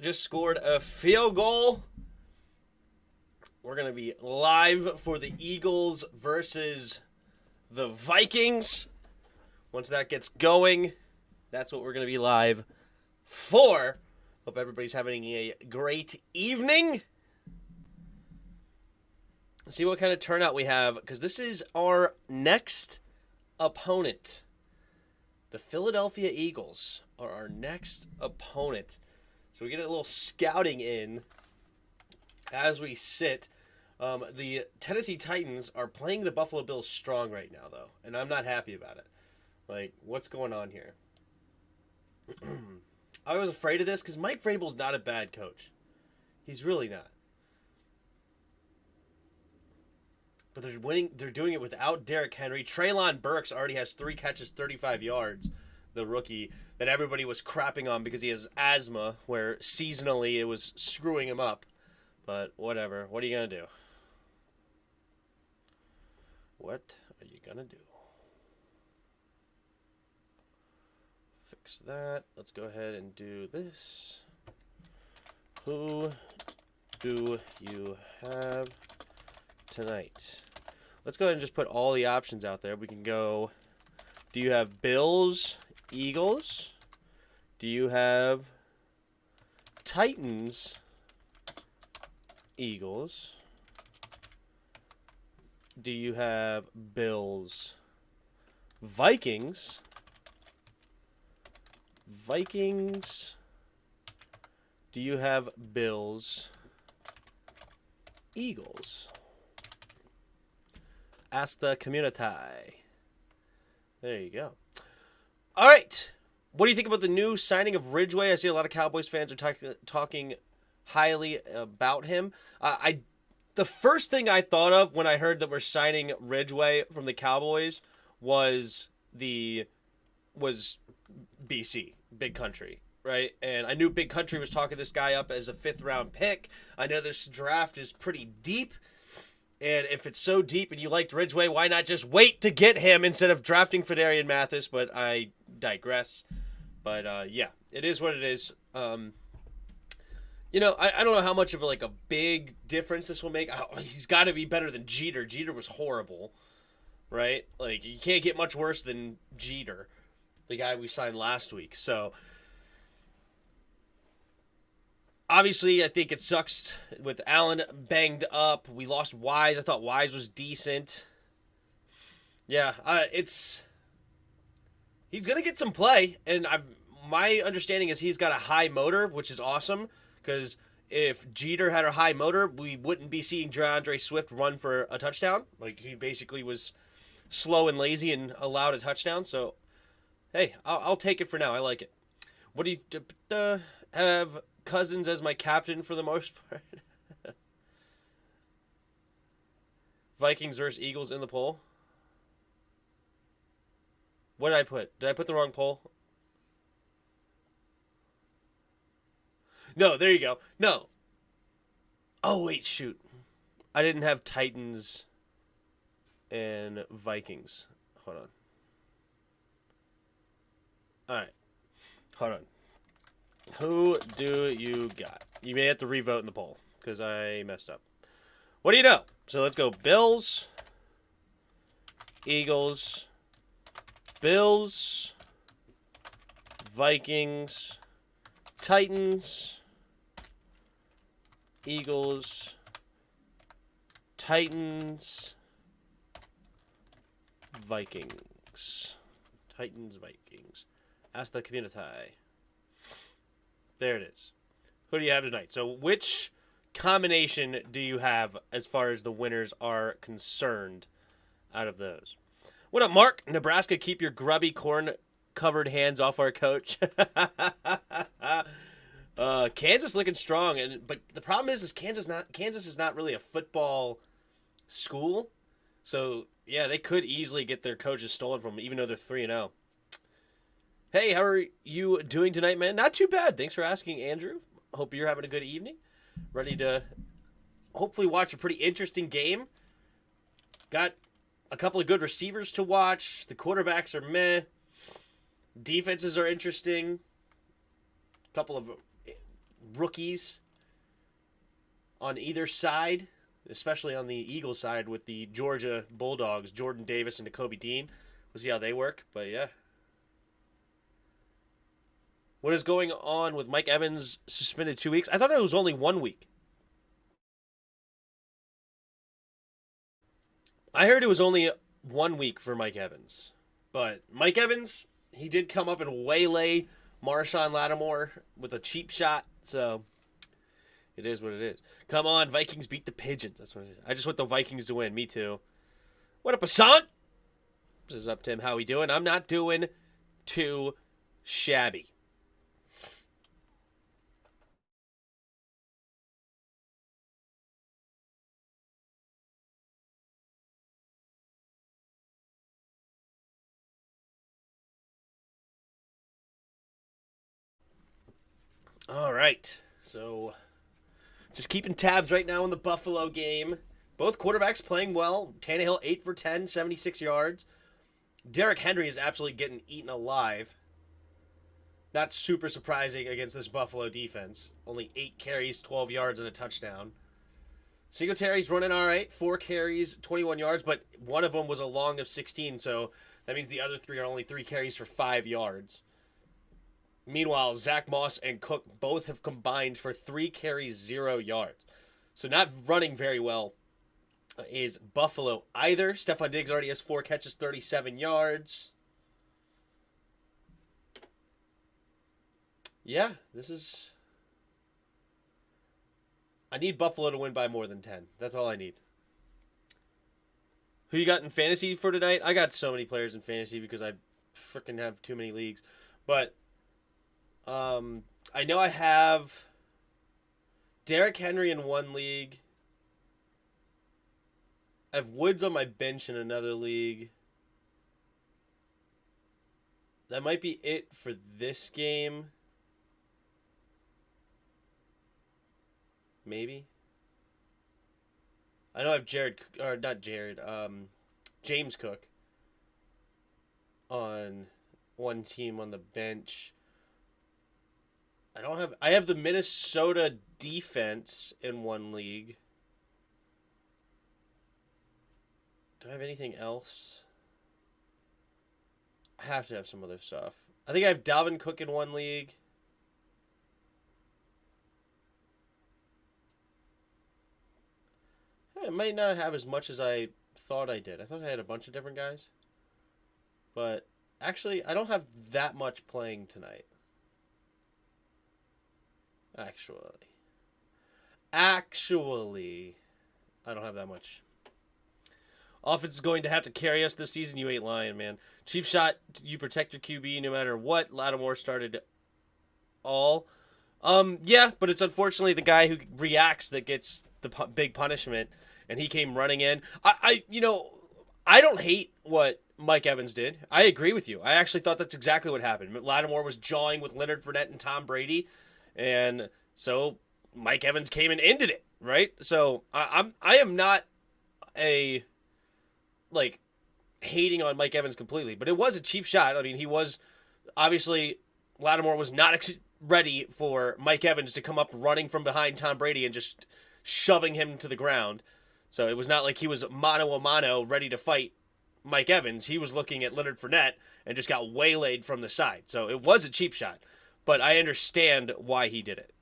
just scored a field goal. We're going to be live for the Eagles versus the Vikings. Once that gets going, that's what we're going to be live for. Hope everybody's having a great evening. Let's see what kind of turnout we have, because this is our next opponent. The Philadelphia Eagles are our next opponent. So we get a little scouting in as we sit. The Tennessee Titans are playing the Buffalo Bills strong right now, though, and I'm not happy about it. Like, what's going on here? I was afraid of this because Mike Vrabel's not a bad coach. He's really not. But they're winning. They're doing it without Derrick Henry. Treylon Burks already has 3 catches, 35 yards. The rookie that everybody was crapping on because he has asthma, where seasonally it was screwing him up. But whatever. What are you gonna do? What are you gonna do? Fix that. Let's go ahead and do this. Who do you have tonight? Let's go ahead and just put all the options out there. We can go, do you have Bills, Eagles? Do you have Titans, Eagles? Do you have Bills, Vikings? Vikings. Do you have Bills, Eagles? Ask the community. There you go. All right. What do you think about the new signing of Ridgeway? I see a lot of Cowboys fans are talking highly about him. The first thing I thought of when I heard that we're signing Ridgeway from the Cowboys was BC, Big Country, right? And I knew Big Country was talking this guy up as a 5th-round pick. I know this draft is pretty deep. And if it's so deep and you liked Ridgeway, why not just wait to get him instead of drafting Fedarian Mathis? But I digress. But, yeah, it is what it is. You know, I don't know how much of a big difference this will make. He's got to be better than Jeter. Jeter was horrible, right? Like, you can't get much worse than Jeter, the guy we signed last week. So, obviously, I think it sucks with Allen banged up. We lost Wise. I thought Wise was decent. Yeah, he's going to get some play, and my understanding is he's got a high motor, which is awesome, because if Jeter had a high motor, we wouldn't be seeing DeAndre Swift run for a touchdown. Like, he basically was slow and lazy and allowed a touchdown, so, hey, I'll take it for now. I like it. What do you have Cousins as my captain for the most part? Vikings versus Eagles in the poll. What did I put? Did I put the wrong poll? No, there you go. No. Oh, wait, shoot. I didn't have Titans and Vikings. Hold on. All right. Hold on. Who do you got? You may have to re-vote in the poll because I messed up. What do you know? So let's go Bills, Eagles, Bills, Vikings, Titans, Eagles, Titans, Vikings. Titans, Vikings. Ask the community. There it is. Who do you have tonight? So which combination do you have as far as the winners are concerned out of those? What up, Mark? Nebraska, keep your grubby corn-covered hands off our coach. Kansas looking strong, but the problem is Kansas is not really a football school. So, yeah, they could easily get their coaches stolen from them, even though they're 3-0. Hey, how are you doing tonight, man? Not too bad. Thanks for asking, Andrew. Hope you're having a good evening. Ready to hopefully watch a pretty interesting game. Got a couple of good receivers to watch. The quarterbacks are meh. Defenses are interesting. A couple of rookies on either side, especially on the Eagles side with the Georgia Bulldogs, Jordan Davis and Nakobe Dean. We'll see how they work, but yeah. What is going on with Mike Evans suspended 2 weeks? I thought it was only 1 week. I heard it was only 1 week for Mike Evans. But Mike Evans, he did come up and waylay Marshawn Lattimore with a cheap shot, so it is what it is. Come on, Vikings beat the Pigeons. That's what it is. I just want the Vikings to win. Me too. What up, Hassan? This is up to him. How he doing? I'm not doing too shabby. All right. So, just keeping tabs right now in the Buffalo game. Both quarterbacks playing well. Tannehill 8 for 10, 76 yards. Derrick Henry is absolutely getting eaten alive. Not super surprising against this Buffalo defense. Only 8 carries, 12 yards, and a touchdown. Singletary's running all right. 4 carries, 21 yards, but one of them was a long of 16, so that means the other 3 are only 3 carries for 5 yards. Meanwhile, Zach Moss and Cook both have combined for 3 carries, 0 yards. So not running very well is Buffalo either. Stephon Diggs already has 4 catches, 37 yards. Yeah, this is... I need Buffalo to win by more than 10. That's all I need. Who you got in fantasy for tonight? I got so many players in fantasy because I freaking have too many leagues. But... I know I have Derrick Henry in one league. I have Woods on my bench in another league. That might be it for this game. Maybe. I know I have James Cook on one team on the bench. I have the Minnesota defense in one league. Do I have anything else? I have to have some other stuff. I think I have Dalvin Cook in one league. I might not have as much as I thought I did. I thought I had a bunch of different guys. But actually, I don't have that much playing tonight. Actually, I don't have that much. Offense is going to have to carry us this season. You ain't lying, man. Cheap shot. You protect your QB no matter what. Lattimore started all. Yeah, but it's unfortunately the guy who reacts that gets the big punishment, and he came running in. I don't hate what Mike Evans did. I agree with you. I actually thought that's exactly what happened. Lattimore was jawing with Leonard Fournette and Tom Brady. And so Mike Evans came and ended it, right? So I am not hating on Mike Evans completely, but it was a cheap shot. I mean, he was obviously Lattimore was not ready for Mike Evans to come up running from behind Tom Brady and just shoving him to the ground. So it was not like he was mano a mano ready to fight Mike Evans. He was looking at Leonard Fournette and just got waylaid from the side. So it was a cheap shot. But I understand why he did it.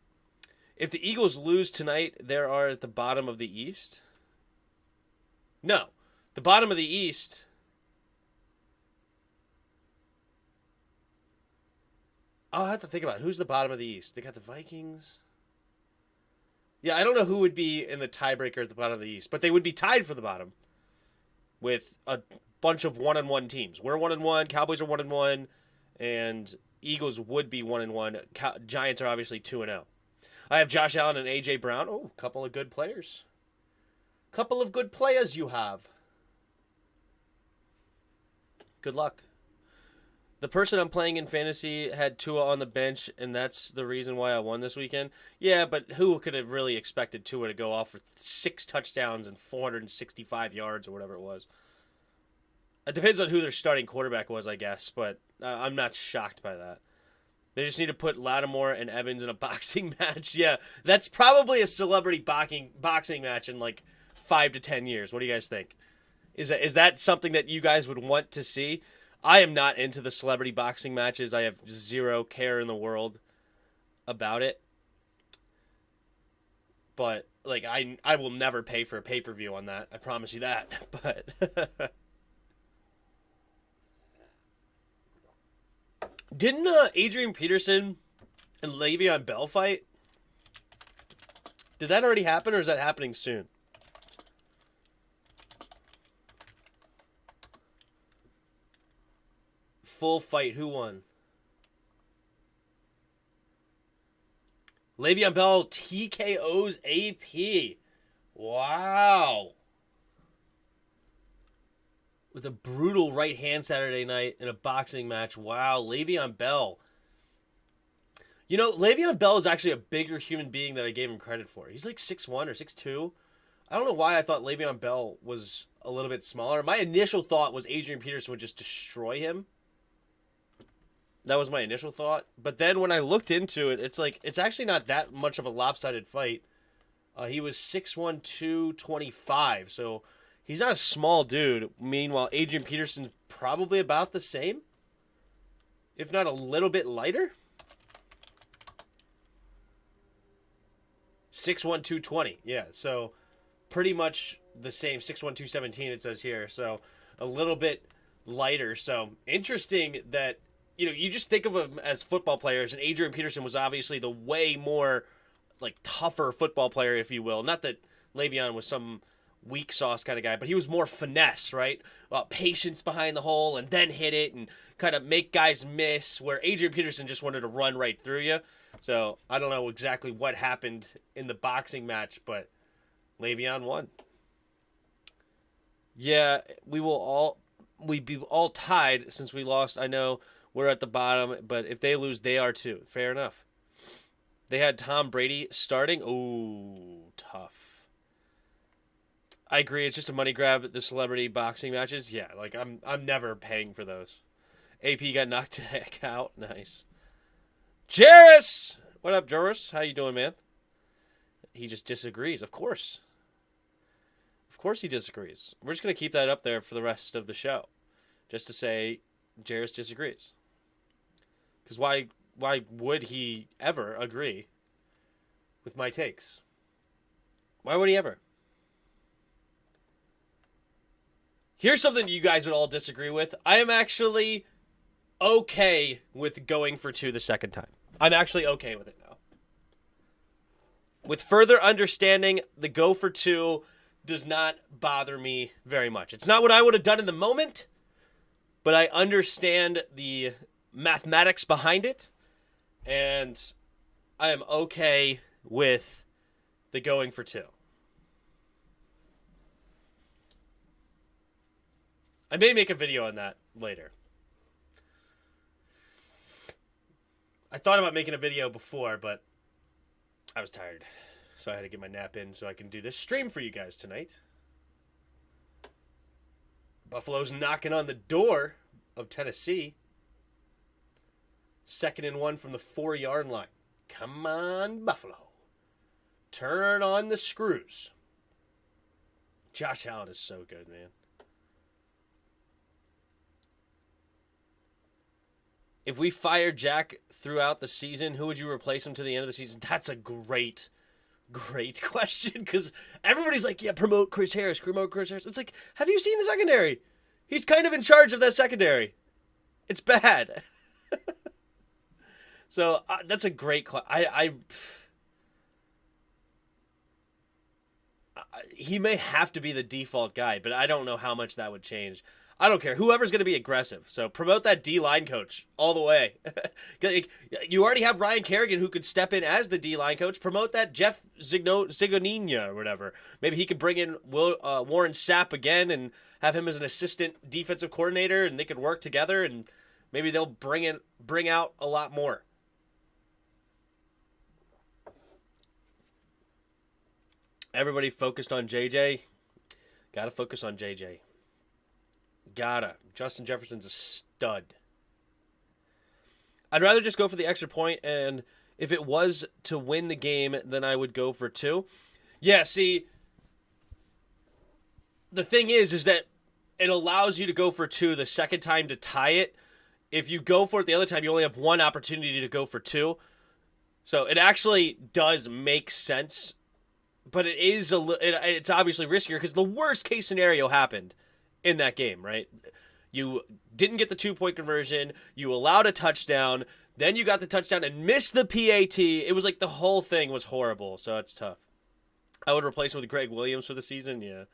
If the Eagles lose tonight, they are at the bottom of the East. No. The bottom of the East. I'll have to think about it. Who's the bottom of the East? They got the Vikings. Yeah, I don't know who would be in the tiebreaker at the bottom of the East, but they would be tied for the bottom with a bunch of 1-1 teams. We're 1-1. Cowboys are 1-1. And Eagles would be 1-1. Giants are obviously 2-0. I have Josh Allen and A.J. Brown. Oh, couple of good players. Couple of good players you have. Good luck. The person I'm playing in fantasy had Tua on the bench, and that's the reason why I won this weekend. Yeah, but who could have really expected Tua to go off for 6 touchdowns and 465 yards or whatever it was? It depends on who their starting quarterback was, I guess, but I'm not shocked by that. They just need to put Lattimore and Evans in a boxing match. Yeah, that's probably a celebrity boxing match in like 5 to 10 years. What do you guys think? Is that something that you guys would want to see? I am not into the celebrity boxing matches. I have zero care in the world about it. But like I will never pay for a pay-per-view on that. I promise you that. But didn't Adrian Peterson and Le'Veon Bell fight? Did that already happen, or is that happening soon? Full fight. Who won? Le'Veon Bell TKO's AP. Wow. With a brutal right hand Saturday night in a boxing match. Wow, Le'Veon Bell. You know, Le'Veon Bell is actually a bigger human being than I gave him credit for. He's like 6'1" or 6'2". I don't know why I thought Le'Veon Bell was a little bit smaller. My initial thought was Adrian Peterson would just destroy him. That was my initial thought. But then when I looked into it, it's like it's actually not that much of a lopsided fight. He was 6'1", 225, so he's not a small dude. Meanwhile, Adrian Peterson's probably about the same, if not a little bit lighter. 6'1", 220. Yeah, so pretty much the same. 6'1", 217 it says here. So a little bit lighter. So interesting that, you know, you just think of them as football players, and Adrian Peterson was obviously the way more, like, tougher football player, if you will. Not that Le'Veon was some weak sauce kind of guy, but he was more finesse, right? Patience behind the hole and then hit it and kind of make guys miss, where Adrian Peterson just wanted to run right through you. So I don't know exactly what happened in the boxing match, but Le'Veon won. Yeah, we'd be all tied since we lost. I know we're at the bottom, but if they lose, they are too. Fair enough. They had Tom Brady starting. Ooh, tough. I agree. It's just a money grab. The celebrity boxing matches. Yeah, like I'm never paying for those. AP got knocked the heck out. Nice. Jairus! What up, Jairus? How you doing, man? He just disagrees. Of course. Of course he disagrees. We're just going to keep that up there for the rest of the show. Just to say Jairus disagrees. Because why would he ever agree with my takes? Why would he ever? Here's something you guys would all disagree with. I am actually okay with going for 2 the second time. I'm actually okay with it now. With further understanding, the go for 2 does not bother me very much. It's not what I would have done in the moment, but I understand the mathematics behind it, and I am okay with the going for 2. I may make a video on that later. I thought about making a video before, but I was tired. So I had to get my nap in so I can do this stream for you guys tonight. Buffalo's knocking on the door of Tennessee. 2nd and 1 from the 4-yard line. Come on, Buffalo. Turn on the screws. Josh Allen is so good, man. If we fire Jack throughout the season, who would you replace him to the end of the season? That's a great question, because everybody's like, yeah, promote Chris Harris. It's like, have you seen the secondary? He's kind of in charge of that secondary. It's bad. So that's a great question. He may have to be the default guy, but I don't know how much that would change. I don't care. Whoever's going to be aggressive. So promote that D-line coach all the way. You already have Ryan Kerrigan who could step in as the D-line coach. Promote that Jeff Zigonina or whatever. Maybe he could bring in Warren Sapp again and have him as an assistant defensive coordinator, and they could work together, and maybe they'll bring out a lot more. Everybody focused on JJ. Got to focus on JJ. Gotta. Justin Jefferson's a stud. I'd rather just go for the extra point, and if it was to win the game, then I would go for 2. Yeah, see, the thing is that it allows you to go for 2 the second time to tie it. If you go for it the other time, you only have 1 opportunity to go for 2. So it actually does make sense, but it's obviously riskier because the worst case scenario happened in that game, right? You didn't get the 2-point conversion, you allowed a touchdown, then you got the touchdown and missed the PAT. It was like the whole thing was horrible, so it's tough. I would replace him with Greg Williams for the season, yeah.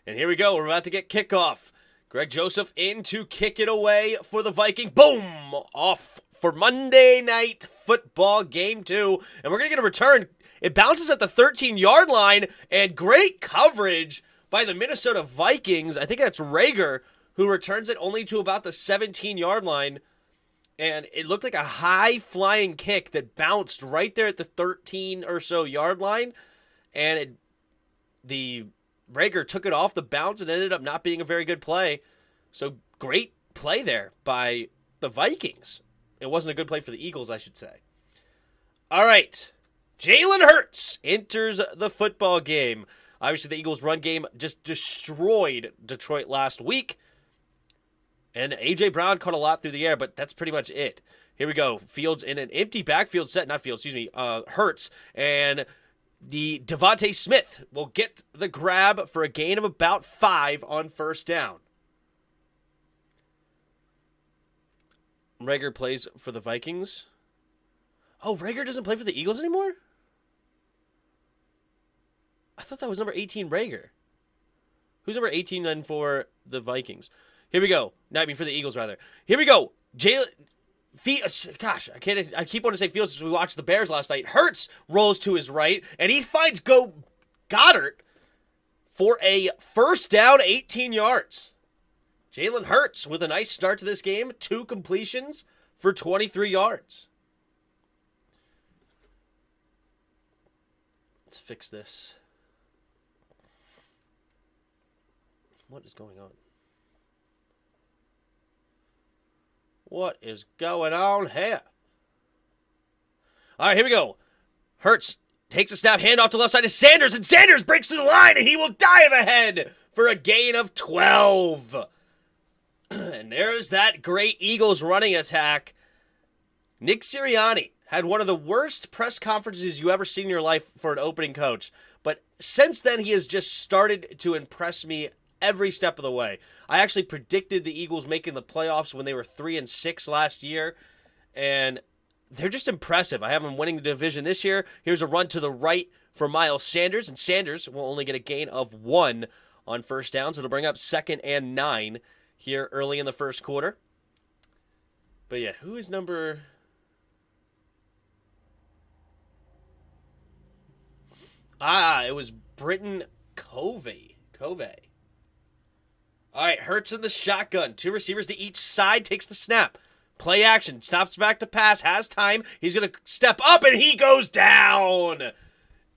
And here we go, we're about to get kickoff. Greg Joseph in to kick it away for the Viking. Boom! Off for Monday Night Football Game 2. And we're going to get a return. It bounces at the 13-yard line, and great coverage by the Minnesota Vikings. I think that's Rager, who returns it only to about the 17-yard line. And it looked like a high-flying kick that bounced right there at the 13 or so yard line. And the Rager took it off the bounce and ended up not being a very good play. So great play there by the Vikings. It wasn't a good play for the Eagles, I should say. All right. Jalen Hurts enters the football game. Obviously, the Eagles' run game just destroyed Detroit last week. And A.J. Brown caught a lot through the air, but that's pretty much it. Here we go. Fields in an empty backfield set. Hurts. And the Devontae Smith will get the grab for a gain of about 5 on first down. Rager plays for the Vikings. Oh, Rager doesn't play for the Eagles anymore? I thought that was number 18, Rager. Who's number 18 then for the Vikings? Here we go. For the Eagles, rather. Here we go. Gosh, I keep wanting to say Fields since we watched the Bears last night. Hurts rolls to his right, and he finds Goddard for a first down, 18 yards. Jalen Hurts with a nice start to this game. 2 completions for 23 yards. Let's fix this. What is going on? What is going on here? All right, here we go. Hurts takes a snap, handoff to left side to Sanders, and Sanders breaks through the line, and he will dive ahead for a gain of 12. And there's that great Eagles running attack. Nick Sirianni had one of the worst press conferences you ever seen in your life for an opening coach. But since then, he has just started to impress me every step of the way. I actually predicted the Eagles making the playoffs when they were 3-6 last year. And they're just impressive. I have them winning the division this year. Here's a run to the right for Miles Sanders. And Sanders will only get a gain of 1 on first down. So it'll bring up 2nd and 9 here early in the first quarter. But yeah, who is number... it was Britton Covey. All right, Hurts in the shotgun. 2 receivers to each side, takes the snap. Play action, stops back to pass, has time. He's going to step up, and he goes down.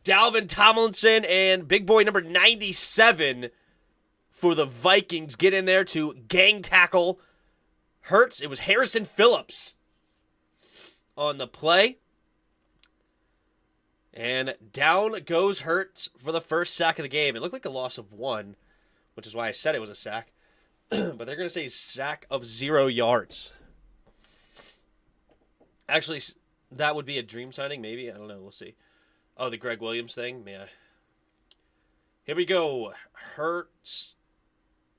Dalvin Tomlinson and big boy number 97 for the Vikings get in there to gang tackle Hurts. It was Harrison Phillips on the play. And down goes Hurts for the first sack of the game. It looked like a loss of 1, which is why I said it was a sack. But they're going to say sack of 0 yards. Actually, that would be a dream signing, maybe. I don't know. We'll see. Oh, the Greg Williams thing? Yeah. Here we go. Hurts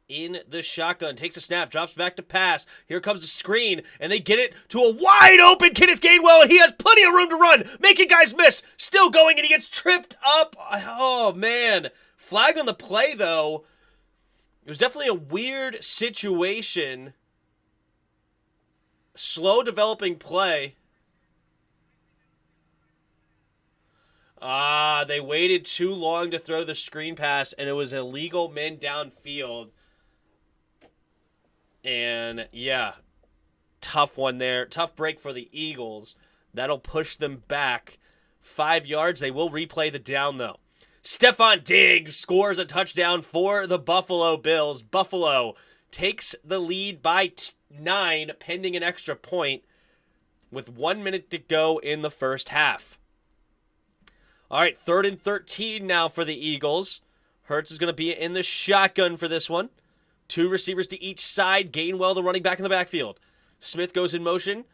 in the shotgun. Takes a snap. Drops back to pass. Here comes the screen. And they get it to a wide open Kenneth Gainwell. And he has plenty of room to run. Making guys miss. Still going. And he gets tripped up. Oh, man. Flag on the play, though. It was definitely a weird situation. Slow developing play. They waited too long to throw the screen pass, and it was illegal men downfield. And, yeah, tough one there. Tough break for the Eagles. That'll push them back 5 yards. They will replay the down, though. Stephon Diggs scores a touchdown for the Buffalo Bills. Buffalo takes the lead by 9, pending an extra point. with 1 minute to go in the first half. All right, 3rd and 13 now for the Eagles. Hurts is going to be in the shotgun for this one. 2 receivers to each side. Gainwell, the running back in the backfield. Smith goes in motion.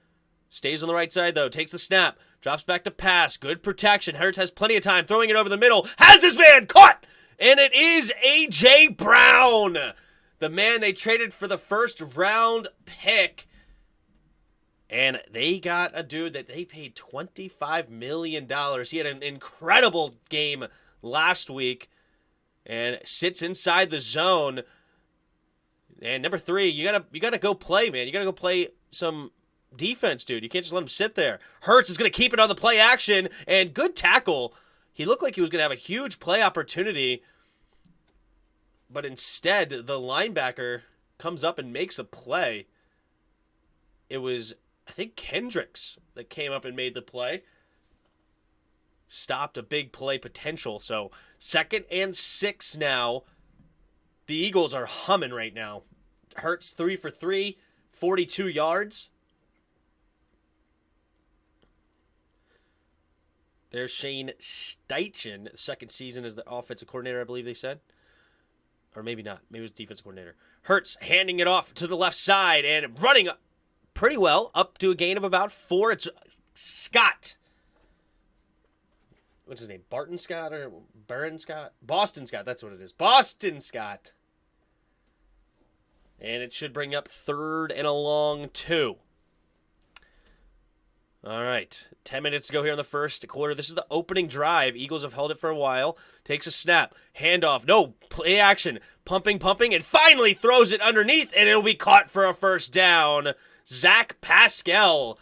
Stays on the right side, though. Takes the snap. Drops back to pass. Good protection. Hurts has plenty of time. Throwing it over the middle. Has his man caught! And it is A.J. Brown. The man they traded for the first round pick. And they got a dude that they paid $25 million. He had an incredible game last week and sits inside the zone. And number 3, you gotta go play, man. You gotta go play some defense, dude. You can't just let him sit there. Hurts is gonna keep it on the play action, and good tackle. He looked like he was gonna have a huge play opportunity, but instead the linebacker comes up and makes a play. It was, I think, Kendricks that came up and made the play. Stopped a big play potential. So 2nd and 6 now. The Eagles are humming right now. Hurts 3 for 3, 42 yards. There's Shane Steichen, second season as the offensive coordinator, I believe they said. Or maybe not. Maybe it was defensive coordinator. Hurts handing it off to the left side and running pretty well, up to a gain of about 4. It's Scott. What's his name? Barton Scott or Baron Scott? Boston Scott, that's what it is. Boston Scott. And it should bring up 3rd and a long 2. All right, 10 minutes to go here in the first quarter. This is the opening drive. Eagles have held it for a while. Takes a snap. Handoff. No, play action. Pumping, and finally throws it underneath, and it'll be caught for a first down. Zach Pascal.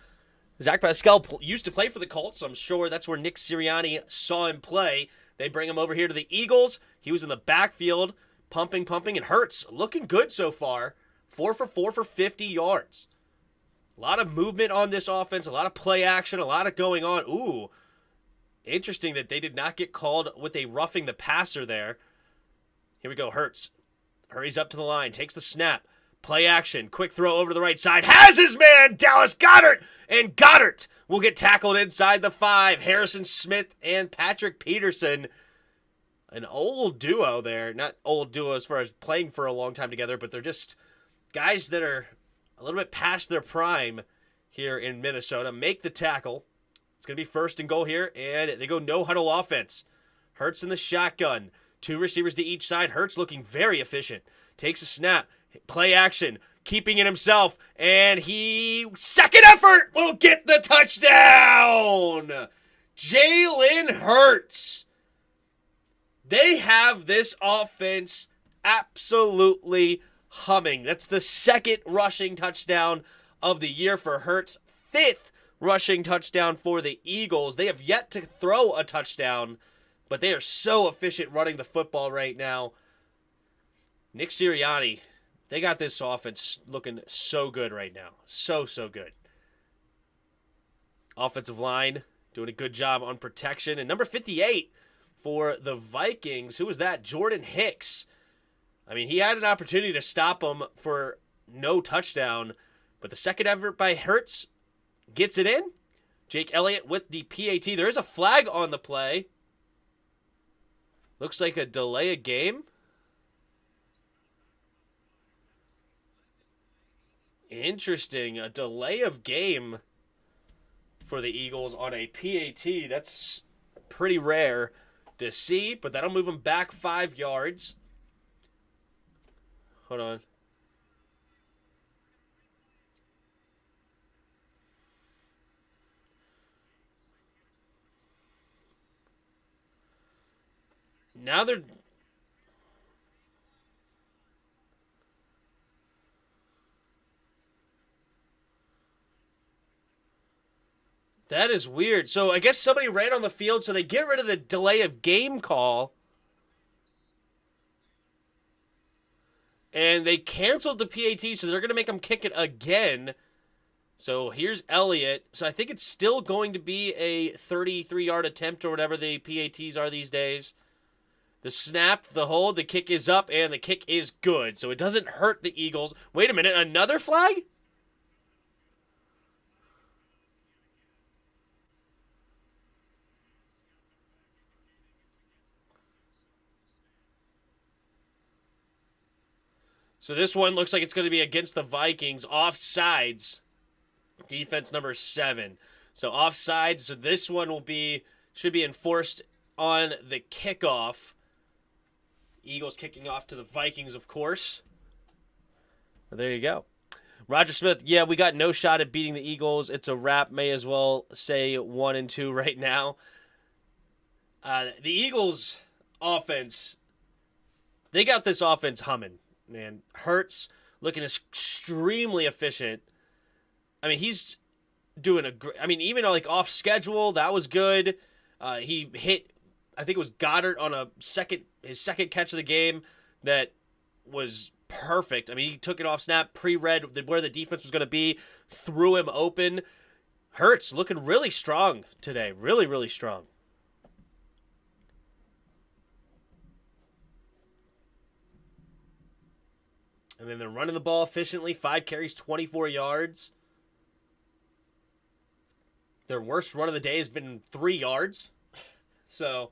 Zach Pascal used to play for the Colts, so I'm sure that's where Nick Sirianni saw him play. They bring him over here to the Eagles. He was in the backfield, pumping, and Hurts looking good so far. 4 for 4 for 50 yards. A lot of movement on this offense, a lot of play action, a lot of going on. Ooh, interesting that they did not get called with a roughing the passer there. Here we go, Hurts. Hurries up to the line, takes the snap. Play action, quick throw over to the right side. Has his man, Dallas Goedert! And Goedert will get tackled inside the 5. Harrison Smith and Patrick Peterson. An old duo there. Not old duo as far as playing for a long time together, but they're just guys that are a little bit past their prime here in Minnesota. Make the tackle. It's going to be 1st and goal here, and they go no-huddle offense. Hurts in the shotgun. 2 receivers to each side. Hurts looking very efficient. Takes a snap. Play action. Keeping it himself, and he, second effort, will get the touchdown! Jalen Hurts. They have this offense absolutely humming. That's the 2nd rushing touchdown of the year for Hurts. 5th rushing touchdown for the Eagles. They have yet to throw a touchdown, but they are so efficient running the football right now. Nick Sirianni, they got this offense looking so good right now. So good. Offensive line doing a good job on protection. And number 58 for the Vikings, who was that? Jordan Hicks. I mean, he had an opportunity to stop him for no touchdown, but the second effort by Hurts gets it in. Jake Elliott with the PAT. There is a flag on the play. Looks like a delay of game. Interesting. A delay of game for the Eagles on a PAT. That's pretty rare to see, but that'll move them back 5 yards. Hold on. Now they're... That is weird. So I guess somebody ran on the field, so they get rid of the delay of game call. And they canceled the PAT, so they're going to make them kick it again. So here's Elliott. So I think it's still going to be a 33-yard attempt or whatever the PATs are these days. The snap, the hold, the kick is up, and the kick is good. So it doesn't hurt the Eagles. Wait a minute, another flag? So this one looks like it's going to be against the Vikings. Offsides. Defense number 7. So offsides. So this one should be enforced on the kickoff. Eagles kicking off to the Vikings, of course. Well, there you go. Roger Smith, yeah, we got no shot at beating the Eagles. It's a wrap. May as well say 1-2 right now. The Eagles' offense, they got this offense humming, man. Hurts looking extremely efficient. I mean, he's doing even like off schedule, that was good. He hit, I think it was Goddard on his second catch of the game that was perfect. I mean, he took it off snap, pre-read where the defense was going to be, threw him open. Hurts looking really strong today. Really, really strong. And then they're running the ball efficiently. 5 carries, 24 yards. Their worst run of the day has been 3 yards. So,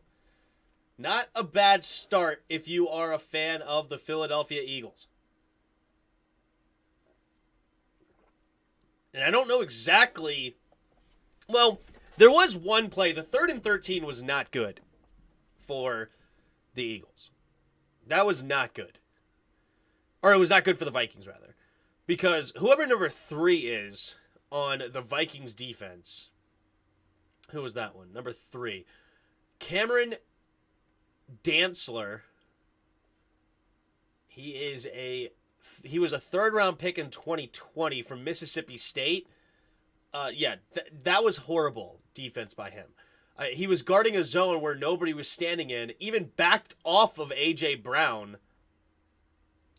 not a bad start if you are a fan of the Philadelphia Eagles. And I don't know exactly. Well, there was one play. The 3rd and 13 was not good for the Eagles. That was not good. Or it was not good for the Vikings, rather. Because whoever number 3 is on the Vikings defense. Who was that one? Number 3. Cameron Dantzler. He was a 3rd-round pick in 2020 from Mississippi State. That was horrible defense by him. He was guarding a zone where nobody was standing in, even backed off of A.J. Brown,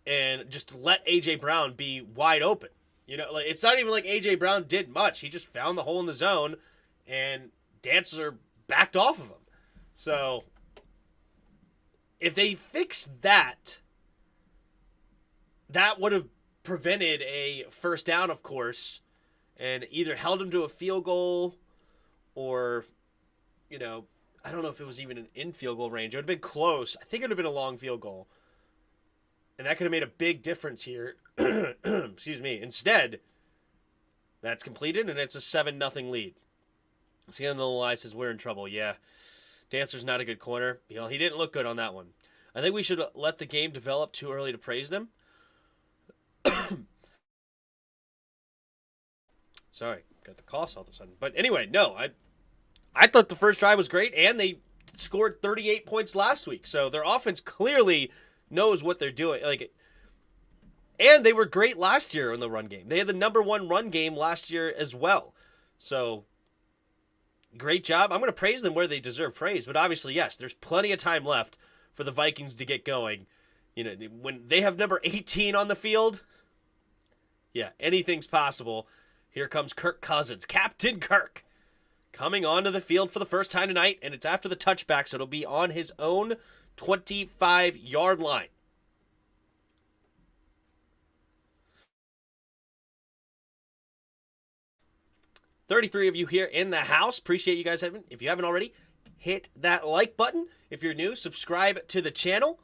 and just let A.J. Brown be wide open. You know, like it's not even like A.J. Brown did much. He just found the hole in the zone, and Dantzler backed off of him. So, if they fix that, that would have prevented a first down, of course, and either held him to a field goal or, I don't know if it was even an in-field goal range. It would have been close. I think it would have been a long field goal. And that could have made a big difference here. Excuse me. Instead, that's completed, and it's a 7-0 lead. So again, the little eye says we're in trouble. Yeah, Dancer's not a good corner. He didn't look good on that one. I think we should let the game develop too early to praise them. Sorry, got the coughs all of a sudden. But anyway, no, I thought the first drive was great, and they scored 38 points last week. So their offense clearly knows what they're doing. And they were great last year in the run game. They had the number 1 run game last year as well. So great job. I'm going to praise them where they deserve praise. But obviously, yes, there's plenty of time left for the Vikings to get going. When they have number 18 on the field, yeah, anything's possible. Here comes Kirk Cousins, Captain Kirk, coming onto the field for the first time tonight, and it's after the touchback, so it'll be on his own 25-yard line. $33 of you here in the house. Appreciate you guys if you haven't already, hit that like button. If you're new, subscribe to the channel.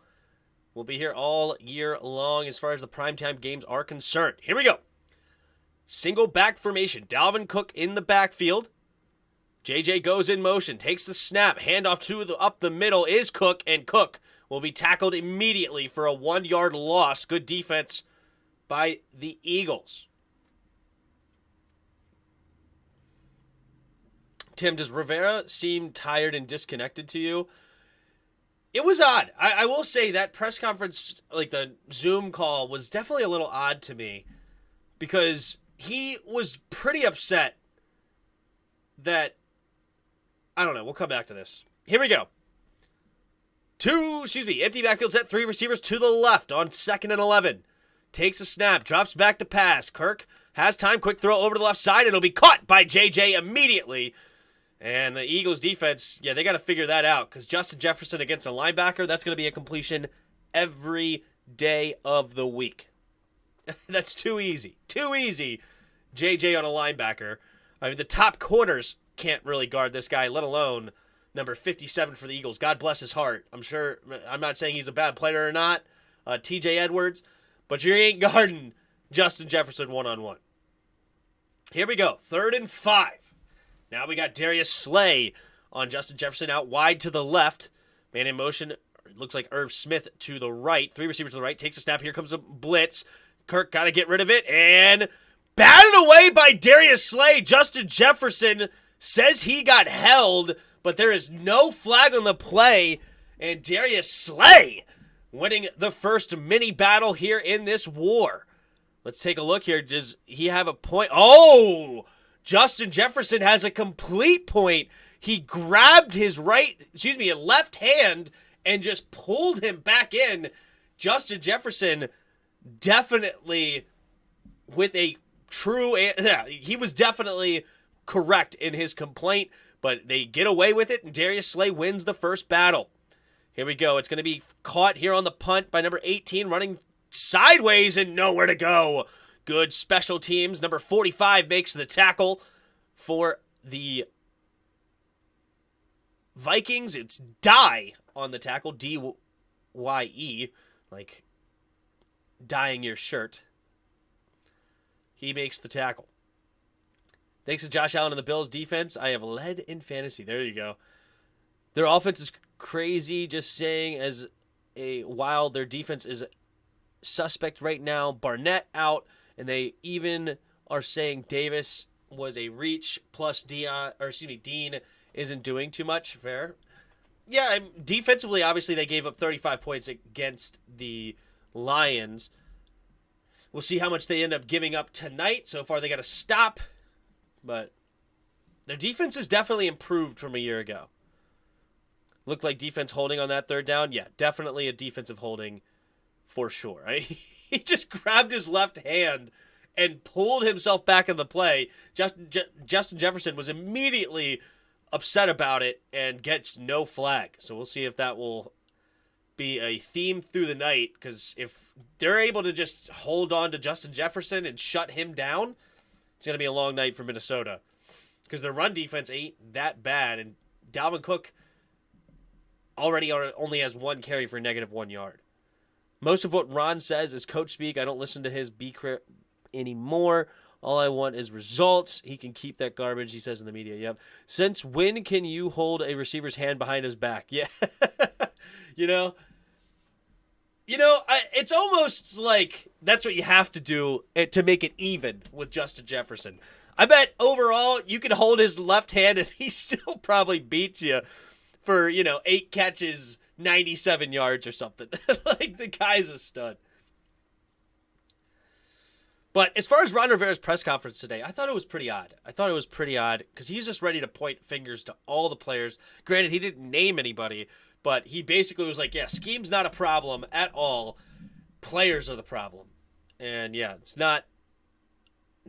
We'll be here all year long as far as the primetime games are concerned. Here we go. Single back formation. Dalvin Cook in the backfield. JJ goes in motion, takes the snap, handoff up the middle is Cook, and Cook will be tackled immediately for a 1-yard loss. Good defense by the Eagles. Tim, does Rivera seem tired and disconnected to you? It was odd. I will say that press conference, like the Zoom call, was definitely a little odd to me because he was pretty upset that, I don't know, we'll come back to this. Here we go. Empty backfield set, 3 receivers to the left on 2nd and 11. Takes a snap, drops back to pass. Kirk has time, quick throw over to the left side. It'll be caught by JJ immediately. And the Eagles defense, yeah, they got to figure that out because Justin Jefferson against a linebacker, that's going to be a completion every day of the week. That's too easy. Too easy, JJ on a linebacker. I mean, the top corners can't really guard this guy, let alone number 57 for the Eagles. God bless his heart. I'm not saying he's a bad player or not, TJ Edwards, but you ain't guarding Justin Jefferson one-on-one. Here we go, 3rd and 5. Now we got Darius Slay on Justin Jefferson out wide to the left. Man in motion, looks like Irv Smith to the right. 3 receivers to the right, takes a snap. Here comes a blitz. Kirk got to get rid of it, and batted away by Darius Slay. Justin Jefferson says he got held, but there is no flag on the play, and Darius Slay winning the first mini battle here in this war. Let's take a look here. Does he have a point? Oh, Justin Jefferson has a complete point. He grabbed his left hand and just pulled him back in. Justin Jefferson definitely with a true, he was definitely correct in his complaint, but they get away with it, and Darius Slay wins the first battle. Here we go. It's going to be caught here on the punt by number 18, running sideways and nowhere to go. Good special teams. Number 45 makes the tackle for the Vikings. It's Dye on the tackle, D-Y-E, like dyeing your shirt. He makes the tackle. Thanks to Josh Allen and the Bills defense, I have led in fantasy. There you go. Their offense is crazy, just saying, while their defense is suspect right now. Barnett out, and they even are saying Davis was a reach, plus Dean isn't doing too much. Fair. Yeah, defensively, obviously, they gave up 35 points against the Lions. We'll see how much they end up giving up tonight. So far, they got to stop. But their defense has definitely improved from a year ago. Looked like defense holding on that 3rd down. Yeah, definitely a defensive holding for sure. Right? He just grabbed his left hand and pulled himself back in the play. Justin Jefferson was immediately upset about it and gets no flag. So we'll see if that will be a theme through the night, because if they're able to just hold on to Justin Jefferson and shut him down, it's going to be a long night for Minnesota, because their run defense ain't that bad, and Dalvin Cook already only has 1 carry for -1 yard. Most of what Ron says is coach speak. I don't listen to his B-crap anymore. All I want is results. He can keep that garbage, he says in the media. Yep. Since when can you hold a receiver's hand behind his back? Yeah. It's almost like that's what you have to do to make it even with Justin Jefferson. I bet overall you can hold his left hand and he still probably beats you for, 8 catches, 97 yards or something. Like, the guy's a stud. But as far as Ron Rivera's press conference today, I thought it was pretty odd. Because he's just ready to point fingers to all the players. Granted, he didn't name anybody, but he basically was like, yeah, scheme's not a problem at all. Players are the problem. And yeah, it's not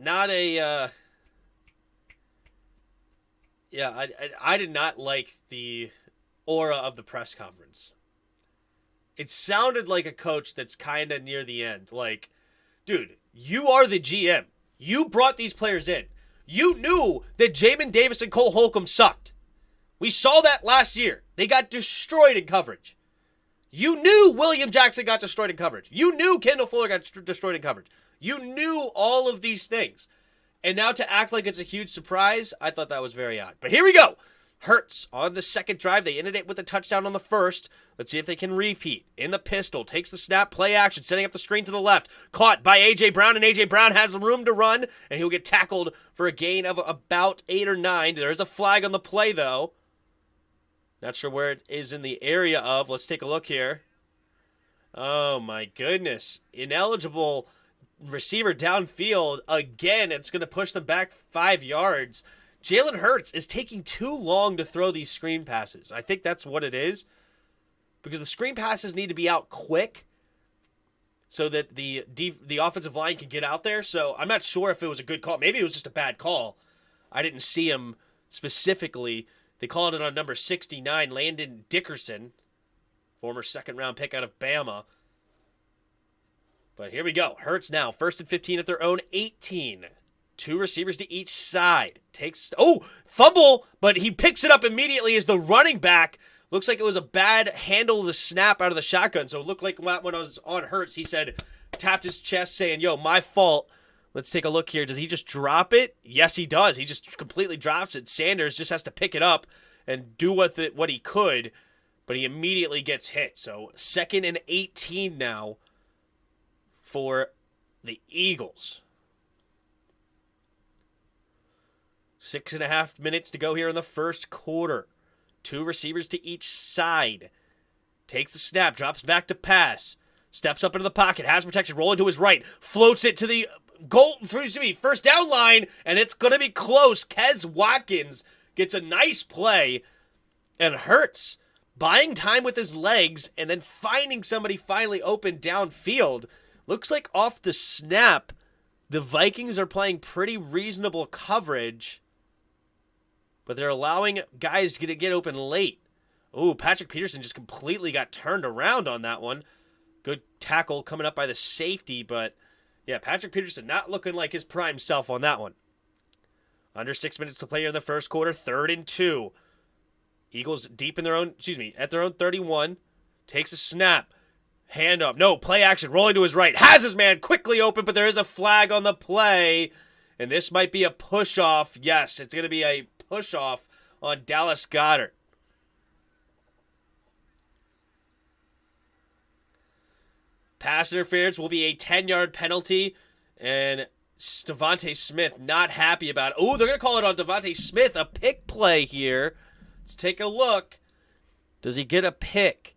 a... I did not like the aura of the press conference. It sounded like a coach that's kind of near the end. Like, dude, you are the GM. You brought these players in. You knew that Jamin Davis and Cole Holcomb sucked. We saw that last year. They got destroyed in coverage. You knew William Jackson got destroyed in coverage. You knew Kendall Fuller got destroyed in coverage. You knew all of these things. And now to act like it's a huge surprise, I thought that was very odd. But here we go. Hurts on the second drive. They ended it with a touchdown on the first. Let's see if they can repeat. In the pistol. Takes the snap. Play action. Setting up the screen to the left. Caught by A.J. Brown. And A.J. Brown has room to run. And he'll get tackled for a gain of about 8 or 9. There is a flag on the play, though. Not sure where it is in the area of. Let's take a look here. Oh, my goodness. Ineligible receiver downfield. Again, it's going to push them back 5 yards. Jalen Hurts is taking too long to throw these screen passes. I think that's what it is. Because the screen passes need to be out quick so that the offensive line can get out there. So I'm not sure if it was a good call. Maybe it was just a bad call. I didn't see him specifically. They called it on number 69, Landon Dickerson, former second-round pick out of Bama. But here we go. Hurts now, 1st and 15 at their own 18. 2 receivers to each side. Fumble, but he picks it up immediately as the running back. Looks like it was a bad handle of the snap out of the shotgun. So it looked like when I was on Hurts, he said, tapped his chest saying, yo, my fault. Let's take a look here. Does he just drop it? Yes, he does. He just completely drops it. Sanders just has to pick it up and do with it what he could, but he immediately gets hit. So 2nd and 18 now for the Eagles. 6.5 minutes to go here in the first quarter. 2 receivers to each side. Takes the snap, drops back to pass. Steps up into the pocket, has protection, rolling to his right. Floats it to the first down line, and it's going to be close. Kez Watkins gets a nice play, and Hurts buying time with his legs and then finding somebody finally open downfield. Looks like off the snap, the Vikings are playing pretty reasonable coverage, but they're allowing guys to get open late. Ooh, Patrick Peterson just completely got turned around on that one. Good tackle coming up by the safety, but yeah, Patrick Peterson not looking like his prime self on that one. Under 6 minutes to play here in the first quarter, 3rd and 2. Eagles deep in at their own 31. Takes a snap. Handoff. No, play action. Rolling to his right. Has his man quickly open, but there is a flag on the play. And this might be a push-off. Yes, it's going to be a push-off on Dallas Goedert. Pass interference will be a 10-yard penalty. And Devontae Smith not happy about it. Oh, they're going to call it on Devontae Smith. A pick play here. Let's take a look. Does he get a pick?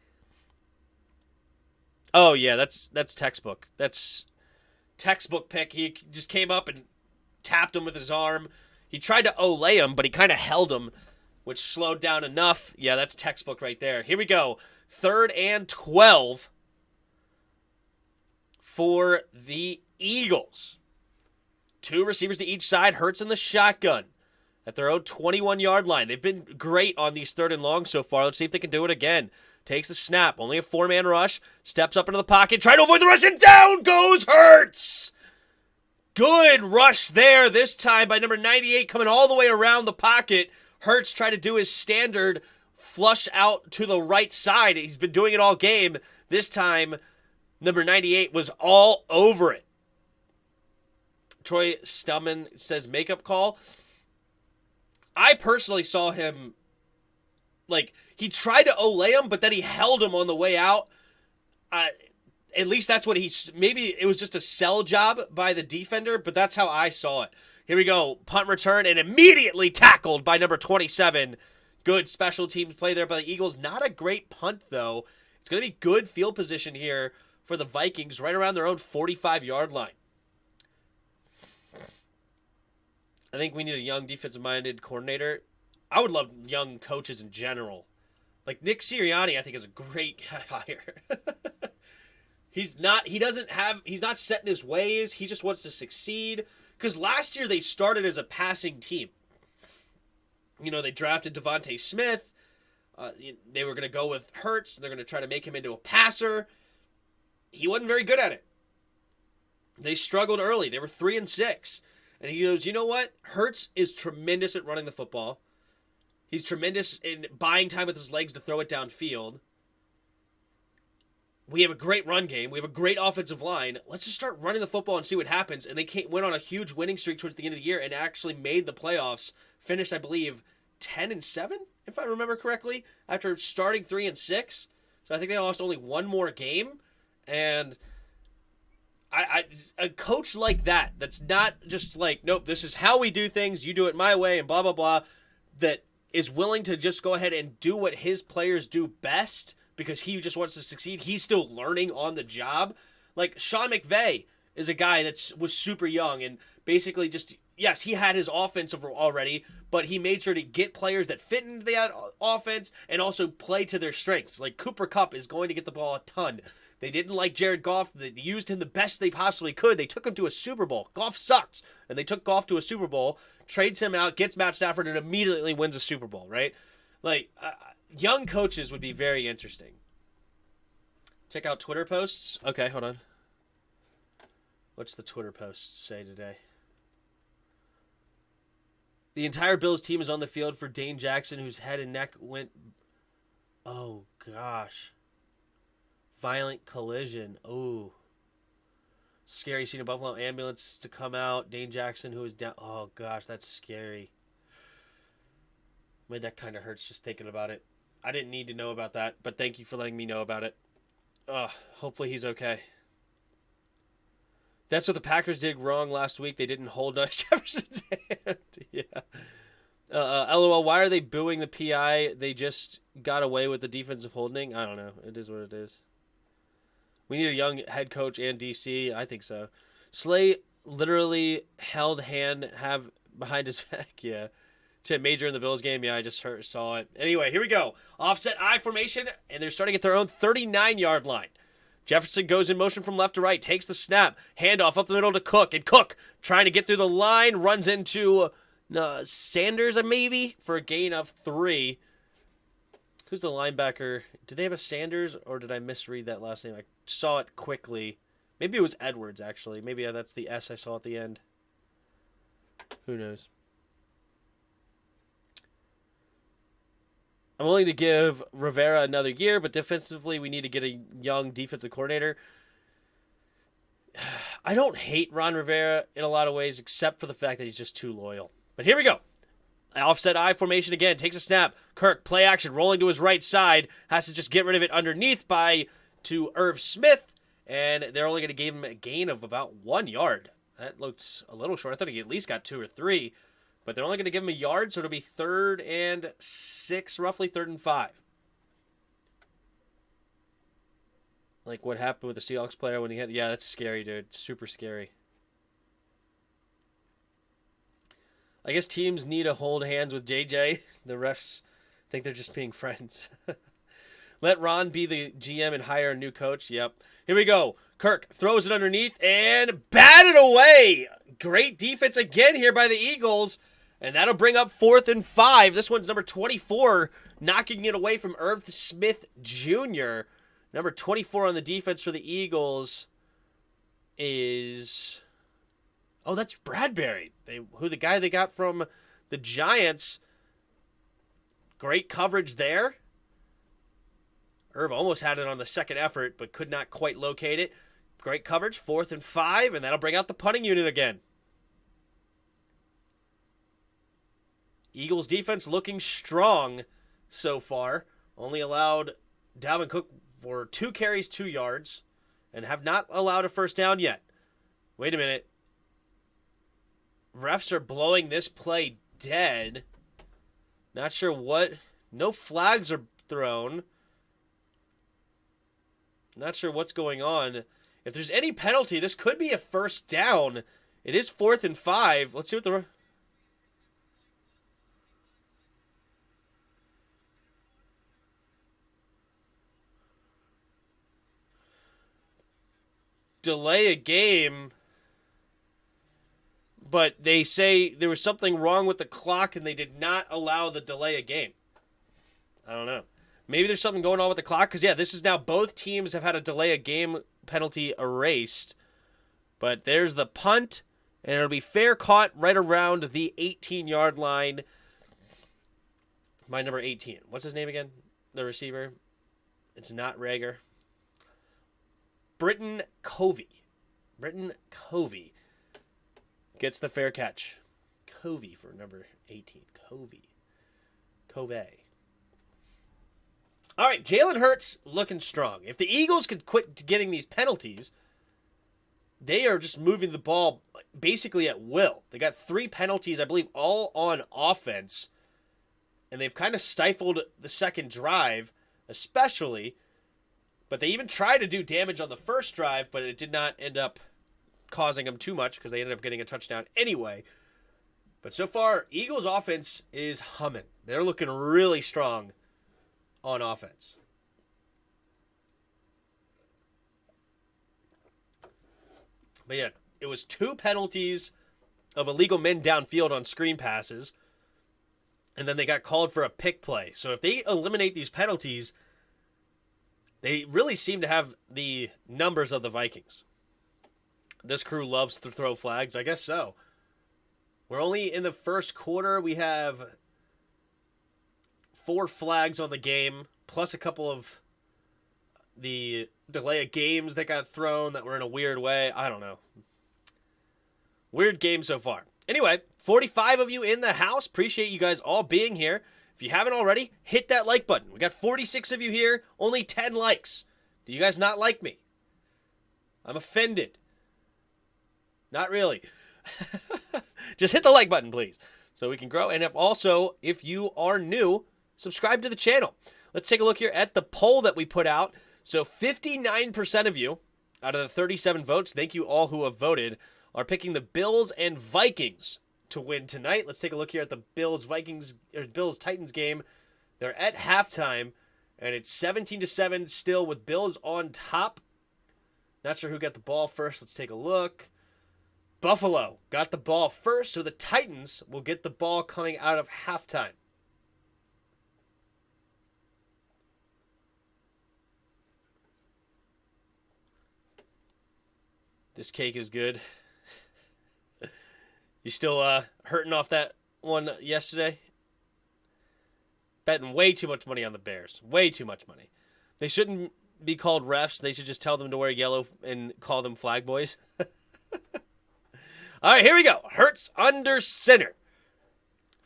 Oh, yeah, that's textbook. That's textbook pick. He just came up and tapped him with his arm. He tried to olay him, but he kind of held him, which slowed down enough. Yeah, that's textbook right there. Here we go. 3rd and 12 for the Eagles. 2 receivers to each side. Hurts in the shotgun at their own 21-yard line. They've been great on these 3rd and long so far. Let's see if they can do it again. Takes the snap. Only a 4-man rush. Steps up into the pocket. Trying to avoid the rush, and down goes Hurts. Good rush there this time by number 98, coming all the way around the pocket. Hurts tried to do his standard flush out to the right side. He's been doing it all game. This time, number 98 was all over it. Troy Stumman says makeup call. I personally saw him, he tried to olay him, but then he held him on the way out. At least that's what maybe it was just a sell job by the defender, but that's how I saw it. Here we go. Punt return and immediately tackled by number 27. Good special teams play there by the Eagles. Not a great punt, though. It's going to be good field position here for the Vikings right around their own 45-yard line. I think we need a young defensive-minded coordinator. I would love young coaches in general. Like Nick Sirianni, I think is a great hire. He's not set in his ways. He just wants to succeed. Because last year they started as a passing team. You know, they drafted Devontae Smith. They were going to go with Hurts. They're going to try to make him into a passer. He wasn't very good at it. They struggled early. They were 3-6. And he goes, you know what? Hurts is tremendous at running the football. He's tremendous in buying time with his legs to throw it downfield. We have a great run game. We have a great offensive line. Let's just start running the football and see what happens. And they went on a huge winning streak towards the end of the year and actually made the playoffs. Finished, I believe, 10-7, if I remember correctly, after starting 3-6. So I think they lost only one more game. And a coach like that, that's not just like, nope, this is how we do things, you do it my way, and blah, blah, blah, that is willing to just go ahead and do what his players do best because he just wants to succeed. He's still learning on the job. Like Sean McVay is a guy that was super young and basically just, yes, he had his offense already, but he made sure to get players that fit into that offense and also play to their strengths. Like Cooper Kupp is going to get the ball a ton. They didn't like Jared Goff. They used him the best they possibly could. They took him to a Super Bowl. Goff sucks. And they took Goff to a Super Bowl, trades him out, gets Matt Stafford, and immediately wins a Super Bowl, right? Like, young coaches would be very interesting. Check out Twitter posts. Okay, hold on. What's the Twitter post say today? The entire Bills team is on the field for Dane Jackson, whose head and neck went... Oh, gosh. Violent collision. Oh. Scary seeing a Buffalo ambulance to come out. Dane Jackson, who is down. Oh, gosh, that's scary. Man, that kind of hurts just thinking about it. I didn't need to know about that, but thank you for letting me know about it. Hopefully he's okay. That's what the Packers did wrong last week. They didn't hold Jefferson's hand. Yeah. LOL, why are they booing the PI? They just got away with the defensive holding? I don't know. It is what it is. We need a young head coach and DC. I think so. Slay literally held hand have behind his back. Yeah. To major in the Bills game. Yeah, I just saw it. Anyway, here we go. Offset I formation, and they're starting at their own 39-yard line. Jefferson goes in motion from left to right, takes the snap, handoff up the middle to Cook, and Cook trying to get through the line, runs into Sanders maybe for a gain of 3. Who's the linebacker? Did they have a Sanders, or did I misread that last name? I saw it quickly. Maybe it was Edwards, actually. Maybe that's the S I saw at the end. Who knows? I'm willing to give Rivera another year, but defensively we need to get a young defensive coordinator. I don't hate Ron Rivera in a lot of ways, except for the fact that he's just too loyal. But here we go. Offset I formation again. Takes a snap. Kirk, play action, rolling to his right side. Has to just get rid of it underneath to Irv Smith. And they're only going to give him a gain of about 1 yard. That looked a little short. I thought he at least got 2 or 3. But they're only going to give him a yard, so it'll be 3rd and 6, roughly 3rd and 5. Like what happened with the Seahawks player when he had... Yeah, that's scary, dude. Super scary. I guess teams need to hold hands with JJ. The refs think they're just being friends. Let Ron be the GM and hire a new coach. Yep. Here we go. Kirk throws it underneath and batted away. Great defense again here by the Eagles. And that'll bring up 4th and 5. This one's number 24, knocking it away from Irv Smith Jr. Number 24 on the defense for the Eagles is... Oh, that's Bradbury, the guy they got from the Giants. Great coverage there. Irv almost had it on the second effort, but could not quite locate it. Great coverage, 4th and 5, and that'll bring out the punting unit again. Eagles defense looking strong so far. Only allowed Dalvin Cook for 2 carries, 2 yards, and have not allowed a first down yet. Wait a minute. Refs are blowing this play dead. Not sure what. No flags are thrown. Not sure what's going on. If there's any penalty, this could be a first down. It is 4th and 5. Let's see what the... delay a game, but they say there was something wrong with the clock and they did not allow the delay a game. I don't know. Maybe there's something going on with the clock because, yeah, this is now both teams have had a delay a game penalty erased. But there's the punt, and it'll be fair caught right around the 18-yard line by number 18. What's his name again? The receiver? It's not Rager. Britton Covey. Britton Covey gets the fair catch. Covey for number 18. Covey. All right, Jalen Hurts looking strong. If the Eagles could quit getting these penalties, they are just moving the ball basically at will. They got 3 penalties, I believe, all on offense, and they've kind of stifled the second drive, especially. But they even tried to do damage on the first drive, but it did not end up causing them too much because they ended up getting a touchdown anyway. But so far, Eagles' offense is humming. They're looking really strong on offense. But yeah, it was 2 penalties of illegal men downfield on screen passes, and then they got called for a pick play. So if they eliminate these penalties, they really seem to have the numbers of the Vikings. This crew loves to throw flags. I guess so. We're only in the first quarter. We have 4 flags on the game, plus a couple of the delay of games that got thrown that were in a weird way. I don't know. Weird game so far. Anyway, 45 of you in the house. Appreciate you guys all being here. If you haven't already, hit that like button. We got 46 of you here, only 10 likes. Do you guys not like me? I'm offended. Not really. Just hit the like button, please, so we can grow. And if you are new, subscribe to the channel. Let's take a look here at the poll that we put out. So 59% of you, out of the 37 votes, thank you all who have voted, are picking the Bills and Vikings to win tonight. Let's take a look here at the Bills-Titans game. They're at halftime, and it's 17-7 still with Bills on top. Not sure who got the ball first. Let's take a look. Buffalo got the ball first, so the Titans will get the ball coming out of halftime. This cake is good. You still hurting off that one yesterday? Betting way too much money on the Bears. Way too much money. They shouldn't be called refs. They should just tell them to wear yellow and call them flag boys. All right, here we go. Hurts under center.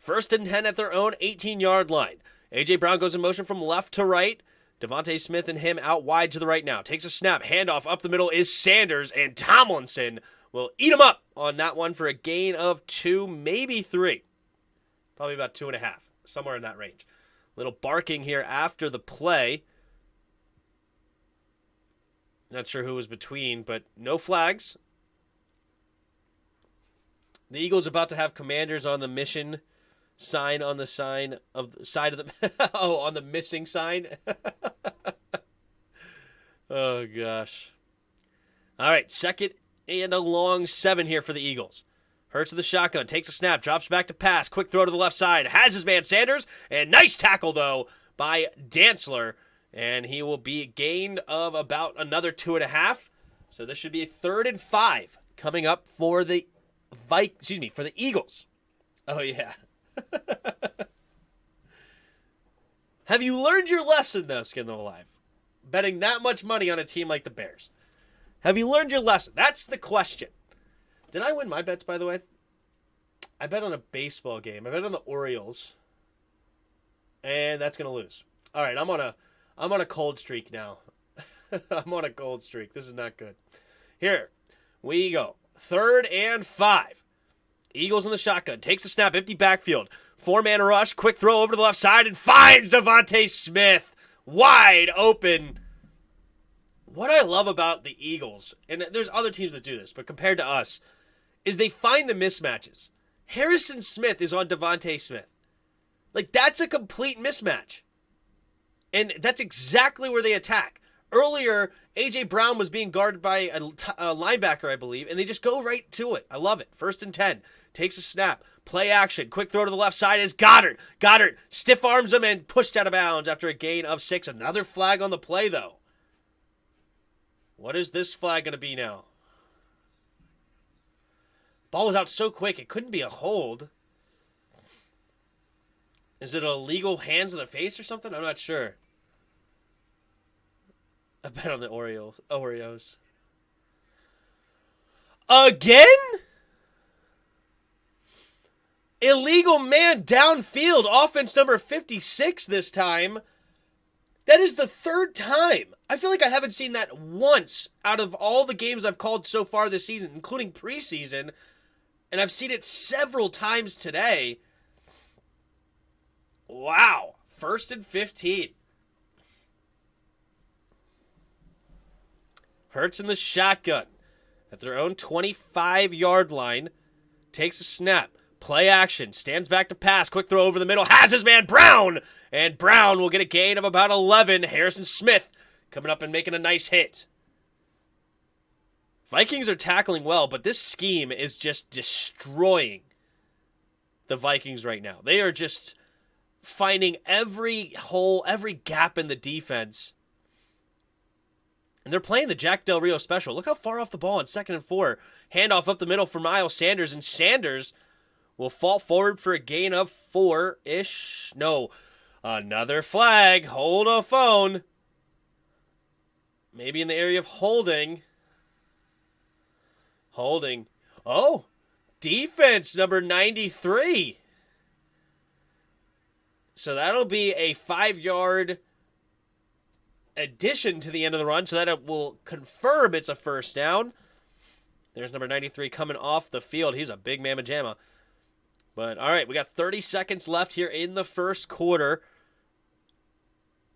1st and 10 at their own 18-yard line. A.J. Brown goes in motion from left to right. Devontae Smith and him out wide to the right now. Takes a snap. Handoff up the middle is Sanders, and Tomlinson will eat him up on that one for a gain of 2, maybe 3. Probably about 2.5, somewhere in that range. Little barking here after the play. Not sure who was between, but no flags. The Eagles about to have Commanders on the mission sign on the side of the on the missing sign. Oh gosh. All right, 2nd and a long 7 here for the Eagles. Hurts to the shotgun, takes a snap, drops back to pass, quick throw to the left side, has his man Sanders, and nice tackle though by Dantzler, and he will be gained of about another 2.5. So this should be a 3rd and 5 coming up for the for the Eagles. Oh yeah. Have you learned your lesson though, Skin Them Alive? Betting that much money on a team like the Bears. Have you learned your lesson? That's the question. Did I win my bets, by the way? I bet on a baseball game. I bet on the Orioles. And that's gonna lose. Alright, I'm on a cold streak now. I'm on a cold streak. This is not good. Here we go. 3rd and 5. Eagles in the shotgun. Takes the snap. Empty backfield. 4-man rush. Quick throw over to the left side and finds Devontae Smith. Wide open. What I love about the Eagles, and there's other teams that do this, but compared to us, is they find the mismatches. Harrison Smith is on Devontae Smith. Like, that's a complete mismatch. And that's exactly where they attack. Earlier, A.J. Brown was being guarded by a linebacker, I believe, and they just go right to it. I love it. 1st and 10. Takes a snap. Play action. Quick throw to the left side is Goddard. Goddard stiff arms him and pushed out of bounds after a gain of 6. Another flag on the play, though. What is this flag going to be now? Ball was out so quick, it couldn't be a hold. Is it a legal hands in the face or something? I'm not sure. I bet on the Oreos. Again? Illegal man downfield. Offense number 56 this time. That is the 3rd time. I feel like I haven't seen that once out of all the games I've called so far this season, including preseason. And I've seen it several times today. Wow. 1st and 15. Hurts in the shotgun at their own 25-yard line. Takes a snap. Play action. Stands back to pass. Quick throw over the middle. Has his man Brown. And Brown will get a gain of about 11. Harrison Smith coming up and making a nice hit. Vikings are tackling well, but this scheme is just destroying the Vikings right now. They are just finding every hole, every gap in the defense. And they're playing the Jack Del Rio special. Look how far off the ball on 2nd and 4. Handoff up the middle for Miles Sanders, and Sanders will fall forward for a gain of 4-ish. No, another flag. Hold a phone. Maybe in the area of holding. Holding. Oh, defense number 93. So that'll be a 5-yard addition to the end of the run, so that it will confirm it's a first down. There's number 93 coming off the field. He's a big mamma jamma. But, all right, we got 30 seconds left here in the first quarter.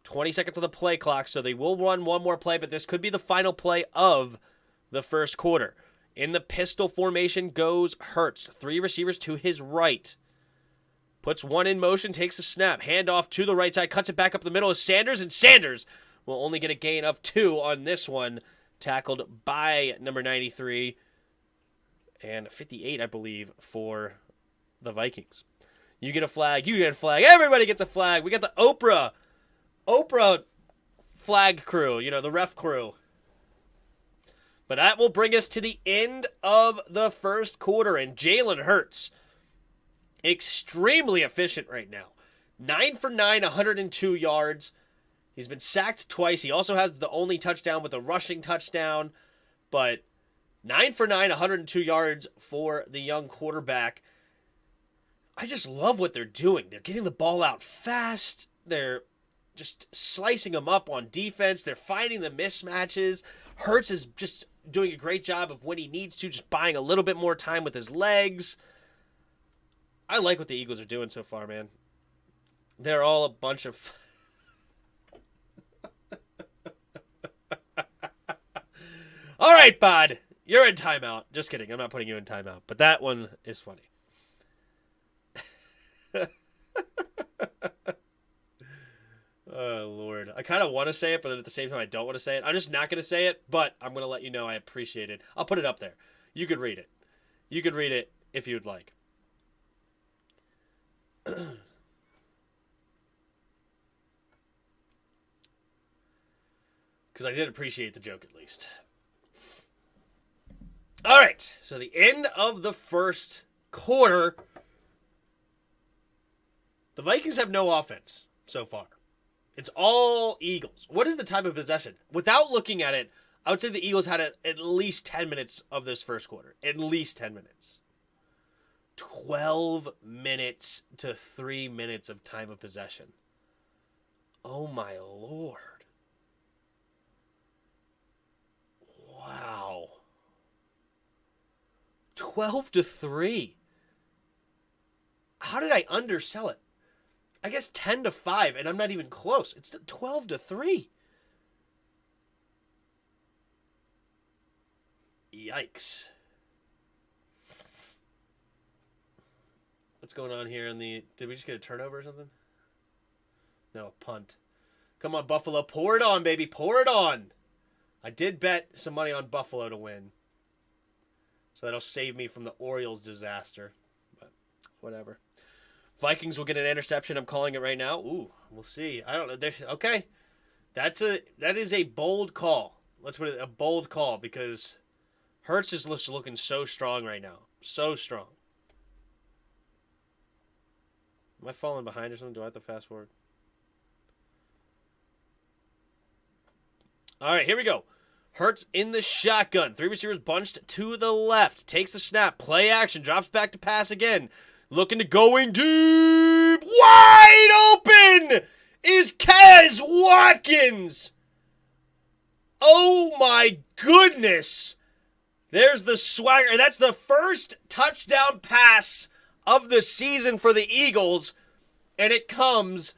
20 seconds on the play clock, so they will run one more play, but this could be the final play of the first quarter. In the pistol formation goes Hurts. 3 receivers to his right. Puts one in motion, takes a snap. Handoff to the right side, cuts it back up the middle is Sanders, and Sanders will only get a gain of 2 on this one. Tackled by number 93 and 58, I believe, for the Vikings. You get a flag, you get a flag, everybody gets a flag. We got the Oprah flag crew, the ref crew. But that will bring us to the end of the first quarter, and Jalen Hurts, extremely efficient right now. 9 for 9, 102 yards. He's been sacked twice. He also has the only touchdown with a rushing touchdown. But 9 for 9, 102 yards for the young quarterback. I just love what they're doing. They're getting the ball out fast. They're just slicing them up on defense. They're finding the mismatches. Hurts is just doing a great job of when he needs to, just buying a little bit more time with his legs. I like what the Eagles are doing so far, man. They're all a bunch of... All right, Bod, you're in timeout. Just kidding. I'm not putting you in timeout, but that one is funny. Oh, Lord. I kind of want to say it, but then at the same time, I don't want to say it. I'm just not going to say it, but I'm going to let you know I appreciate it. I'll put it up there. You could read it. You could read it if you'd like. Because I did appreciate the joke at least. All right, so the end of the first quarter. The Vikings have no offense so far. It's all Eagles. What is the time of possession? Without looking at it, I would say the Eagles had at least 10 minutes of this first quarter. At least 10 minutes. 12 minutes to 3 minutes of time of possession. Oh, my Lord. Wow. 12 to 3. How did I undersell it? I guess 10 to 5, and I'm not even close. It's 12 to 3. Yikes. What's going on here in the... Did we just get a turnover or something? No, a punt. Come on, Buffalo. Pour it on, baby. Pour it on. I did bet some money on Buffalo to win. So that'll save me from the Orioles disaster. But whatever. Vikings will get an interception. I'm calling it right now. Ooh, we'll see. I don't know. Okay. That is a bold call. Let's put it a bold call because Hurts is looking so strong right now. So strong. Am I falling behind or something? Do I have to fast forward? All right, here we go. Hurts in the shotgun. 3 receivers bunched to the left. Takes a snap. Play action. Drops back to pass again. Looking to going deep. Wide open is Kez Watkins. Oh, my goodness. There's the swagger. That's the first touchdown pass of the season for the Eagles, and it comes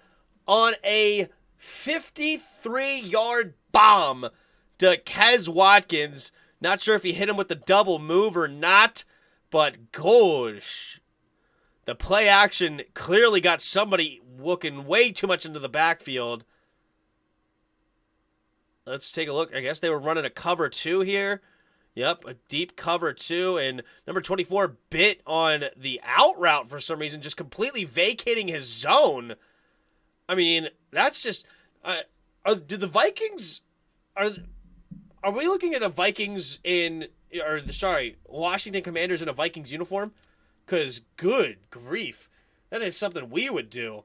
on a 53-yard bomb to Kez Watkins. Not sure if he hit him with the double move or not, but gosh. The play action clearly got somebody looking way too much into the backfield. Let's take a look. I guess they were running a cover 2 here. Yep, a deep cover 2, and number 24 bit on the out route for some reason, just completely vacating his zone. I mean, that's just... did the Vikings... Are we looking at a Vikings Washington Commanders in a Vikings uniform? Because, good grief, that is something we would do.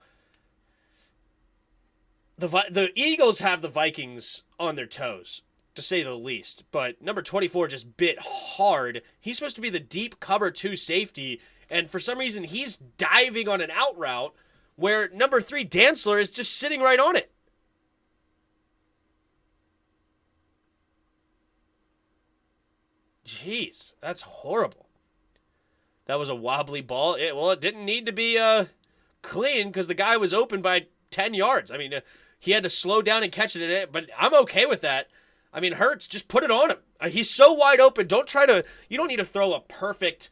The Eagles have the Vikings on their toes. to say the least. But number 24 just bit hard. He's supposed to be the deep cover 2 safety, and for some reason he's diving on an out route where number 3 Dantzler is just sitting right on it. Jeez, that's horrible. That was a wobbly ball. It didn't need to be clean because the guy was open by 10 yards. I mean, he had to slow down and catch it in it, but I'm okay with that. I mean, Hurts, just put it on him. He's so wide open. You don't need to throw a perfect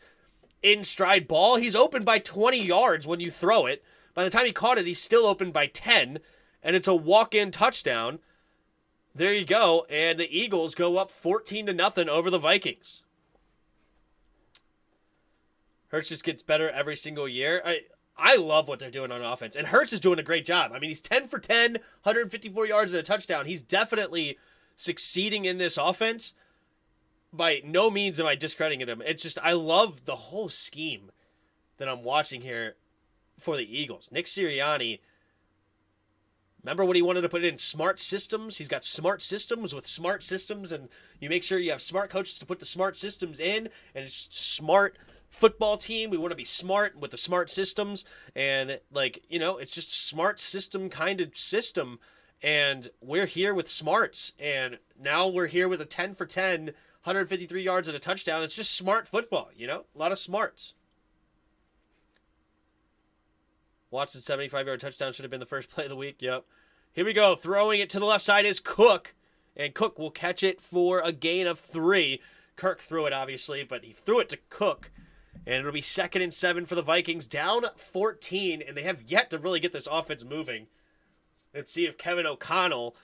in-stride ball. He's open by 20 yards when you throw it. By the time he caught it, he's still open by 10, and it's a walk-in touchdown. There you go, and the Eagles go up 14-0 over the Vikings. Hurts just gets better every single year. I love what they're doing on offense, and Hurts is doing a great job. I mean, he's 10 for 10, 154 yards and a touchdown. He's definitely succeeding in this offense. By no means am I discrediting him. It's just I love the whole scheme that I'm watching here for the Eagles. Nick Sirianni, remember when he wanted to put it in smart systems? He's got smart systems with smart systems, and you make sure you have smart coaches to put the smart systems in, and it's smart football team. We want to be smart with the smart systems, and it's just smart system kind of system, and we're here with smarts, and now we're here with a 10 for 10, 153 yards and a touchdown. It's just smart football, a lot of smarts. Watson's 75-yard touchdown should have been the first play of the week. Yep. Here we go. Throwing it to the left side is Cook, and Cook will catch it for a gain of 3. Kirk threw it, obviously, but he threw it to Cook. And it'll be 2nd and 7 for the Vikings, down 14, and they have yet to really get this offense moving. Let's see if Kevin O'Connell,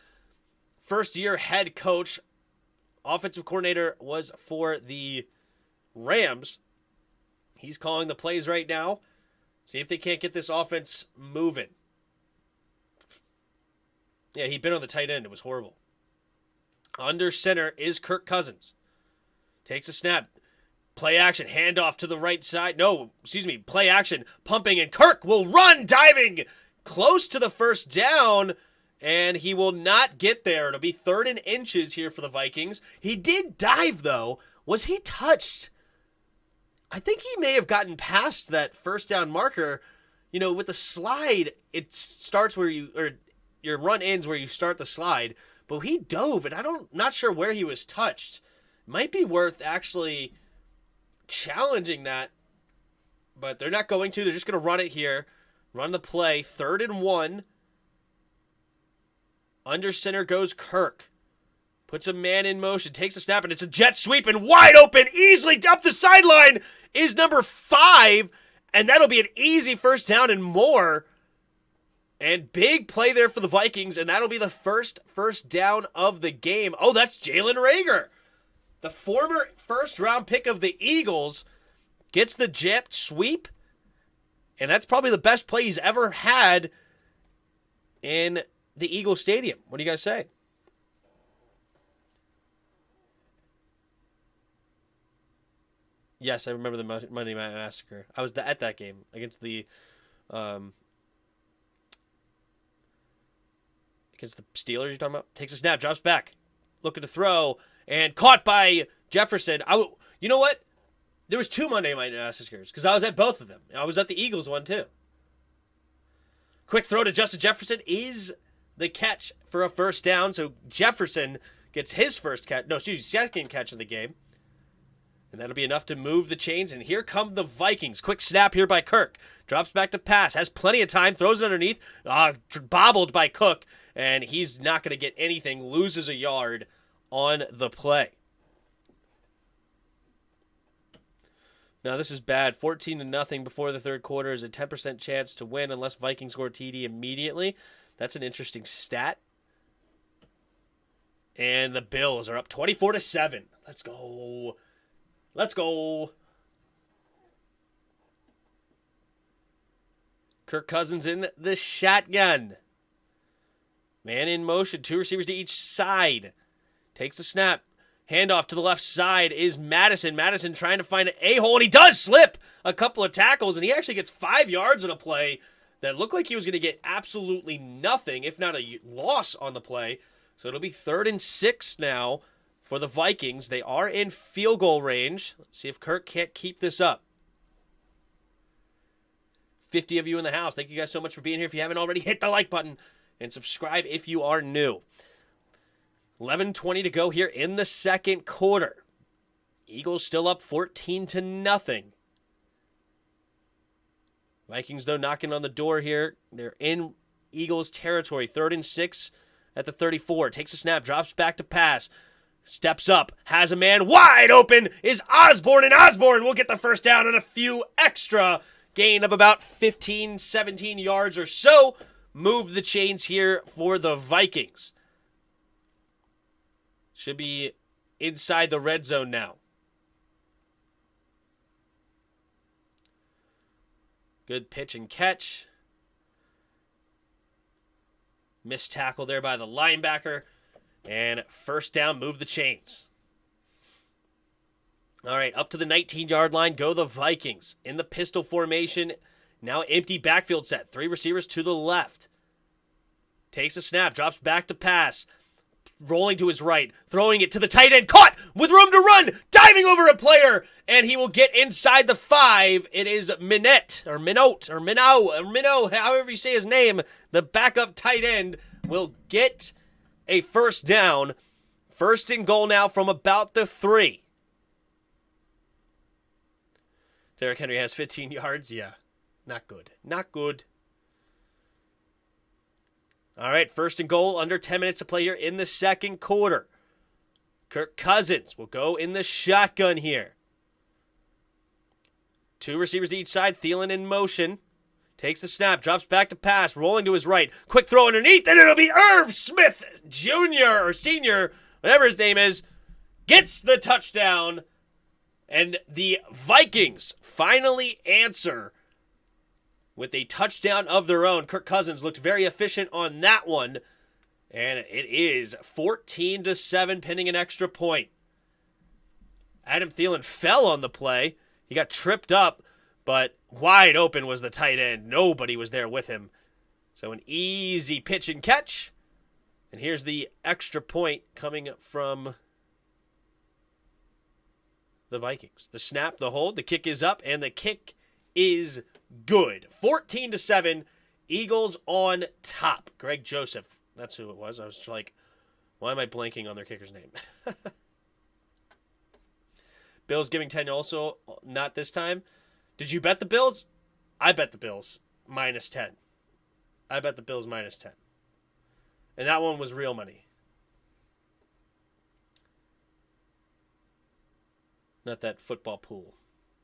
first-year head coach, offensive coordinator was for the Rams. He's calling the plays right now. See if they can't get this offense moving. Yeah, he'd been on the tight end. It was horrible. Under center is Kirk Cousins. Takes a snap. Play action, handoff to the right side. Play action, pumping, and Kirk will run, diving, close to the first down, and he will not get there. It'll be 3rd and inches here for the Vikings. He did dive, though. Was he touched? I think he may have gotten past that first down marker. With the slide, it starts where your run ends where you start the slide, but he dove, and not sure where he was touched. Might be worth actually challenging that, but they're not going to. They're just going to run it here. Run the play. 3rd and 1. Under center goes Kirk. Puts a man in motion. Takes a snap, and it's a jet sweep, and wide open, easily up the sideline is number 5, and that'll be an easy first down and more. And big play there for the Vikings, and that'll be the first down of the game. Oh, that's Jalen Reagor. The former first-round pick of the Eagles gets the jet sweep, and that's probably the best play he's ever had in the Eagles Stadium. What do you guys say? Yes, I remember the Monday Night Massacre. I was at that game against the Steelers you're talking about. Takes a snap, drops back, looking to throw, and caught by Jefferson. You know what? There was 2 Monday Night Massacres because I was at both of them. I was at the Eagles one too. Quick throw to Justin Jefferson is the catch for a first down. So Jefferson gets his second catch of the game. And that'll be enough to move the chains. And here come the Vikings. Quick snap here by Kirk. Drops back to pass. Has plenty of time. Throws it underneath. Bobbled by Cook. And he's not going to get anything. Loses a yard on the play. Now this is bad. 14-0 before the third quarter is a 10% chance to win unless Vikings score TD immediately. That's an interesting stat. And the Bills are up 24-7. Let's go. Let's go. Kirk Cousins in the shotgun. Man in motion. 2 receivers to each side. Takes the snap. Handoff to the left side is Madison. Madison trying to find an a-hole, and he does slip a couple of tackles, and he actually gets 5 yards on a play that looked like he was going to get absolutely nothing, if not a loss on the play. So it'll be 3rd and 6 now for the Vikings. They are in field goal range. Let's see if Kirk can't keep this up. 50 of you in the house. Thank you guys so much for being here. If you haven't already, hit the like button and subscribe if you are new. 11:20 to go here in the second quarter. Eagles still up 14-0. Vikings, though, knocking on the door here. They're in Eagles territory. 3rd and 6 at the 34. Takes a snap, drops back to pass. Steps up, has a man wide open, is Osborne, and Osborne will get the first down and a few extra. Gain of about 15, 17 yards or so. Move the chains here for the Vikings. Should be inside the red zone now. Good pitch and catch. Missed tackle there by the linebacker. And first down, move the chains. All right, up to the 19-yard line go the Vikings. In the pistol formation, now empty backfield set. 3 receivers to the left. Takes a snap, drops back to pass. Rolling to his right, throwing it to the tight end. Caught with room to run, diving over a player, and he will get inside the 5. It is Minot, however you say his name. The backup tight end will get a first down. 1st and goal now from about the 3. Derrick Henry has 15 yards. Yeah, not good. Not good. All right, 1st and goal, under 10 minutes to play here in the second quarter. Kirk Cousins will go in the shotgun here. 2 receivers to each side, Thielen in motion. Takes the snap, drops back to pass, rolling to his right. Quick throw underneath, and it'll be Irv Smith Jr. or Sr., whatever his name is, gets the touchdown. And the Vikings finally answer with a touchdown of their own. Kirk Cousins looked very efficient on that one. And it is 14-7, pending an extra point. Adam Thielen fell on the play. He got tripped up, but wide open was the tight end. Nobody was there with him. So an easy pitch and catch. And here's the extra point coming from the Vikings. The snap, the hold, the kick is up, and the kick is good. 14-7, Eagles on top. Greg Joseph, that's who it was. I was like, why am I blanking on their kicker's name? Bills giving 10 also, not this time. Did you bet the Bills? I bet the Bills minus 10. I bet the Bills minus 10. And that one was real money. Not that football pool.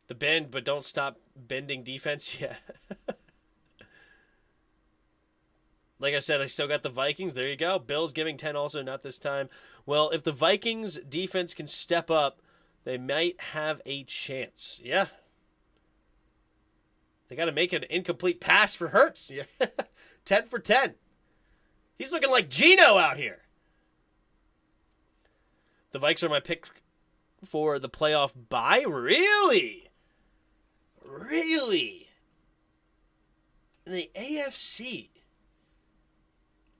The bend, but don't stop bending defense. Yeah. Like I said, I still got the Vikings. There you go. Bills giving 10 also, not this time. Well, if the Vikings defense can step up, they might have a chance. Yeah. They got to make an incomplete pass for Hurts. Yeah. 10 for 10. He's looking like Geno out here. The Vikes are my pick for the playoff bye? Really? Really? In the AFC,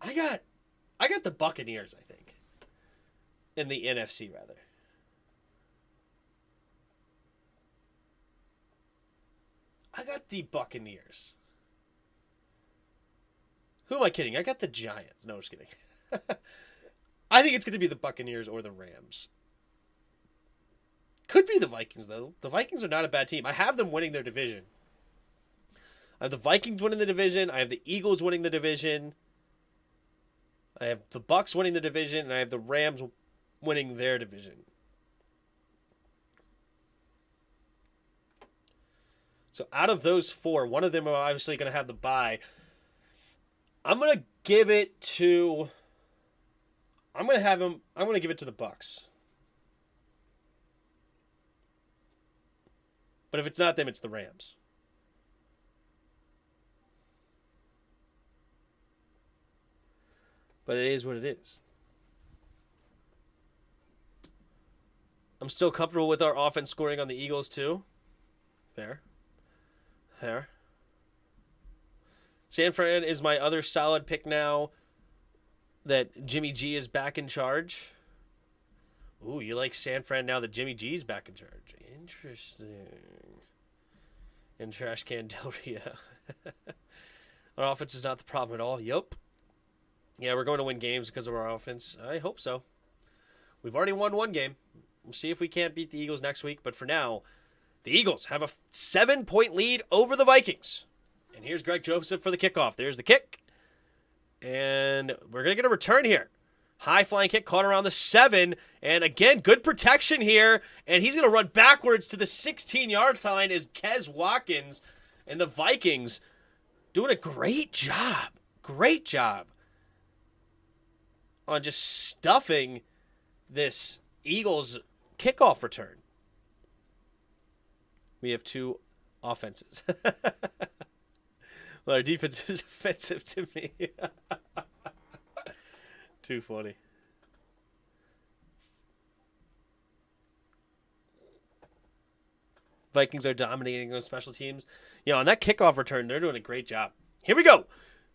I got the Buccaneers, I think. In the NFC, rather. I got the Buccaneers. Who am I kidding? I got the Giants. No, I'm just kidding. I think it's going to be the Buccaneers or the Rams. Could be the Vikings, though. The Vikings are not a bad team. I have them winning their division. I have the Vikings winning the division. I have the Eagles winning the division. I have the Bucs winning the division. And I have the Rams winning their division. So out of those 4, one of them are obviously going to have the bye. I'm going to give it to... I'm going to give it to the Bucs. But if it's not them, it's the Rams. But it is what it is. I'm still comfortable with our offense scoring on the Eagles, too. Fair. San Fran is my other solid pick now. that Jimmy G is back in charge. Ooh, you like San Fran now that Jimmy G's back in charge. Interesting. And Trash Can Del Rio. Our offense is not the problem at all. Yup. Yeah, we're going to win games because of our offense. I hope so. We've already won one game. We'll see if we can't beat the Eagles next week. But for now, the Eagles have a 7-point lead over the Vikings. And here's Greg Joseph for the kickoff. There's the kick. And we're going to get a return here. High flying kick caught around the 7. And again, good protection here. And he's going to run backwards to the 16-yard line as Kez Watkins and the Vikings doing a great job. Great job on just stuffing this Eagles kickoff return. We have two offenses. Well, our defense is offensive to me. Too funny. Vikings are dominating on special teams. You know, on that kickoff return, they're doing a great job. Here we go.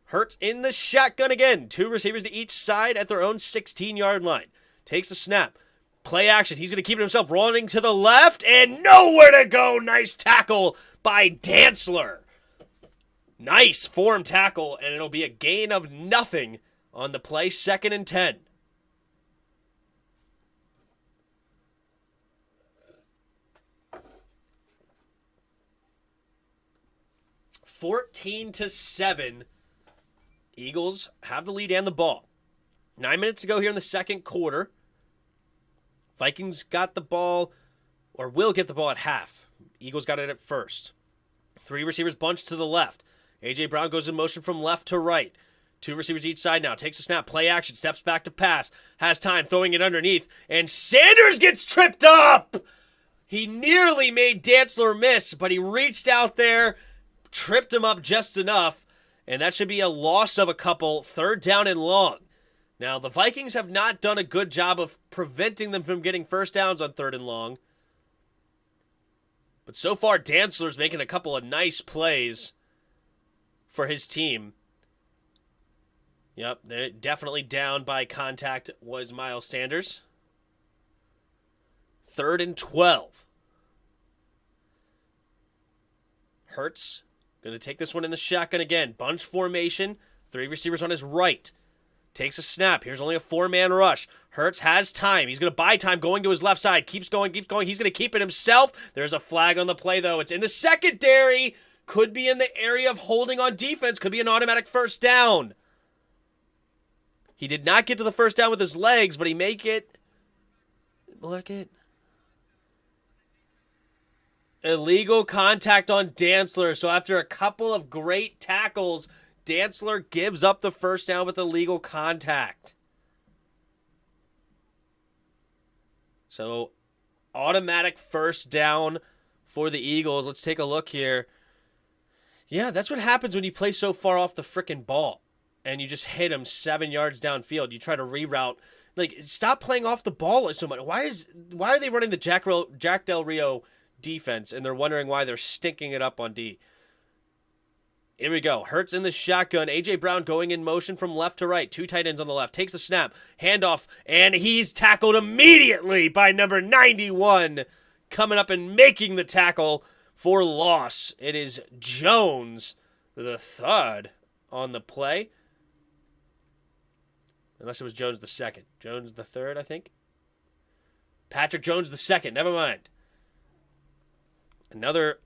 Hurts in the shotgun again. Two receivers to each side at their own 16-yard line. Takes the snap. Play action. He's going to keep it himself running to the left and nowhere to go. Nice tackle by Dantzler. Nice form tackle, and it'll be a gain of nothing on the play, 2nd and 10. (14-7). Eagles have the lead and the ball. 9 minutes to go here in the second quarter. Vikings got the ball, or will get the ball at half. Eagles got it at first. 3 receivers bunched to the left. A.J. Brown goes in motion from left to right. 2 receivers each side now. Takes a snap. Play action. Steps back to pass. Has time. Throwing it underneath. And Sanders gets tripped up! He nearly made Dantzler miss, but he reached out there, tripped him up just enough, and that should be a loss of a couple. 3rd down and long. Now, the Vikings have not done a good job of preventing them from getting first downs on 3rd and long. But so far, Dantzler's making a couple of nice plays for his team. Yep, they're definitely down by contact was Miles Sanders. 3rd and 12. Hurts going to take this one in the shotgun again. Bunch formation. 3 receivers on his right. Takes a snap. Here's only a 4-man rush. Hurts has time. He's going to buy time going to his left side. Keeps going, keeps going. He's going to keep it himself. There's a flag on the play, though. It's in the secondary. Could be in the area of holding on defense. Could be an automatic first down. He did not get to the first down with his legs, but he make it. Look at. Illegal contact on Dantzler. So after a couple of great tackles, Dantzler gives up the first down with illegal contact. So automatic first down for the Eagles. Let's take a look here. Yeah, that's what happens when you play so far off the frickin' ball and you just hit him 7 yards downfield. You try to reroute. Like, stop playing off the ball so much. Why are they running the Jack Del Rio defense and they're wondering why they're stinking it up on D? Here we go. Hurts in the shotgun. A.J. Brown going in motion from left to right. 2 tight ends on the left. Takes the snap. Handoff. And he's tackled immediately by number 91. Coming up and making the tackle for loss. It is Jones, the third, on the play. Unless it was Jones the second. Jones the third, I think. Patrick Jones the second. Never mind. Another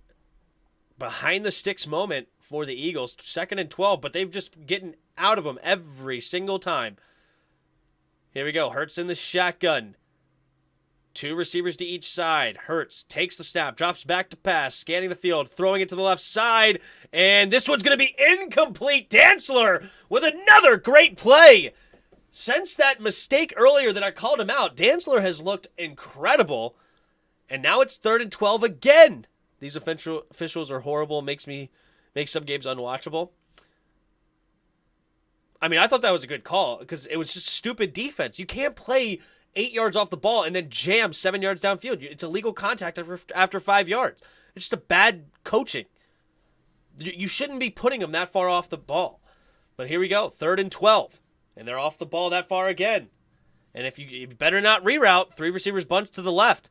behind-the-sticks moment for the Eagles. 2nd and 12, but they've just getting out of them every single time. Here we go. Hurts in the shotgun. 2 receivers to each side. Hurts takes the snap, drops back to pass, scanning the field, throwing it to the left side, and this one's going to be incomplete. Dantzler with another great play. Since that mistake earlier that I called him out, Dantzler has looked incredible, and now it's 3rd and 12 again. These officials are horrible. Makes some games unwatchable. I mean, I thought that was a good call because it was just stupid defense. You can't play 8 yards off the ball and then jam 7 yards downfield. It's illegal contact after 5 yards. It's just a bad coaching. You shouldn't be putting them that far off the ball. But here we go, 3rd and 12. And they're off the ball that far again. And if you better not reroute, 3 receivers bunch to the left.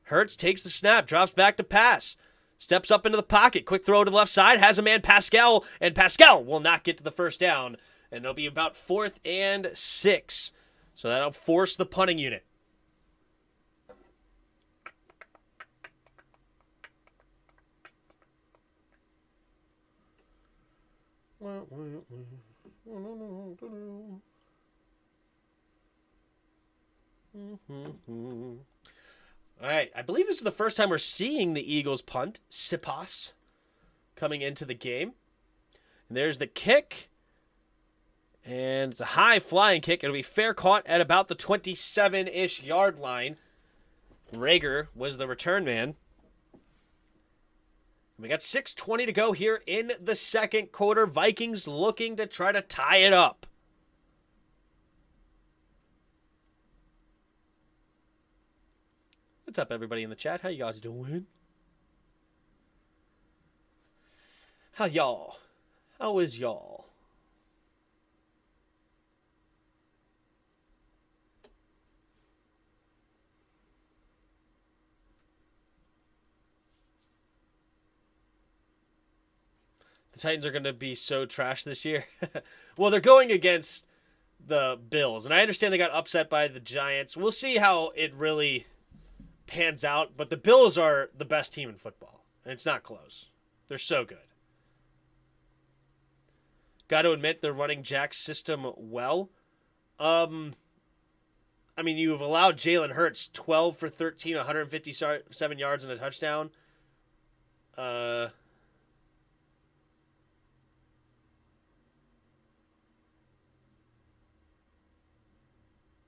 Hurts takes the snap, drops back to pass. Steps up into the pocket, quick throw to the left side, has a man Pascal, and Pascal will not get to the first down. And it'll be about 4th and 6. So that'll force the punting unit. All right, I believe this is the first time we're seeing the Eagles punt. Sipas coming into the game. And there's the kick. And it's a high flying kick. It'll be fair caught at about the 27-ish yard line. Rager was the return man. We got 6:20 to go here in the second quarter. Vikings looking to try to tie it up. What's up, everybody in the chat? How you guys doing? How y'all? How is y'all? The Titans are going to be so trash this year. Well, they're going against the Bills, and I understand they got upset by the Giants. We'll see how it really pans out, but the Bills are the best team in football, and it's not close. They're so good. Got to admit, they're running Jack's system well. I mean, you've allowed Jalen Hurts 12 for 13, 157 yards and a touchdown.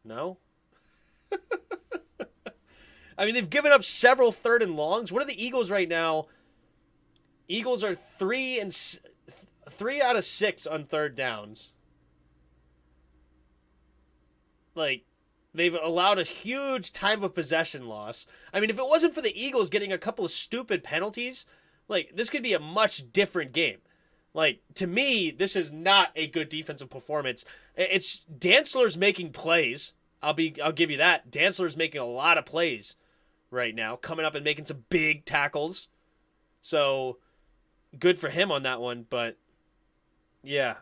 No? I mean, they've given up several 3rd and longs. What are the Eagles right now? Eagles are 3 out of 6 on 3rd downs. Like, they've allowed a huge time of possession loss. I mean, if it wasn't for the Eagles getting a couple of stupid penalties, like, this could be a much different game. Like, to me, this is not a good defensive performance. It's Dantzler's making plays. I'll give you that. Dantzler's making a lot of plays right now, coming up and making some big tackles. So, good for him on that one. But, yeah,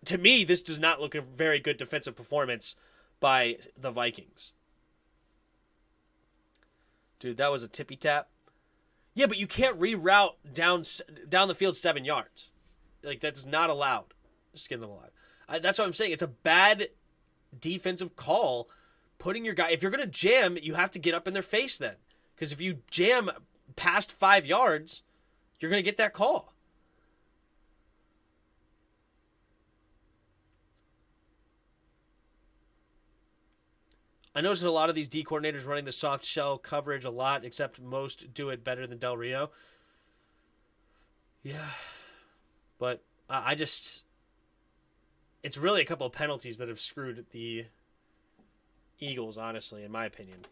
to me, this does not look a very good defensive performance by the Vikings. Dude, that was a tippy tap. Yeah, but you can't reroute down the field 7 yards. Like, that's not allowed. Skin them alive. That's what I'm saying. It's a bad defensive call. Putting your guy, if you're going to jam, you have to get up in their face then. Because if you jam past 5 yards, you're going to get that call. I noticed a lot of these D coordinators running the soft shell coverage a lot, except most do it better than Del Rio. Yeah. But I just... It's really a couple of penalties that have screwed the Eagles, honestly, in my opinion.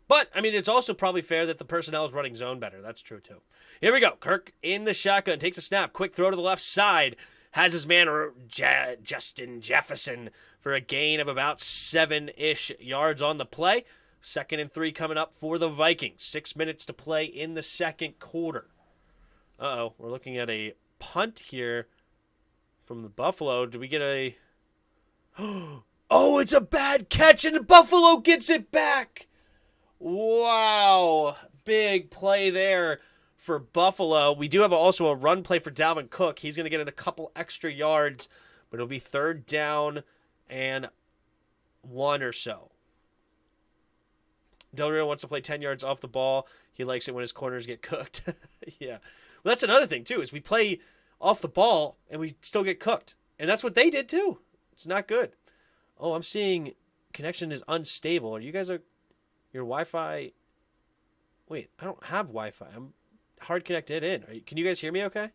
But, I mean, it's also probably fair that the personnel is running zone better. That's true, too. Here we go. Kirk in the shotgun. Takes a snap. Quick throw to the left side. Has his man, Justin Jefferson, for a gain of about 7-ish yards on the play. 2nd and 3 coming up for the Vikings. 6 minutes to play in the second quarter. Uh-oh. We're looking at a punt here from the Buffalo. Did we get a... Oh, it's a bad catch, and Buffalo gets it back. Wow. Big play there for Buffalo. We do have also a run play for Dalvin Cook. He's going to get a couple extra yards, but it'll be 3rd down and 1 or so. Del Rio wants to play 10 yards off the ball. He likes it when his corners get cooked. Yeah. Well, that's another thing, too, is we play off the ball and we still get cooked. And that's what they did, too. It's not good. Oh, I'm seeing connection is unstable. Are you guys your Wi-Fi? Wait, I don't have Wi-Fi. I'm hard connected in. Can you guys hear me okay?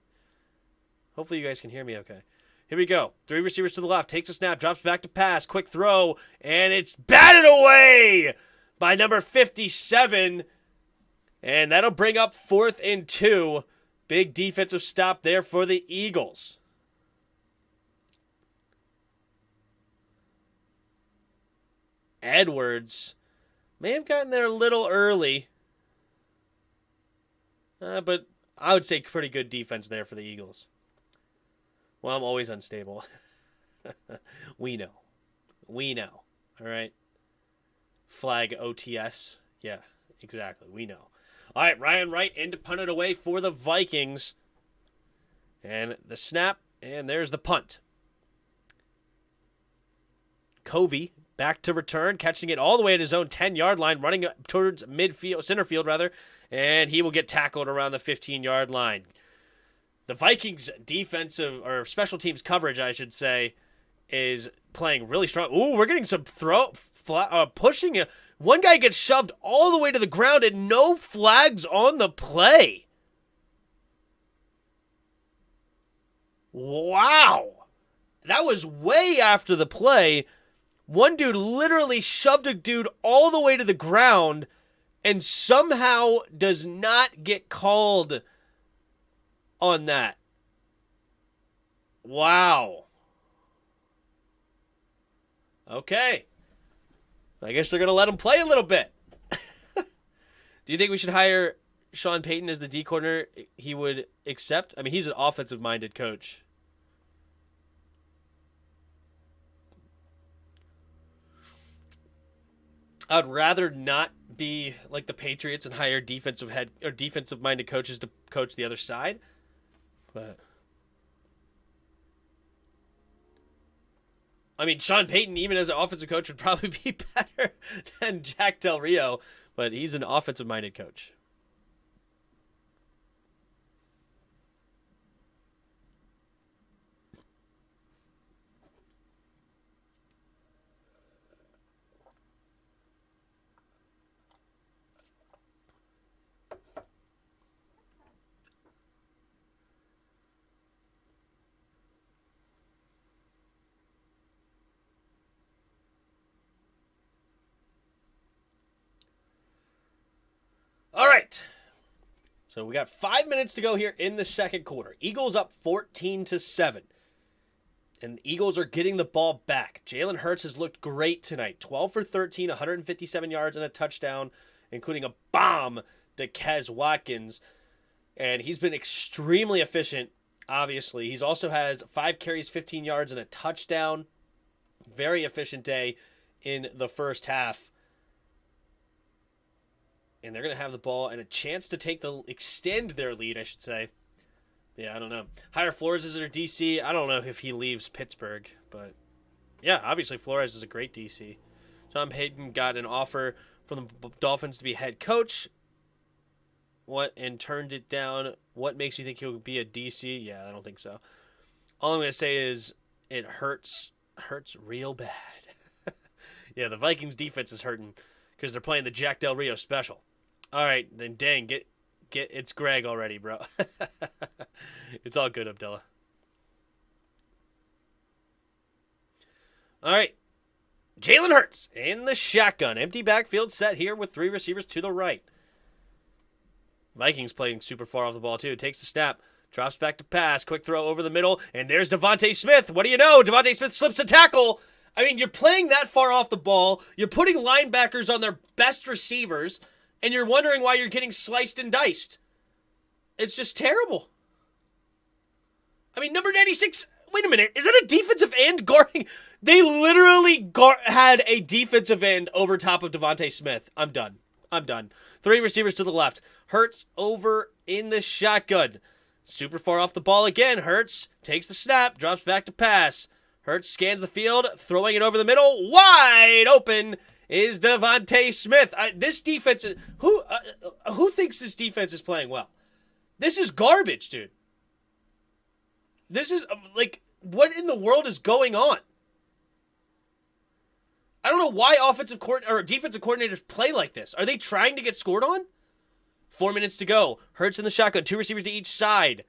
Hopefully you guys can hear me okay. Here we go. 3 receivers to the left. Takes a snap. Drops back to pass. Quick throw. And it's batted away by number 57. And that'll bring up 4th and 2. Big defensive stop there for the Eagles. Edwards may have gotten there a little early. But I would say pretty good defense there for the Eagles. Well, I'm always unstable. We know. All right. Flag OTS. Yeah, exactly. We know. All right, Ryan Wright in to punt it away for the Vikings. And the snap, and there's the punt. Covey back to return, catching it all the way at his own 10-yard line, running towards center field, and he will get tackled around the 15-yard line. The Vikings' defensive, or special teams coverage, I should say, is playing really strong. Ooh, we're getting some pushing. One guy gets shoved all the way to the ground and no flags on the play. Wow. That was way after the play. One dude literally shoved a dude all the way to the ground and somehow does not get called on that. Wow. Okay. I guess they're going to let him play a little bit. Do you think we should hire Sean Payton as the D coordinator? He would accept? I mean, he's an offensive-minded coach. I'd rather not be like the Patriots and hire defensive-minded coaches to coach the other side. But I mean, Sean Payton, even as an offensive coach, would probably be better than Jack Del Rio, but he's an offensive-minded coach. All right. So we got 5 minutes to go here in the second quarter. Eagles up 14-7. And the Eagles are getting the ball back. Jalen Hurts has looked great tonight. 12 for 13, 157 yards and a touchdown, including a bomb to Kez Watkins. And he's been extremely efficient, obviously. He also has 5 carries, 15 yards, and a touchdown. Very efficient day in the first half. And they're going to have the ball and a chance to extend their lead, I should say. Yeah, I don't know. Hire Flores as their DC. I don't know if he leaves Pittsburgh, but yeah, obviously Flores is a great DC. Sean Payton got an offer from the Dolphins to be head coach. And turned it down. What makes you think he'll be a DC? Yeah, I don't think so. All I'm going to say is it hurts real bad. Yeah, the Vikings defense is hurting because they're playing the Jack Del Rio special. All right, then dang, get it's Greg already, bro. It's all good, Abdullah. All right. Jalen Hurts in the shotgun. Empty backfield set here with 3 receivers to the right. Vikings playing super far off the ball, too. Takes the snap. Drops back to pass. Quick throw over the middle. And there's Devontae Smith. What do you know? Devontae Smith slips a tackle. I mean, you're playing that far off the ball. You're putting linebackers on their best receivers. And you're wondering why you're getting sliced and diced. It's just terrible. I mean, number 96, wait a minute. Is that a defensive end guarding? They literally had a defensive end over top of Devontae Smith. I'm done. 3 receivers to the left. Hurts over in the shotgun. Super far off the ball again. Hurts takes the snap, drops back to pass. Hurts scans the field, throwing it over the middle. Wide open is Devontae Smith. This defense, who thinks this defense is playing well? This is garbage, dude. This is, what in the world is going on? I don't know why defensive coordinators play like this. Are they trying to get scored on? 4 minutes to go. Hurts in the shotgun. 2 receivers to each side.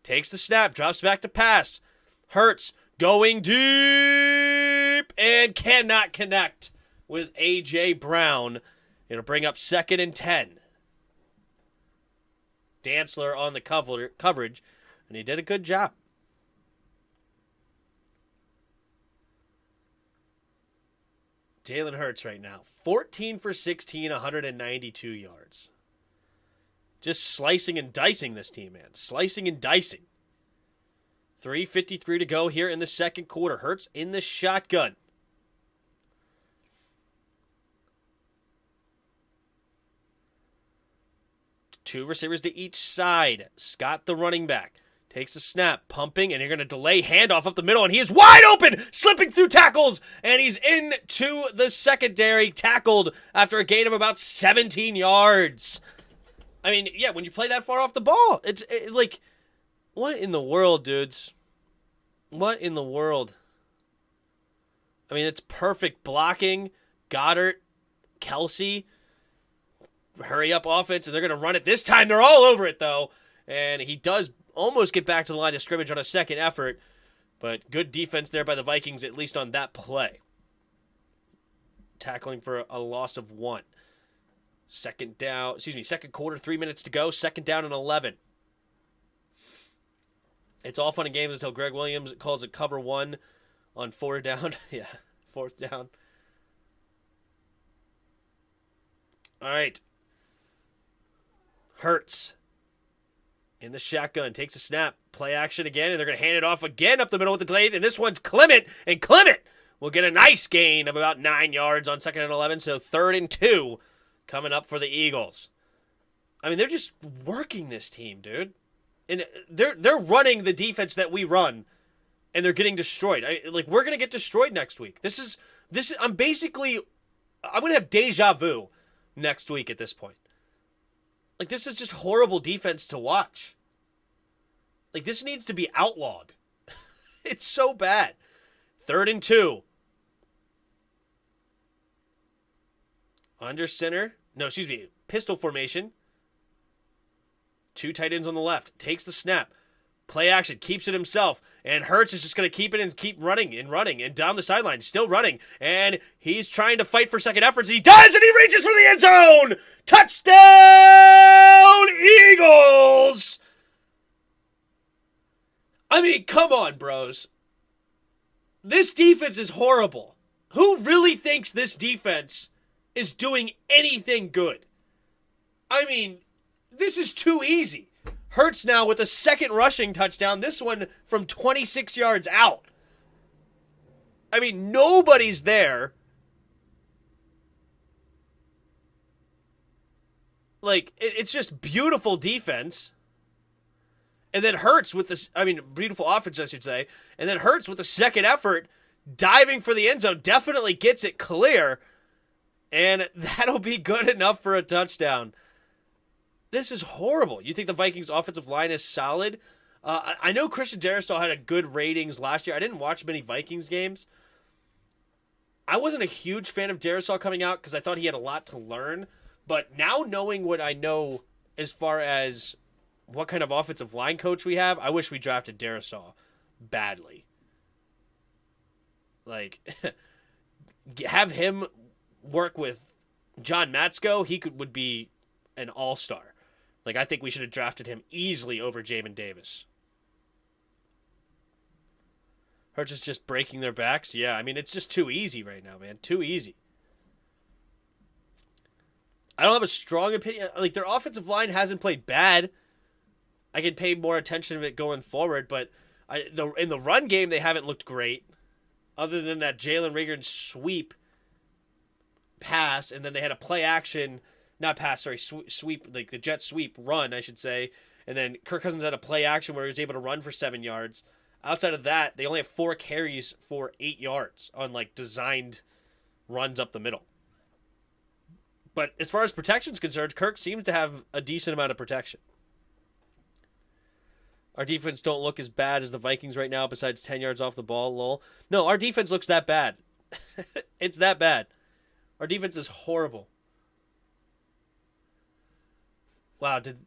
Takes the snap. Drops back to pass. Hurts going deep and cannot connect with A.J. Brown. It'll bring up 2nd and 10. Dantzler on the coverage, and he did a good job. Jalen Hurts right now. 14 for 16, 192 yards. Just slicing and dicing this team, man. Slicing and dicing. 3:53 to go here in the second quarter. Hurts in the shotgun. Two receivers to each side. Scott, the running back, takes a snap, pumping, and you're going to delay handoff up the middle, and he is wide open, slipping through tackles, and he's into the secondary, tackled after a gain of about 17 yards. I mean, yeah, when you play that far off the ball, it's like, what in the world, dudes? What in the world? I mean, it's perfect blocking. Goddard, Kelsey, hurry up offense, and they're going to run it. This time they're all over it, though. And he does almost get back to the line of scrimmage on a second effort. But good defense there by the Vikings, at least on that play. Tackling for a loss of 1. Second quarter, 3 minutes to go. Second down and 11. It's all fun and games until Greg Williams calls it cover 1 on 4 down. Yeah, 4th down. All right. Hurts in the shotgun, takes a snap, play action again, and they're going to hand it off again up the middle with the delay, and this one's Clement, and Clement will get a nice gain of about 9 yards on 2nd and 11, so 3rd and 2 coming up for the Eagles. I mean, they're just working this team, dude. And they're running the defense that we run, and they're getting destroyed. We're going to get destroyed next week. I'm going to have deja vu next week at this point. Like, this is just horrible defense to watch. Like, this needs to be outlawed. It's so bad. 3rd and 2. Under center. Pistol formation. 2 tight ends on the left. Takes the snap. Play action. Keeps it himself. And Hurts is just going to keep it and keep running. And down the sideline. Still running. And he's trying to fight for second efforts. He does, and he reaches for the end zone. Touchdown, Eagles! I mean, come on, bros. This defense is horrible. Who really thinks this defense is doing anything good? I mean, this is too easy. Hurts now with a second rushing touchdown, this one from 26 yards out. I mean, nobody's there. Like, it's just beautiful defense. And then Hurts with this, beautiful offense, I should say. And then Hurts with the second effort, diving for the end zone, definitely gets it clear. And that'll be good enough for a touchdown. This is horrible. You think the Vikings' offensive line is solid? I know Christian Darrisaw had a good ratings last year. I didn't watch many Vikings games. I wasn't a huge fan of Darrisaw coming out because I thought he had a lot to learn. But now knowing what I know as far as what kind of offensive line coach we have, I wish we drafted Darrisaw badly. Like, have him work with John Matsko, would be an all-star. Like, I think we should have drafted him easily over Jamin Davis. Hurts is just breaking their backs. Yeah, I mean, it's just too easy right now, man. Too easy. I don't have a strong opinion. Like, their offensive line hasn't played bad. I could pay more attention to it going forward, but in the run game, they haven't looked great. Other than that Jalen Reagor sweep pass, and then they had a play action, not pass, sorry, sweep, like the jet sweep run, I should say. And then Kirk Cousins had a play action where he was able to run for 7 yards. Outside of that, they only have 4 carries for 8 yards on like designed runs up the middle. But as far as protection is concerned, Kirk seems to have a decent amount of protection. Our defense don't look as bad as the Vikings right now, besides 10 yards off the ball, lol. No, our defense looks that bad. It's that bad. Our defense is horrible. Wow, did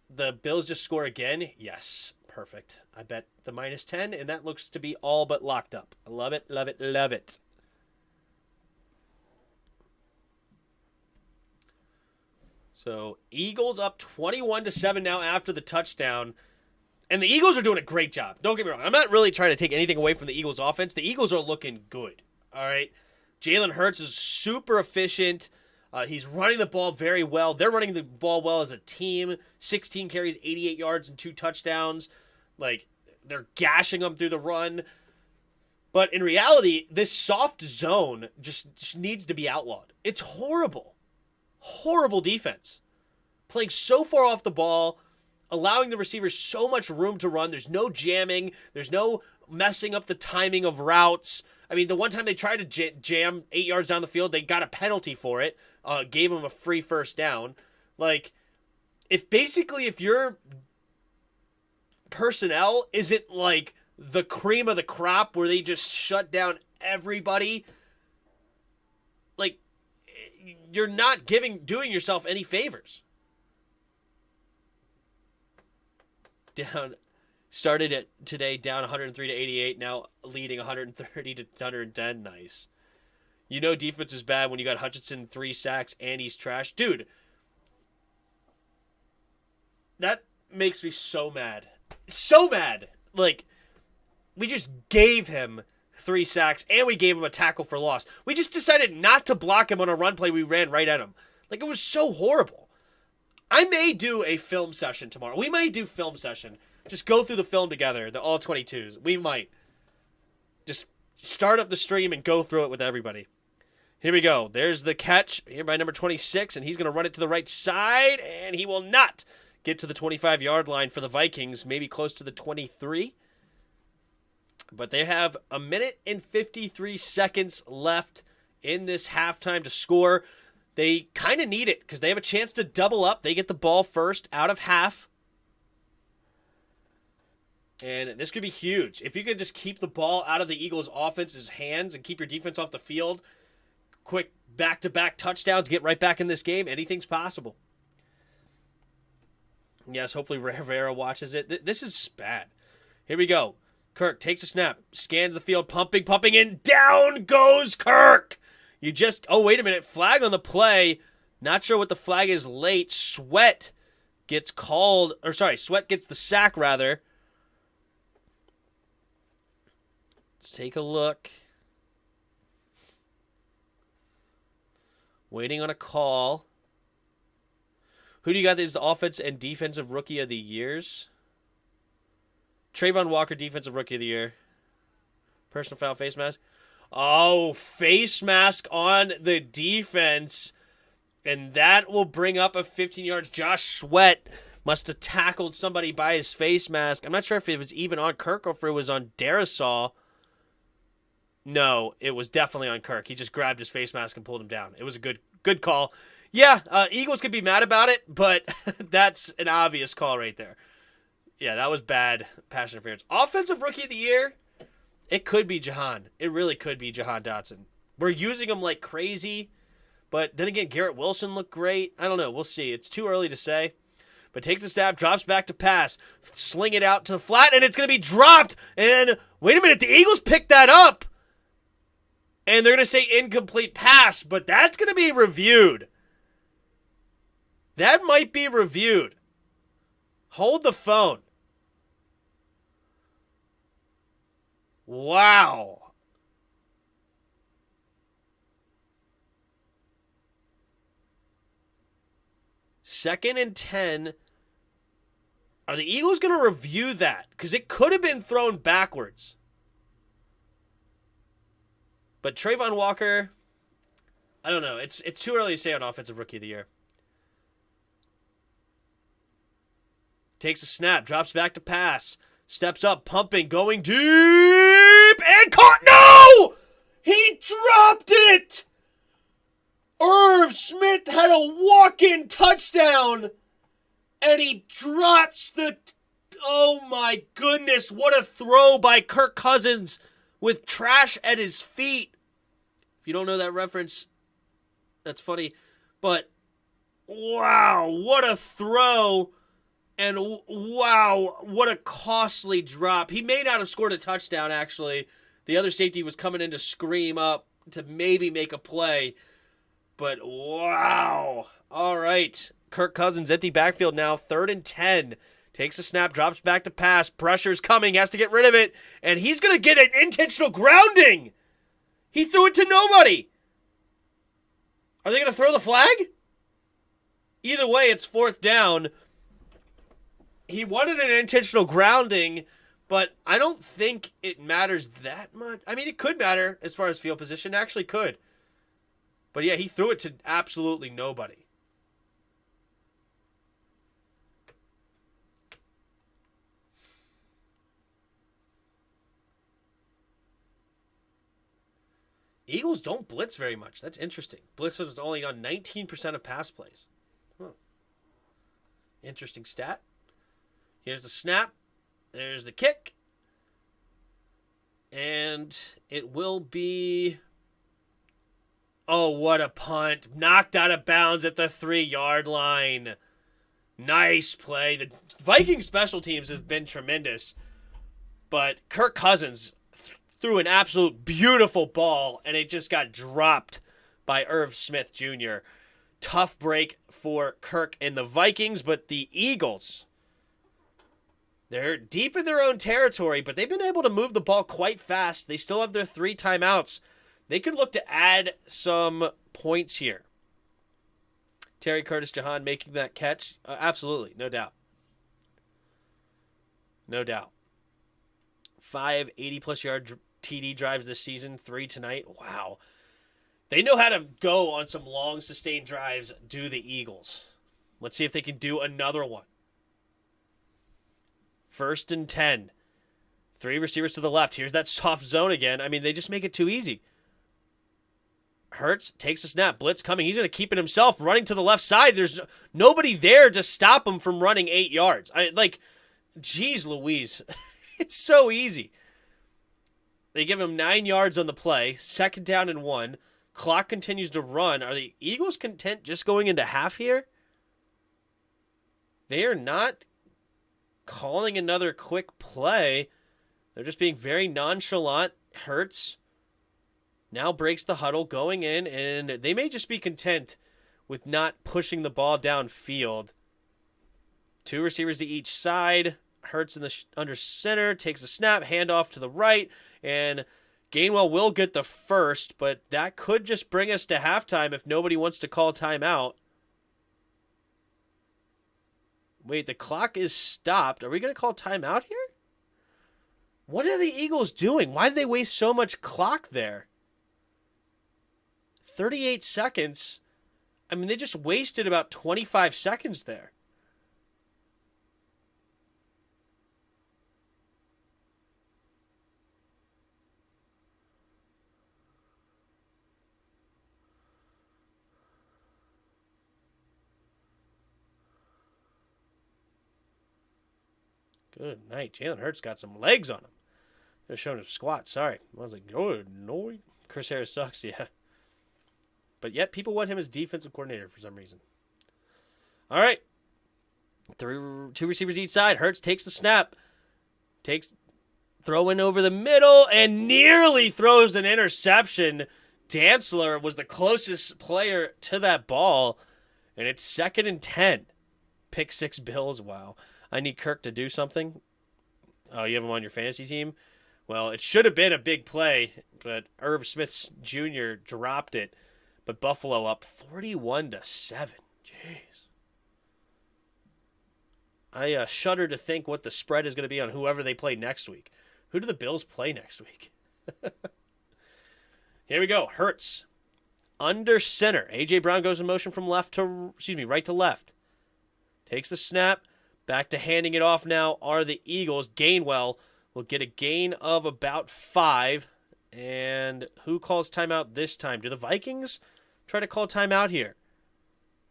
the Bills just score again? Yes, perfect. I bet the -10, and that looks to be all but locked up. I love it, love it, love it. So, Eagles up 21-7 now after the touchdown. And the Eagles are doing a great job. Don't get me wrong. I'm not really trying to take anything away from the Eagles' offense. The Eagles are looking good. All right? Jalen Hurts is super efficient. He's running the ball very well. They're running the ball well as a team. 16 carries, 88 yards, and 2 touchdowns. Like, they're gashing them through the run. But in reality, this soft zone just needs to be outlawed. It's horrible. Horrible defense. Playing so far off the ball, allowing the receivers so much room to run. There's no jamming. There's no messing up the timing of routes. I mean, the one time they tried to jam 8 yards down the field, they got a penalty for it. Gave them a free first down. Like, if your personnel isn't like the cream of the crop where they just shut down everybody, like, you're not doing yourself any favors. Started it today down 103 to 88, now leading 130 to 110. Nice. You know defense is bad when you got Hutchinson 3 sacks and he's trash. Dude, that makes me so mad. So mad. Like, we just gave him 3 sacks and we gave him a tackle for loss. We just decided not to block him on a run play we ran right at him. Like, it was so horrible. I may do a film session tomorrow. We might do film session. Just go through the film together, the all 22s. We might. Just start up the stream and go through it with everybody. Here we go. There's the catch here by number 26, and he's going to run it to the right side, and he will not get to the 25-yard line for the Vikings, maybe close to the 23. But they have 1 minute and 53 seconds left in this halftime to score. They kind of need it because they have a chance to double up. They get the ball first out of half. And this could be huge. If you could just keep the ball out of the Eagles' offense's hands and keep your defense off the field, quick back-to-back touchdowns, get right back in this game, anything's possible. Yes, hopefully Rivera watches it. This is just bad. Here we go. Kirk takes a snap, scans the field, pumping, and down goes Kirk! Wait a minute, flag on the play. Not sure what the flag is late. Sweat gets the sack, rather. Let's take a look. Waiting on a call. Who do you got as offense and defensive rookie of the years? Trayvon Walker, defensive rookie of the year. Personal foul, face mask. Oh, face mask on the defense. And that will bring up a 15 yards. Josh Sweat must have tackled somebody by his face mask. I'm not sure if it was even on Kirk or if it was on Darisaw. No, it was definitely on Kirk. He just grabbed his face mask and pulled him down. It was a good call. Yeah, Eagles could be mad about it, but that's an obvious call right there. Yeah, that was bad pass interference. Offensive rookie of the year, it could be Jahan. It really could be Jahan Dotson. We're using him like crazy, but then again, Garrett Wilson looked great. I don't know. We'll see. It's too early to say. But takes a stab, drops back to pass, sling it out to the flat, and it's going to be dropped. And wait a minute, the Eagles picked that up. And they're going to say incomplete pass, but that's going to be reviewed. That might be reviewed. Hold the phone. Wow. Second and 10. Are the Eagles going to review that? Because it could have been thrown backwards. But Trayvon Walker, I don't know. It's too early to say on Offensive Rookie of the Year. Takes a snap, drops back to pass, steps up, pumping, going deep, and caught. No! He dropped it! Irv Smith had a walk-in touchdown, and he drops the... Oh my goodness, what a throw by Kirk Cousins with trash at his feet. If you don't know that reference, that's funny. But, wow, what a throw. And, wow, what a costly drop. He may not have scored a touchdown, actually. The other safety was coming in to scream up to maybe make a play. But, wow. All right. Kirk Cousins, empty backfield now, 3rd and 10. Takes a snap, drops back to pass. Pressure's coming, has to get rid of it. And he's going to get an intentional grounding. He threw it to nobody. Are they going to throw the flag? Either way, it's fourth down. He wanted an intentional grounding, but I don't think it matters that much. I mean, it could matter as far as field position. It actually could. But yeah, he threw it to absolutely nobody. Eagles don't blitz very much. That's interesting. Blitz is only on 19% of pass plays. Huh. Interesting stat. Here's the snap. There's the kick. And it will be... Oh, what a punt. Knocked out of bounds at the 3-yard line. Nice play. The Viking special teams have been tremendous. But Kirk Cousins threw an absolute beautiful ball, and it just got dropped by Irv Smith Jr. Tough break for Kirk and the Vikings, but the Eagles, they're deep in their own territory, but they've been able to move the ball quite fast. They still have their 3 timeouts. They could look to add some points here. Terry Curtis Jahan making that catch? Absolutely, no doubt. No doubt. 5 80-plus yard TD drives this season, 3 tonight. Wow. They know how to go on some long, sustained drives, do the Eagles. Let's see if they can do another one. 1st and 10. 3 receivers to the left. Here's that soft zone again. I mean, they just make it too easy. Hurts takes a snap. Blitz coming. He's going to keep it himself, running to the left side. There's nobody there to stop him from running 8 yards. Geez Louise. It's so easy. They give him 9 yards on the play. 2nd down and 1. Clock continues to run. Are the Eagles content just going into half here? They are not calling another quick play. They're just being very nonchalant. Hurts now breaks the huddle going in, and they may just be content with not pushing the ball downfield. 2 receivers to each side. Hurts in the under center, takes a snap, handoff to the right, and Gainwell will get the first, but that could just bring us to halftime if nobody wants to call timeout. Wait, the clock is stopped. Are we going to call timeout here? What are the Eagles doing? Why did they waste so much clock there? 38 seconds. I mean, they just wasted about 25 seconds there. Good night. Jalen Hurts got some legs on him. They're showing him squat. Sorry. I was like, good night. Chris Harris sucks, yeah. But yet people want him as defensive coordinator for some reason. All right. 2 receivers each side. Hurts takes the snap. Throw in over the middle and nearly throws an interception. Dantzler was the closest player to that ball. And it's 2nd and 10. Pick 6 Bills. Wow. I need Kirk to do something. Oh, you have him on your fantasy team? Well, it should have been a big play, but Irv Smith Jr. dropped it. But Buffalo up 41-7. Jeez. I shudder to think what the spread is going to be on whoever they play next week. Who do the Bills play next week? Here we go. Hurts. Under center. A.J. Brown goes in motion from right to left. Takes the snap. Back to handing it off now are the Eagles. Gainwell will get a gain of about 5. And who calls timeout this time? Do the Vikings try to call timeout here?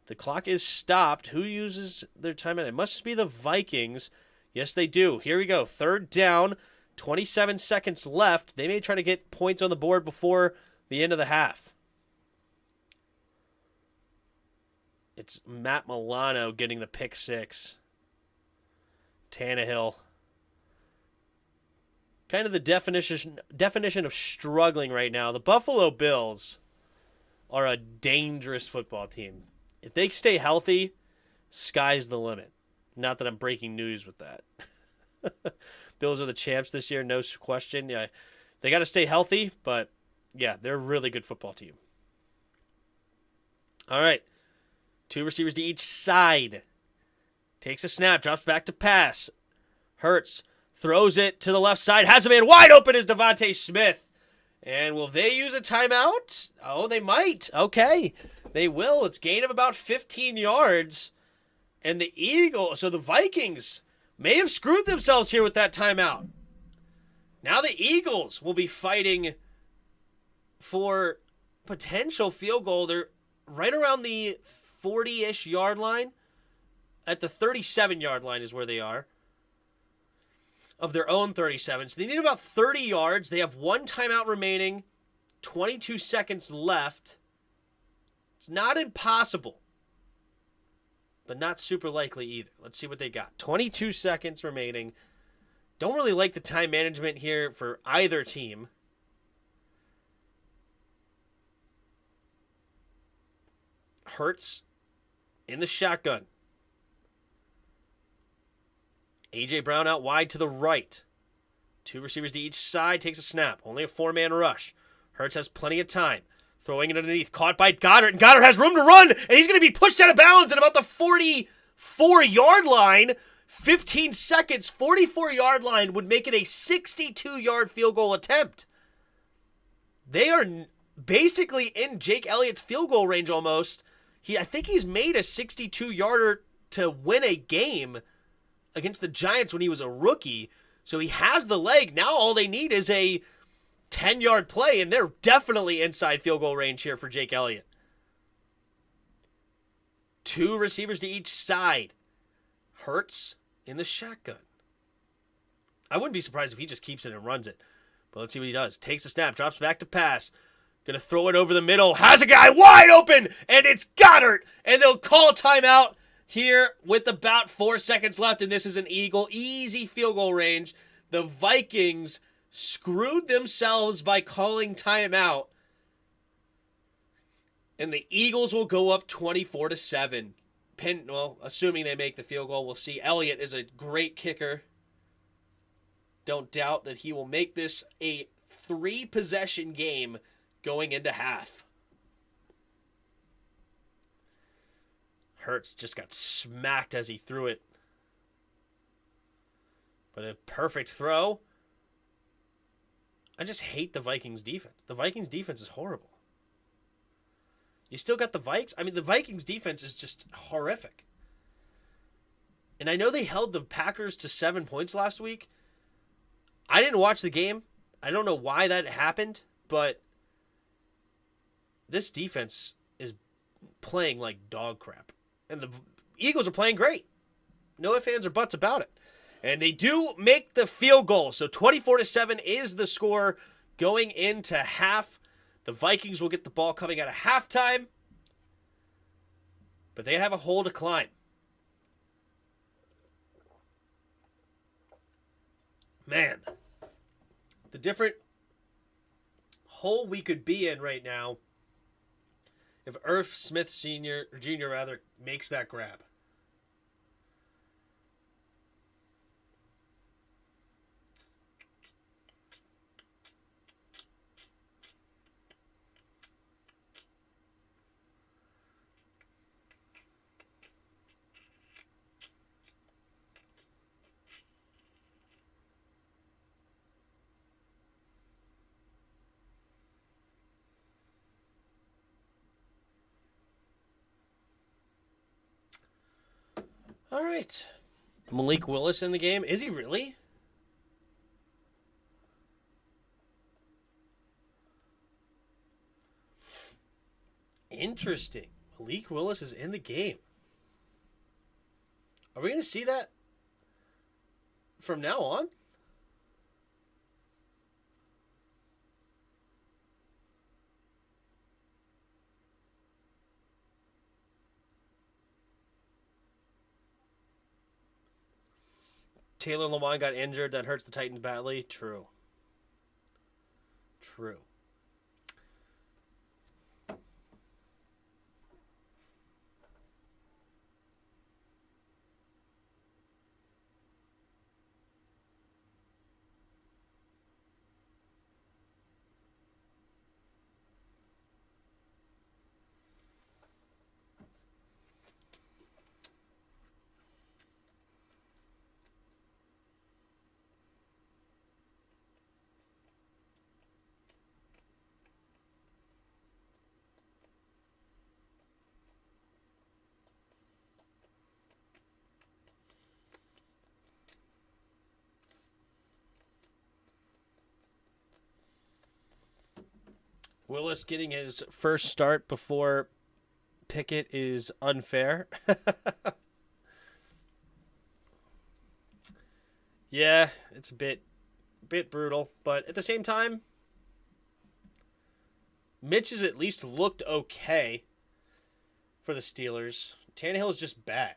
The clock is stopped. Who uses their timeout? It must be the Vikings. Yes, they do. Here we go. 3rd down. 27 seconds left. They may try to get points on the board before the end of the half. It's Matt Milano getting the pick 6. Tannehill. Kind of the definition of struggling right now. The Buffalo Bills are a dangerous football team. If they stay healthy, sky's the limit. Not that I'm breaking news with that. Bills are the champs this year, no question. Yeah, they got to stay healthy, but yeah, they're a really good football team. All right. 2 receivers to each side. Takes a snap, drops back to pass. Hurts, throws it to the left side, has a man wide open as Devontae Smith. And will they use a timeout? Oh, they might. Okay, they will. It's gain of about 15 yards. And the Vikings may have screwed themselves here with that timeout. Now the Eagles will be fighting for potential field goal. They're right around the 40-ish yard line. At the 37-yard line is where they are. Of their own 37. So they need about 30 yards. They have 1 timeout remaining. 22 seconds left. It's not impossible. But not super likely either. Let's see what they got. 22 seconds remaining. Don't really like the time management here for either team. Hurts in the shotgun. A.J. Brown out wide to the right. 2 receivers to each side. Takes a snap. Only a 4-man rush. Hurts has plenty of time. Throwing it underneath. Caught by Goddard. And Goddard has room to run. And he's going to be pushed out of bounds at about the 44-yard line. 15 seconds. 44-yard line would make it a 62-yard field goal attempt. They are basically in Jake Elliott's field goal range almost. I think he's made a 62-yarder to win a game against the Giants when he was a rookie. So he has the leg. Now all they need is a 10-yard play, and they're definitely inside field goal range here for Jake Elliott. 2 receivers to each side. Hurts in the shotgun. I wouldn't be surprised if he just keeps it and runs it. But let's see what he does. Takes a snap, drops back to pass. Gonna throw it over the middle. Has a guy wide open, and it's Goddard. And they'll call timeout here with about 4 seconds left, and this is an easy field goal range. The Vikings screwed themselves by calling timeout, and the Eagles will go up 24-7. Assuming they make the field goal, we'll see. Elliott is a great kicker. Don't doubt that he will make this a 3-possession game going into half. Hurts just got smacked as he threw it. But a perfect throw. I just hate the Vikings defense. The Vikings defense is horrible. You still got the Vikes? I mean, the Vikings defense is just horrific. And I know they held the Packers to 7 points last week. I didn't watch the game. I don't know why that happened, but this defense is playing like dog crap. And the Eagles are playing great. No ifs, ands, or buts about it. And they do make the field goal. So 24-7 is the score going into half. The Vikings will get the ball coming out of halftime. But they have a hole to climb. Man, the different hole we could be in right now if Irv Smith Jr. makes that grab. All right. Malik Willis in the game. Is he really? Interesting. Malik Willis is in the game. Are we going to see that from now on? Taylor Lamont got injured. That hurts the Titans badly. True. Willis getting his first start before Pickett is unfair. Yeah, it's a bit brutal, but at the same time, Mitch has at least looked okay for the Steelers. Tannehill is just bad.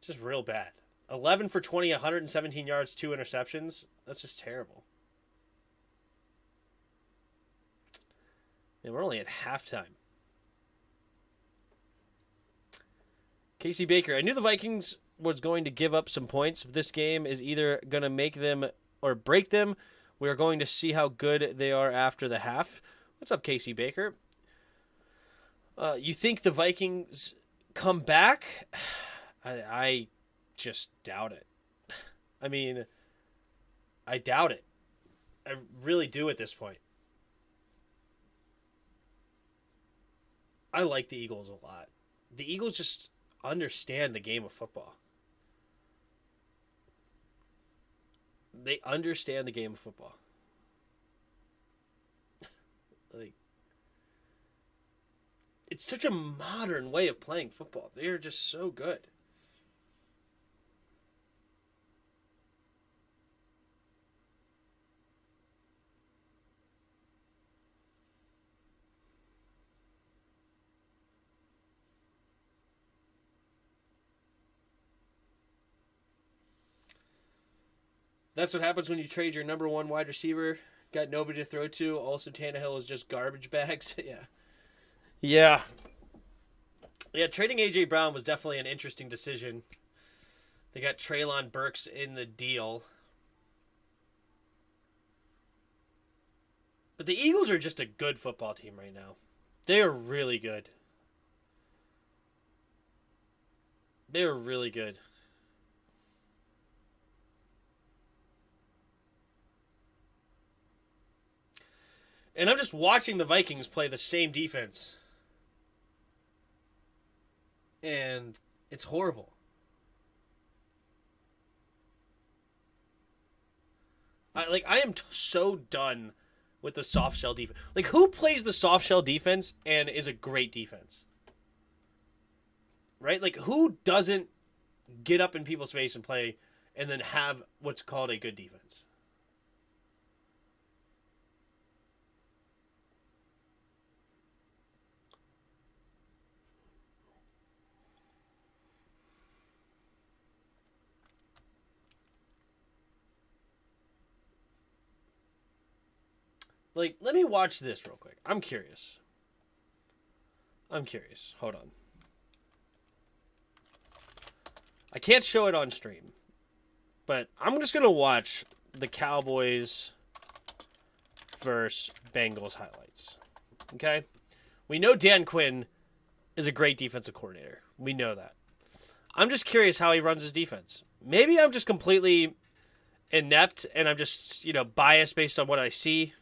Just real bad. 11 for 20, 117 yards, 2 interceptions. That's just terrible. And we're only at halftime. Casey Baker. I knew the Vikings was going to give up some points. This game is either going to make them or break them. We are going to see how good they are after the half. What's up, Casey Baker? You think the Vikings come back? I just doubt it. I mean, I doubt it. I really do at this point. I like the Eagles a lot. The Eagles just understand the game of football. They understand the game of football. Like, it's such a modern way of playing football. They are just so good. That's what happens when you trade your number one wide receiver. Got nobody to throw to. Also, Tannehill is just garbage bags. Yeah. Yeah. Yeah, trading A.J. Brown was definitely an interesting decision. They got Treylon Burks in the deal. But the Eagles are just a good football team right now. They are really good. They are really good. And I'm just watching the Vikings play the same defense. And it's horrible. I am so done with the soft shell defense. Like, who plays the soft shell defense and is a great defense? Right? Like, who doesn't get up in people's face and play and then have what's called a good defense? Like, let me watch this real quick. I'm curious. Hold on. I can't show it on stream. But I'm just going to watch the Cowboys versus Bengals highlights. Okay? We know Dan Quinn is a great defensive coordinator. We know that. I'm just curious how he runs his defense. Maybe I'm just completely inept and I'm just, biased based on what I see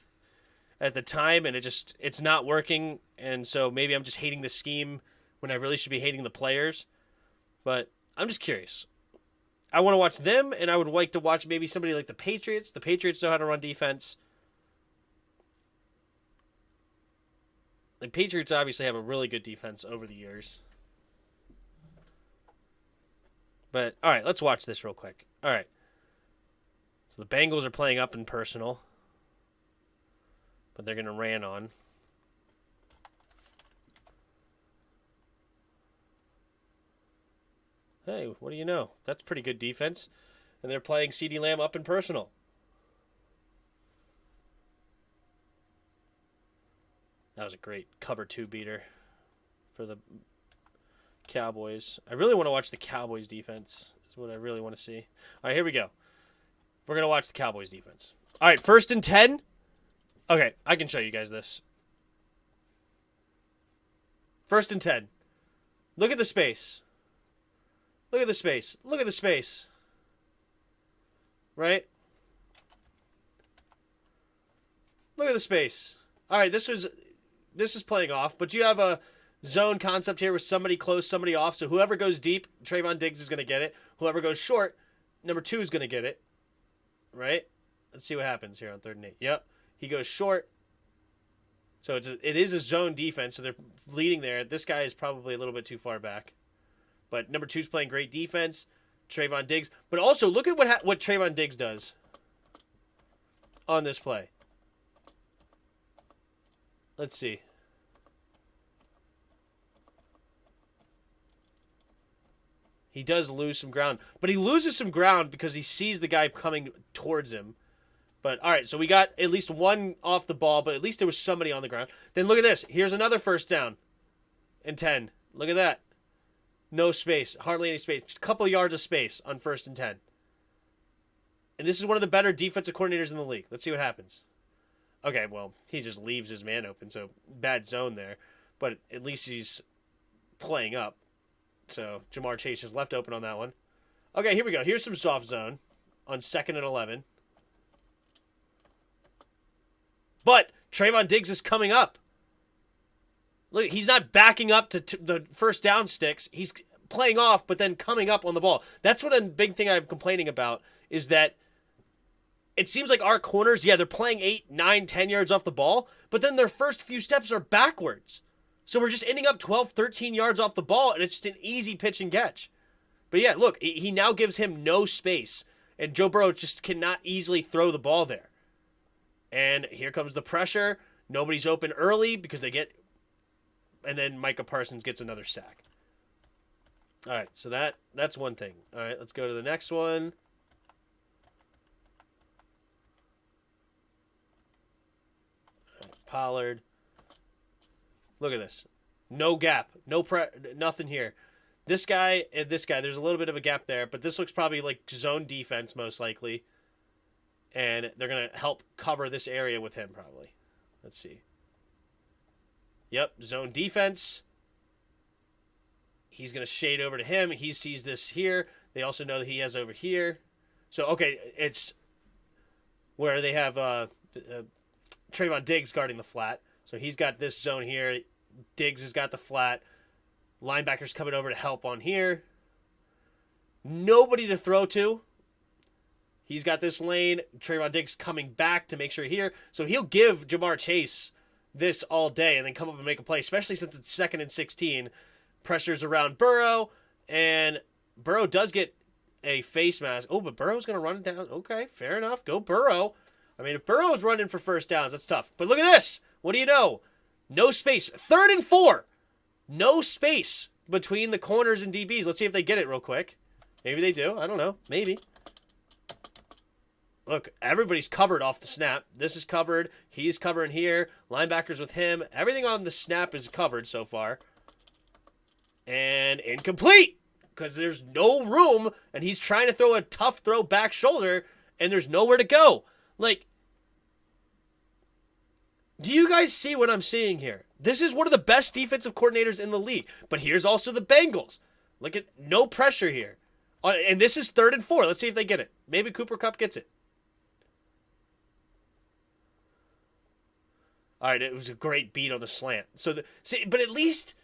at the time, and it's not working, and so maybe I'm just hating the scheme when I really should be hating the players. But I'm just curious. I want to watch them, and I would like to watch maybe somebody like the Patriots. The Patriots know how to run defense. The Patriots obviously have a really good defense over the years. But, all right, let's watch this real quick. All right. So the Bengals are playing up in personal. But they're going to ran on. Hey, what do you know? That's pretty good defense. And they're playing CeeDee Lamb up in personal. That was a great cover 2 beater for the Cowboys. I really want to watch the Cowboys defense. Is what I really want to see. All right, here we go. We're going to watch the Cowboys defense. All right, 1st and 10. Okay, I can show you guys this. 1st and 10. Look at the space. Look at the space. Look at the space. Right? Look at the space. All right, this is playing off, but you have a zone concept here with somebody close, somebody off. So whoever goes deep, Trayvon Diggs is going to get it. Whoever goes short, number 2 is going to get it. Right? Let's see what happens here on 3rd and 8. Yep. He goes short. So it is a zone defense, so they're leading there. This guy is probably a little bit too far back. But number 2's playing great defense. Trayvon Diggs. But also, look at what Trayvon Diggs does on this play. Let's see. He does lose some ground. But he loses some ground because he sees the guy coming towards him. But, all right, so we got at least one off the ball, but at least there was somebody on the ground. Then look at this. Here's another first down and 10. Look at that. No space. Hardly any space. Just a couple yards of space on 1st and 10. And this is one of the better defensive coordinators in the league. Let's see what happens. Okay, well, he just leaves his man open, so bad zone there. But at least he's playing up. So Jamar Chase is left open on that one. Okay, here we go. Here's some soft zone on 2nd and 11. But Trayvon Diggs is coming up. Look, he's not backing up to the first down sticks. He's playing off, but then coming up on the ball. That's what a big thing I'm complaining about is that it seems like our corners, yeah, they're playing 8, 9, 10 yards off the ball, but then their first few steps are backwards. So we're just ending up 12, 13 yards off the ball, and it's just an easy pitch and catch. But yeah, look, he now gives him no space, and Joe Burrow just cannot easily throw the ball there. And here comes the pressure. Nobody's open early because they get... And then Micah Parsons gets another sack. All right, so that's one thing. All right, let's go to the next one. All right, Pollard. Look at this. No gap. Nothing here. This guy and this guy, there's a little bit of a gap there, but this looks probably like zone defense most likely. And they're going to help cover this area with him probably. Let's see. Yep, zone defense. He's going to shade over to him. He sees this here. They also know that he has over here. So, okay, it's where they have Trayvon Diggs guarding the flat. So he's got this zone here. Diggs has got the flat. Linebackers coming over to help on here. Nobody to throw to. He's got this lane. Trayvon Diggs coming back to make sure here. So he'll give Jamar Chase this all day and then come up and make a play, especially since it's 2nd and 16. Pressures around Burrow, and Burrow does get a face mask. Oh, but Burrow's going to run it down. Okay, fair enough. Go Burrow. I mean, if Burrow's running for first downs, that's tough. But look at this. What do you know? No space. 3rd and 4. No space between the corners and DBs. Let's see if they get it real quick. Maybe they do. I don't know. Maybe. Look, everybody's covered off the snap. This is covered. He's covering here. Linebackers with him. Everything on the snap is covered so far. And incomplete because there's no room, and he's trying to throw a tough throw back shoulder, and there's nowhere to go. Like, do you guys see what I'm seeing here? This is one of the best defensive coordinators in the league. But here's also the Bengals. Look at no pressure here. And this is 3rd and 4. Let's see if they get it. Maybe Cooper Kupp gets it. All right, it was a great beat on the slant. So, but at least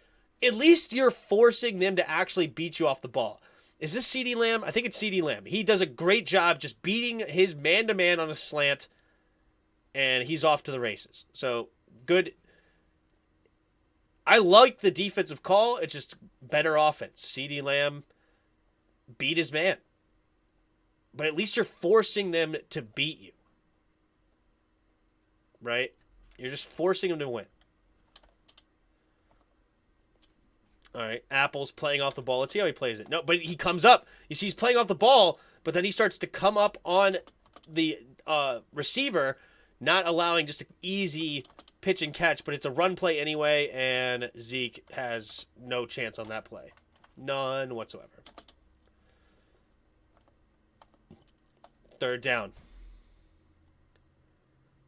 you're forcing them to actually beat you off the ball. Is this CeeDee Lamb? I think it's CeeDee Lamb. He does a great job just beating his man-to-man on a slant, and he's off to the races. So, good. I like the defensive call. It's just better offense. CeeDee Lamb beat his man. But at least you're forcing them to beat you. Right? You're just forcing them to win. All right, Apple's playing off the ball. Let's see how he plays it. No, but he comes up. You see he's playing off the ball, but then he starts to come up on the receiver, not allowing just an easy pitch and catch, but it's a run play anyway, and Zeke has no chance on that play. None whatsoever. 3rd down.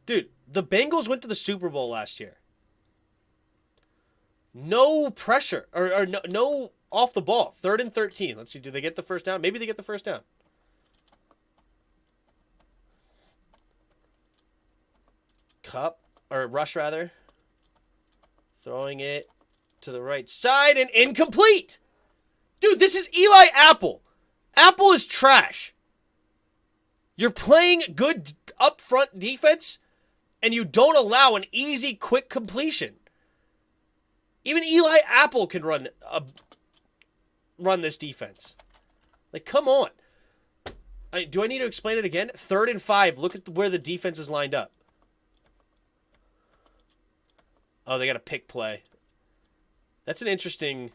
Dude, the Bengals went to the Super Bowl last year. No pressure, or no off the ball. 3rd and 13. Let's see, do they get the first down? Maybe they get the first down. Rush rather. Throwing it to the right side and incomplete. Dude, this is Eli Apple. Apple is trash. You're playing good up front defense, and you don't allow an easy, quick completion. Even Eli Apple can run this defense. Like, come on. Do I need to explain it again? 3rd and 5. Look at where the defense is lined up. Oh, they got a pick play. That's an interesting...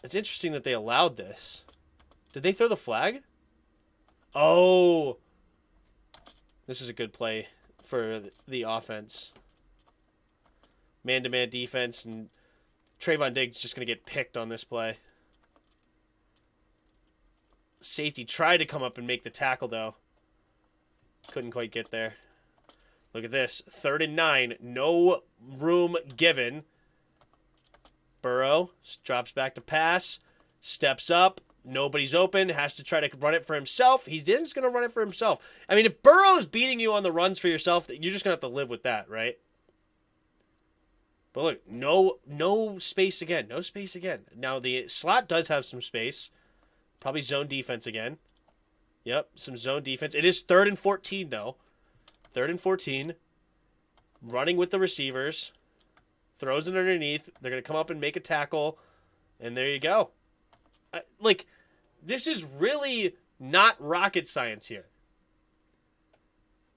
It's interesting that they allowed this. Did they throw the flag? Oh. This is a good play for the offense. Man-to-man defense, and Trayvon Diggs just going to get picked on this play. Safety tried to come up and make the tackle, though. Couldn't quite get there. Look at this. 3rd and 9. No room given. Burrow drops back to pass. Steps up. Nobody's open. Has to try to run it for himself. He's just going to run it for himself. I mean, if Burrow's beating you on the runs for yourself, you're just going to have to live with that, right? But look, no space again. No space again. Now, the slot does have some space. Probably zone defense again. Yep, some zone defense. It is 3rd and 14, though. 3rd and 14. Running with the receivers. Throws it underneath. They're going to come up and make a tackle. And there you go. This is really not rocket science here.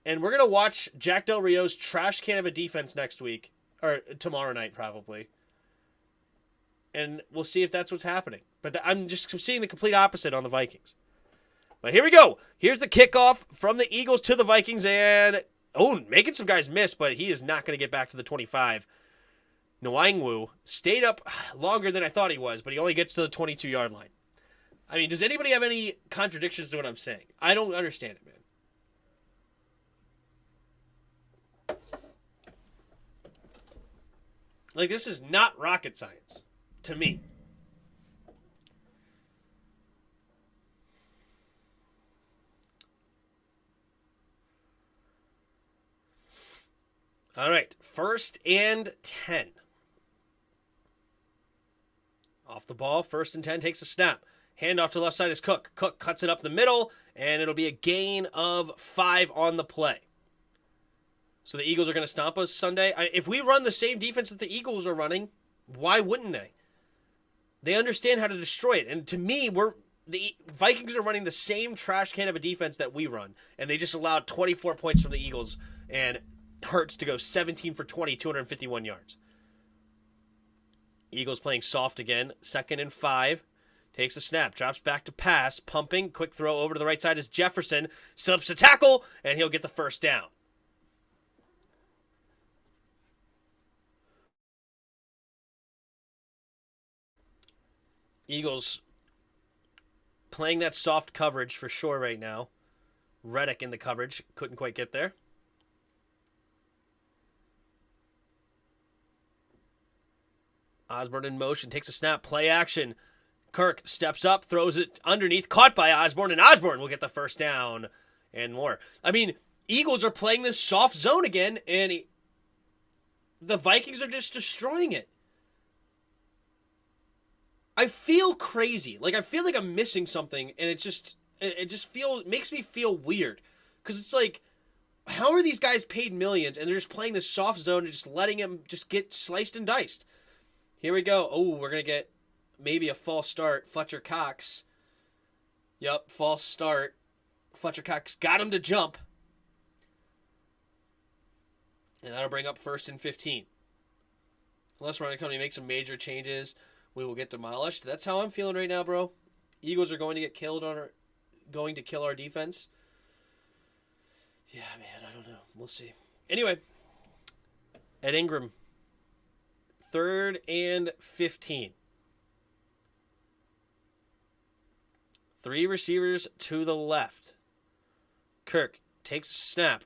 And we're going to watch Jack Del Rio's trash can of a defense next week. Or tomorrow night, probably. And we'll see if that's what's happening. But I'm just seeing the complete opposite on the Vikings. But here we go. Here's the kickoff from the Eagles to the Vikings. And, making some guys miss, but he is not going to get back to the 25. Nwangwu stayed up longer than I thought he was, but he only gets to the 22-yard line. I mean, does anybody have any contradictions to what I'm saying? I don't understand it, man. This is not rocket science to me. All right, 1st and 10. Off the ball, 1st and 10, takes a snap. Handoff to the left side is Cook. Cook cuts it up the middle, and it'll be a gain of 5 on the play. So the Eagles are going to stomp us Sunday. If we run the same defense that the Eagles are running, why wouldn't they? They understand how to destroy it. And to me, the Vikings are running the same trash can of a defense that we run, and they just allowed 24 points from the Eagles, and Hurts to go 17 for 20, 251 yards. Eagles playing soft again. 2nd and 5. Takes a snap. Drops back to pass. Pumping. Quick throw over to the right side is Jefferson. Slips a tackle, and he'll get the 1st down. Eagles playing that soft coverage for sure right now. Reddick in the coverage. Couldn't quite get there. Osborne in motion, takes a snap, play action. Kirk steps up, throws it underneath, caught by Osborne, and Osborne will get the 1st down and more. I mean, Eagles are playing this soft zone again, and the Vikings are just destroying it. I feel crazy. I feel like I'm missing something, and it makes me feel weird. Because it's like, how are these guys paid millions, and they're just playing this soft zone and just letting them just get sliced and diced? Here we go. We're going to get maybe a false start. Fletcher Cox. Yep, false start. Fletcher Cox got him to jump. And that'll bring up 1st and 15. Unless running company makes some major changes, we will get demolished. That's how I'm feeling right now, bro. Eagles are going to get killed going to kill our defense. Yeah, man, I don't know. We'll see. Anyway, Ed Ingram. 3rd and 15. 3 receivers to the left. Kirk takes a snap.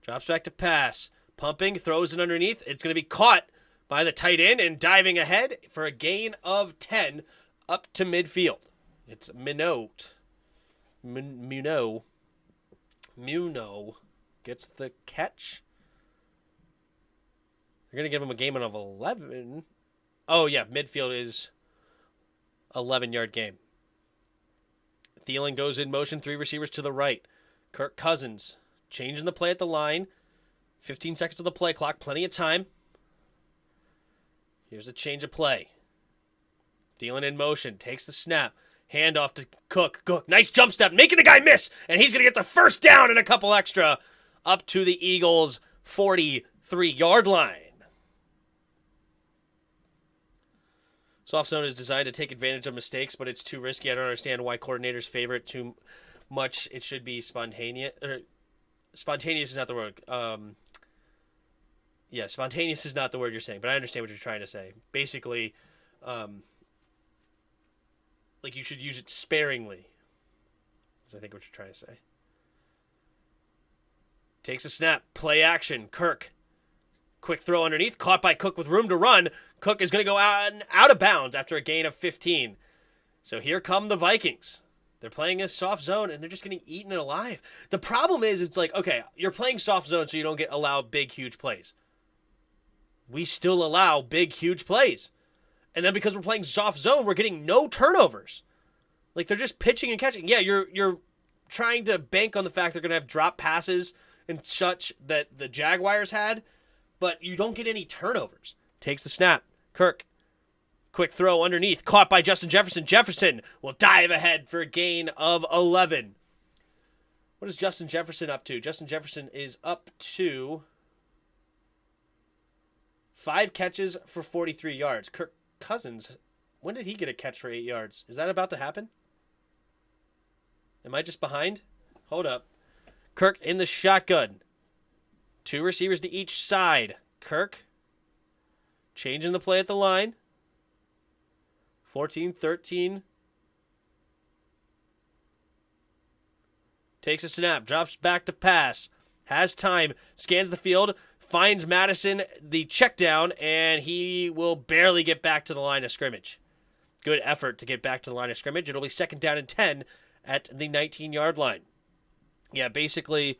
Drops back to pass. Pumping, throws it underneath. It's going to be caught by the tight end and diving ahead for a gain of 10 up to midfield. It's Minot. Muno gets the catch. They're going to give him a gain of 11. Oh, yeah, midfield is 11-yard game. Thielen goes in motion, 3 receivers to the right. Kirk Cousins changing the play at the line. 15 seconds of the play clock, plenty of time. Here's a change of play. Thielen in motion, takes the snap. Hand off to Cook. Cook, nice jump step, making the guy miss. And he's going to get the first down and a couple extra up to the Eagles' 43-yard line. Soft zone is designed to take advantage of mistakes, but it's too risky. I don't understand why coordinators favor it too much. It should be spontaneous. Spontaneous is not the word. Yeah, spontaneous is not the word you're saying, but I understand what you're trying to say. Basically, like you should use it sparingly, is I think what you're trying to say. Takes a snap, play action, Kirk. Quick throw underneath, caught by Cook with room to run. Cook is going to go out of bounds after a gain of 15. So here come the Vikings. They're playing a soft zone, and they're just getting eaten alive. The problem is, it's like, okay, you're playing soft zone so you don't allow big, huge plays. We still allow big, huge plays. And then because we're playing soft zone, we're getting no turnovers. Like, they're just pitching and catching. Yeah, you're trying to bank on the fact they're going to have drop passes and such that the Jaguars had, but you don't get any turnovers. Takes the snap. Kirk. Quick throw underneath. Caught by Justin Jefferson. Jefferson will dive ahead for a gain of 11. What is Justin Jefferson up to? Justin Jefferson is up to 5 catches for 43 yards. Kirk Cousins, when did he get a catch for 8 yards? Is that about to happen? Am I just behind? Hold up. Kirk in the shotgun. 2 receivers to each side. Kirk changing the play at the line. 14, 13. Takes a snap. Drops back to pass. Has time. Scans the field. Finds Madison the check down. And he will barely get back to the line of scrimmage. Good effort to get back to the line of scrimmage. It'll be 2nd down and 10 at the 19-yard line. Yeah, basically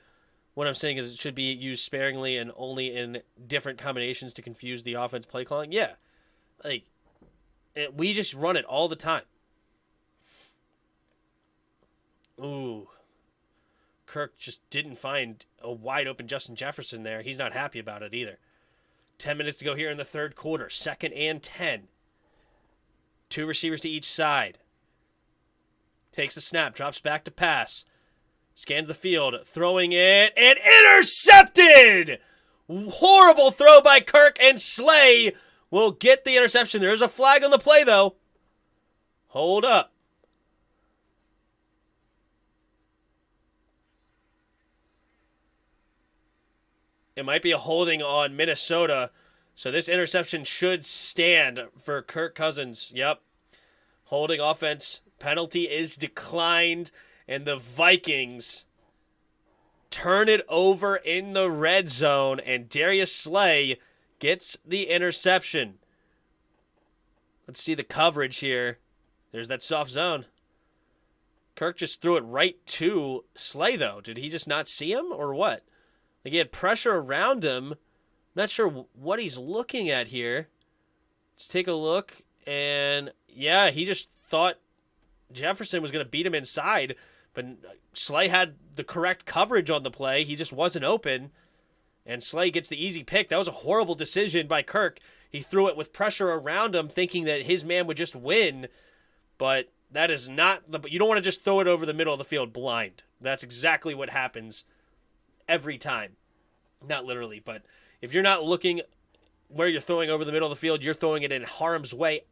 what I'm saying is it should be used sparingly and only in different combinations to confuse the offense play calling. Yeah, like we just run it all the time. Ooh. Kirk just didn't find a wide open Justin Jefferson there. He's not happy about it either. 10 minutes to go here in the third quarter. 2nd and 10. 2 receivers to each side. Takes a snap. Drops back to pass. Scans the field. Throwing it. And intercepted! Horrible throw by Kirk, and Slay will get the interception. There's a flag on the play, though. Hold up. It might be a holding on Minnesota. So this interception should stand for Kirk Cousins. Yep. Holding offense. Penalty is declined. And the Vikings turn it over in the red zone. And Darius Slay gets the interception. Let's see the coverage here. There's that soft zone. Kirk just threw it right to Slay, though. Did he just not see him or what? Like, he had pressure around him. Not sure what he's looking at here. Let's take a look. And, yeah, he just thought Jefferson was going to beat him inside. But Slay had the correct coverage on the play. He just wasn't open. And Slay gets the easy pick. That was a horrible decision by Kirk. He threw it with pressure around him, thinking that his man would just win. But that is not you don't want to just throw it over the middle of the field blind. That's exactly what happens every time. Not literally, but if you're not looking where you're throwing over the middle of the field, you're throwing it in harm's way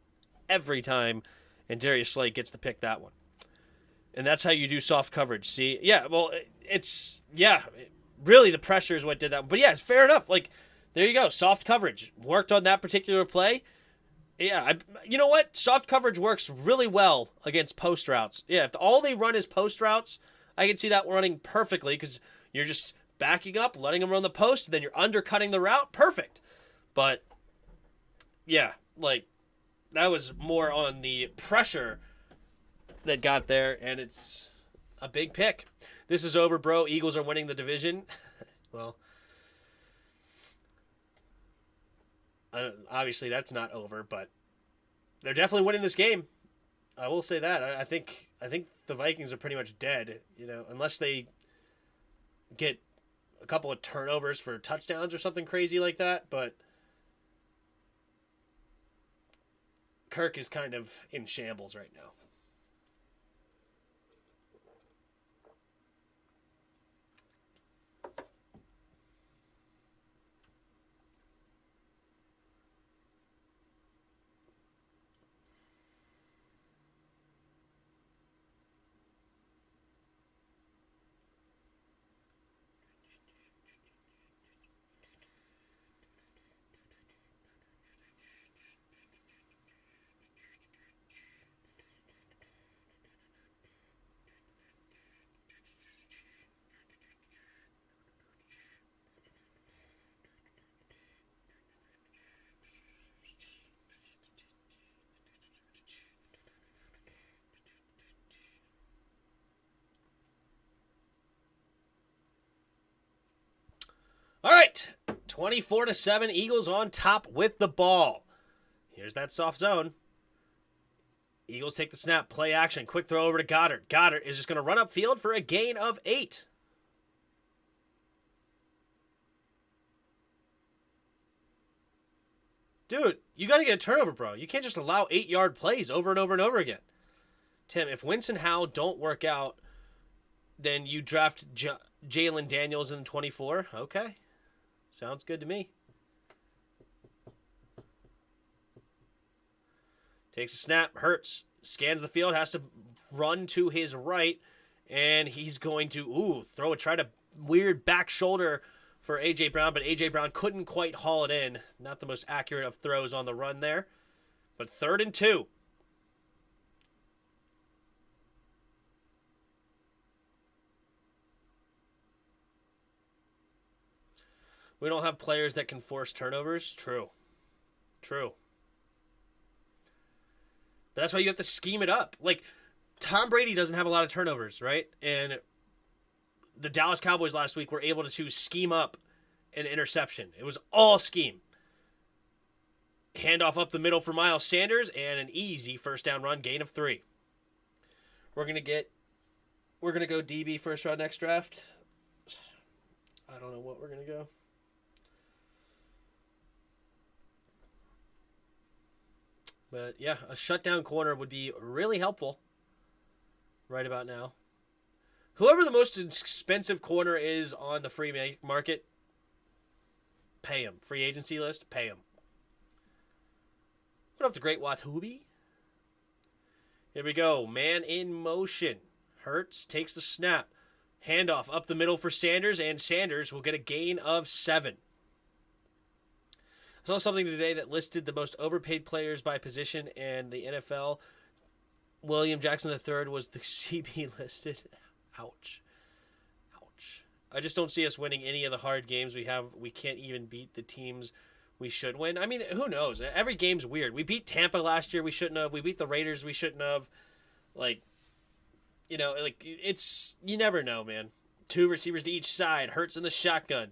every time. And Darius Slay gets to pick that one. And that's how you do soft coverage. See? Yeah, well, really the pressure is what did that. But yeah, it's fair enough. Like, there you go. Soft coverage. Worked on that particular play. Yeah, you know what? Soft coverage works really well against post routes. Yeah, if all they run is post routes, I can see that running perfectly because you're just backing up, letting them run the post, and then you're undercutting the route. Perfect. But, yeah, like, that was more on the pressure that got there, and it's a big pick. This is over, bro. Eagles are winning the division. Well, obviously that's not over, but they're definitely winning this game. I will say that. I think the Vikings are pretty much dead, unless they get a couple of turnovers for touchdowns or something crazy like that, but Kirk is kind of in shambles right now. All right, 24-7, Eagles on top with the ball. Here's that soft zone. Eagles take the snap, play action, quick throw over to Goddard. Goddard is just going to run upfield for a gain of 8. Dude, you got to get a turnover, bro. You can't just allow 8-yard plays over and over and over again. Tim, if Wentz and Howe don't work out, then you draft Jalen Daniels in 24. Okay. Sounds good to me. Takes a snap, Hurts, scans the field, has to run to his right, and he's going to, try to weird back shoulder for A.J. Brown, but A.J. Brown couldn't quite haul it in. Not the most accurate of throws on the run there, but 3rd and 2. We don't have players that can force turnovers. True. But that's why you have to scheme it up. Like, Tom Brady doesn't have a lot of turnovers, right? And the Dallas Cowboys last week were able to scheme up an interception. It was all scheme. Handoff up the middle for Miles Sanders and an easy first down run, gain of 3. We're going to go DB first round next draft. I don't know what we're going to go. But, yeah, a shutdown corner would be really helpful right about now. Whoever the most expensive corner is on the free market, pay him. Free agency list, pay him. What up, the great Watubi? Here we go. Man in motion. Hurts takes the snap. Handoff up the middle for Sanders, and Sanders will get a gain of 7. I saw something today that listed the most overpaid players by position, and the NFL, William Jackson III was the CB listed. Ouch. I just don't see us winning any of the hard games we have. We can't even beat the teams we should win. I mean, who knows? Every game's weird. We beat Tampa last year. We shouldn't have. We beat the Raiders. We shouldn't have. It's, you never know, man. 2 receivers to each side. Hurts in the shotgun.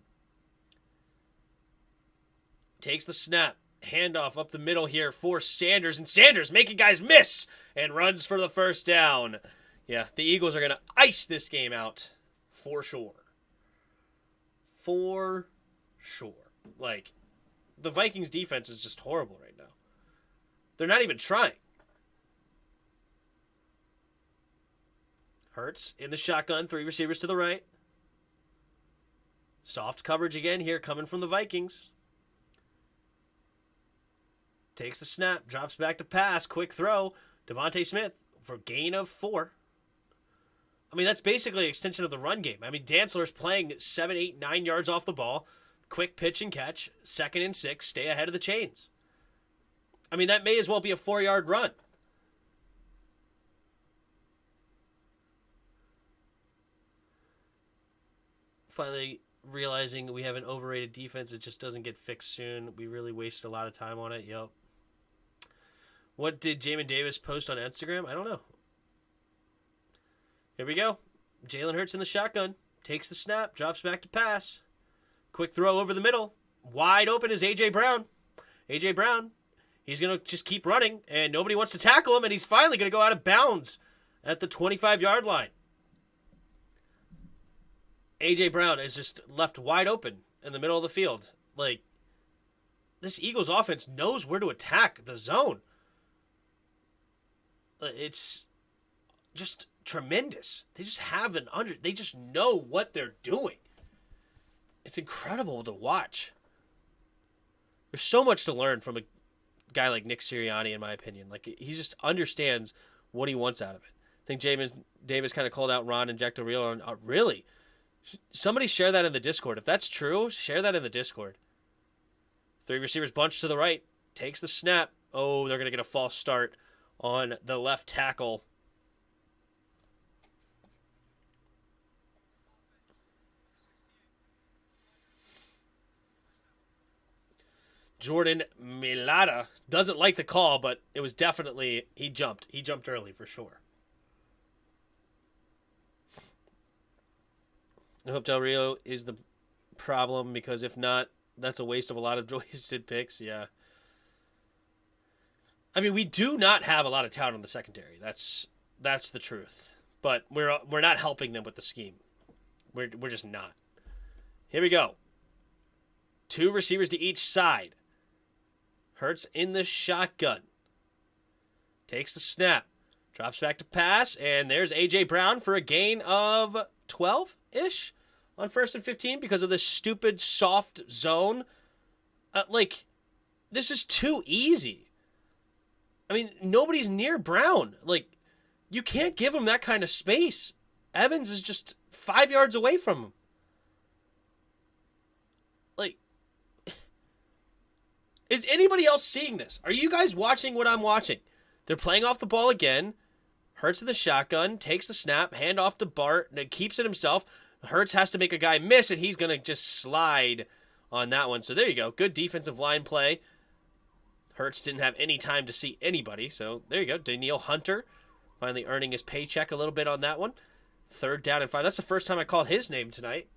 Takes the snap. Handoff up the middle here for Sanders. And Sanders making guys miss. And runs for the first down. Yeah, the Eagles are going to ice this game out. For sure. Like, the Vikings defense is just horrible right now. They're not even trying. Hurts in the shotgun. 3 receivers to the right. Soft coverage again here coming from the Vikings. Takes the snap. Drops back to pass. Quick throw. Devontae Smith for gain of 4. I mean, that's basically an extension of the run game. I mean, Dantzler's playing 7, 8, 9 yards off the ball. Quick pitch and catch. 2nd and 6. Stay ahead of the chains. I mean, that may as well be a 4-yard run. Finally realizing we have an overrated defense. It just doesn't get fixed soon. We really wasted a lot of time on it. Yep. What did Jamin Davis post on Instagram? I don't know. Here we go. Jalen Hurts in the shotgun. Takes the snap. Drops back to pass. Quick throw over the middle. Wide open is A.J. Brown. A.J. Brown. He's going to just keep running, and nobody wants to tackle him, and he's finally going to go out of bounds at the 25-yard line. A.J. Brown is just left wide open in the middle of the field. Like, this Eagles offense knows where to attack the zone. It's just tremendous. They just have they just know what they're doing. It's incredible to watch. There's so much to learn from a guy like Nick Sirianni, in my opinion. Like, he just understands what he wants out of it. I think Davis kind of called out Ron and Jack Del Rio. Really? Somebody share that in the Discord. If that's true, share that in the Discord. 3 receivers bunch to the right. Takes the snap. Oh, they're going to get a false start on the left tackle. Jordan Milata doesn't like the call, but it was definitely, he jumped. He jumped early for sure. I hope Del Rio is the problem, because if not, that's a waste of a lot of wasted picks. Yeah. I mean, we do not have a lot of talent in the secondary. That's the truth. But we're not helping them with the scheme. We're just not. Here we go. 2 receivers to each side. Hurts in the shotgun. Takes the snap. Drops back to pass, and there's A.J. Brown for a gain of 12-ish on 1st and 15 because of this stupid soft zone. This is too easy. I mean, nobody's near Brown. You can't give him that kind of space. Evans is just 5 yards away from him. Is anybody else seeing this? Are you guys watching what I'm watching? They're playing off the ball again. Hurts in the shotgun, takes the snap, hand off to Bart, and keeps it himself. Hurts has to make a guy miss, and he's going to just slide on that one. So there you go. Good defensive line play. Hurts didn't have any time to see anybody. So there you go. Danielle Hunter finally earning his paycheck a little bit on that one. 3rd down and 5. That's the first time I called his name tonight.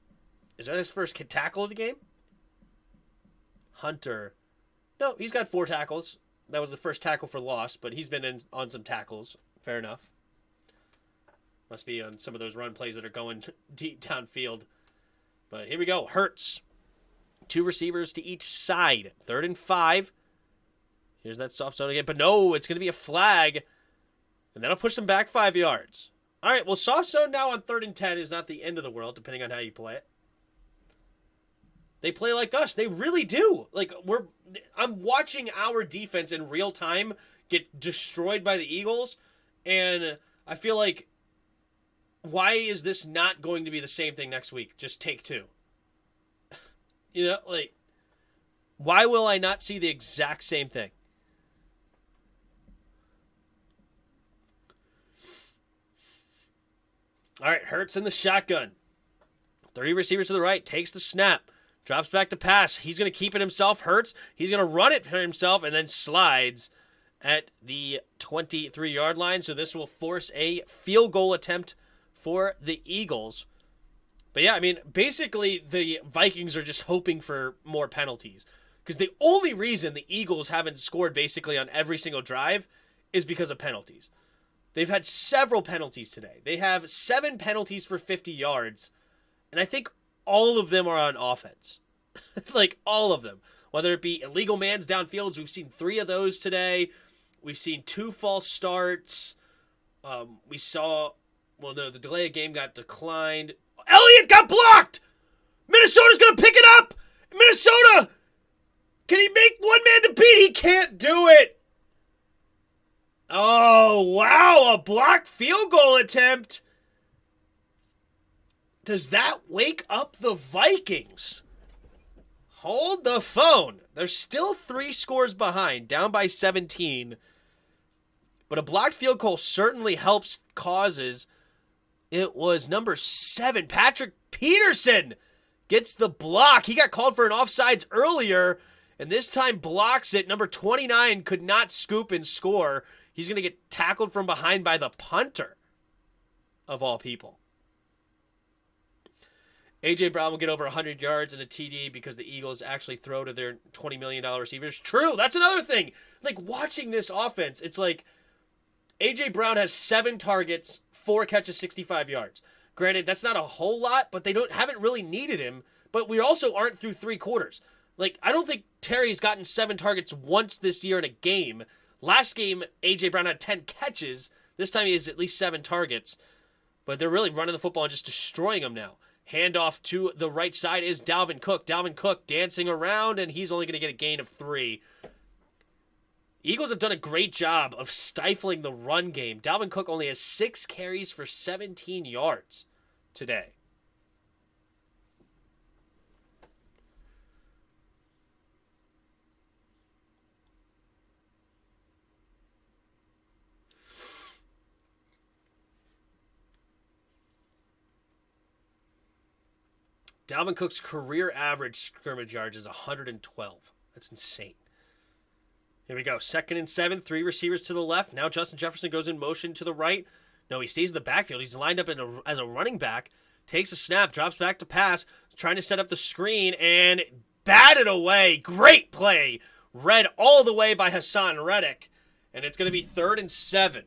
Is that his first tackle of the game? Hunter. No, he's got 4 tackles. That was the first tackle for loss, but he's been on some tackles. Fair enough. Must be on some of those run plays that are going deep downfield. But here we go. Hurts. 2 receivers to each side. 3rd and 5. Here's that soft zone again. But no, it's going to be a flag. And that'll push them back 5 yards. All right, well, soft zone now on 3rd and 10 is not the end of the world, depending on how you play it. They play like us. They really do. I'm watching our defense in real time get destroyed by the Eagles, and I feel like, why is this not going to be the same thing next week? Just take 2. Why will I not see the exact same thing? All right, Hurts in the shotgun. 3 receivers to the right, takes the snap. Drops back to pass. He's going to keep it himself. Hurts. He's going to run it for himself and then slides at the 23-yard line. So this will force a field goal attempt for the Eagles. But yeah, I mean, basically the Vikings are just hoping for more penalties. Because the only reason the Eagles haven't scored basically on every single drive is because of penalties. They've had several penalties today. They have 7 penalties for 50 yards. And I think all of them are on offense. All of them. Whether it be illegal mans downfields, we've seen 3 of those today. We've seen 2 false starts. We saw, the delay of game got declined. Elliott got blocked! Minnesota's going to pick it up! Minnesota! Can he make one man to beat? He can't do it! Oh, wow, a blocked field goal attempt. Does that wake up the Vikings? Hold the phone. They're still 3 scores behind, down by 17. But a blocked field goal certainly helps causes. It was number 7, Patrick Peterson, gets the block. He got called for an offsides earlier, and this time blocks it. Number 29 could not scoop and score. He's going to get tackled from behind by the punter, of all people. A.J. Brown will get over 100 yards in a TD because the Eagles actually throw to their $20 million receivers. True, that's another thing. Watching this offense, it's A.J. Brown has 7 targets, 4 catches, 65 yards. Granted, that's not a whole lot, but they haven't really needed him. But we also aren't through 3 quarters. Like, I don't think Terry's gotten 7 targets once this year in a game. Last game, A.J. Brown had 10 catches. This time he has at least 7 targets. But they're really running the football and just destroying them now. Handoff to the right side is Dalvin Cook. Dalvin Cook dancing around, and he's only going to get a gain of 3. Eagles have done a great job of stifling the run game. Dalvin Cook only has 6 carries for 17 yards today. Dalvin Cook's career average scrimmage yards is 112. That's insane. Here we go. 2nd and 7, 3 receivers to the left. Now Justin Jefferson goes in motion to the right. No, he stays in the backfield. He's lined up as a running back. Takes a snap, drops back to pass, trying to set up the screen, and batted away. Great play. Read all the way by Hassan Reddick. And it's going to be 3rd and 7.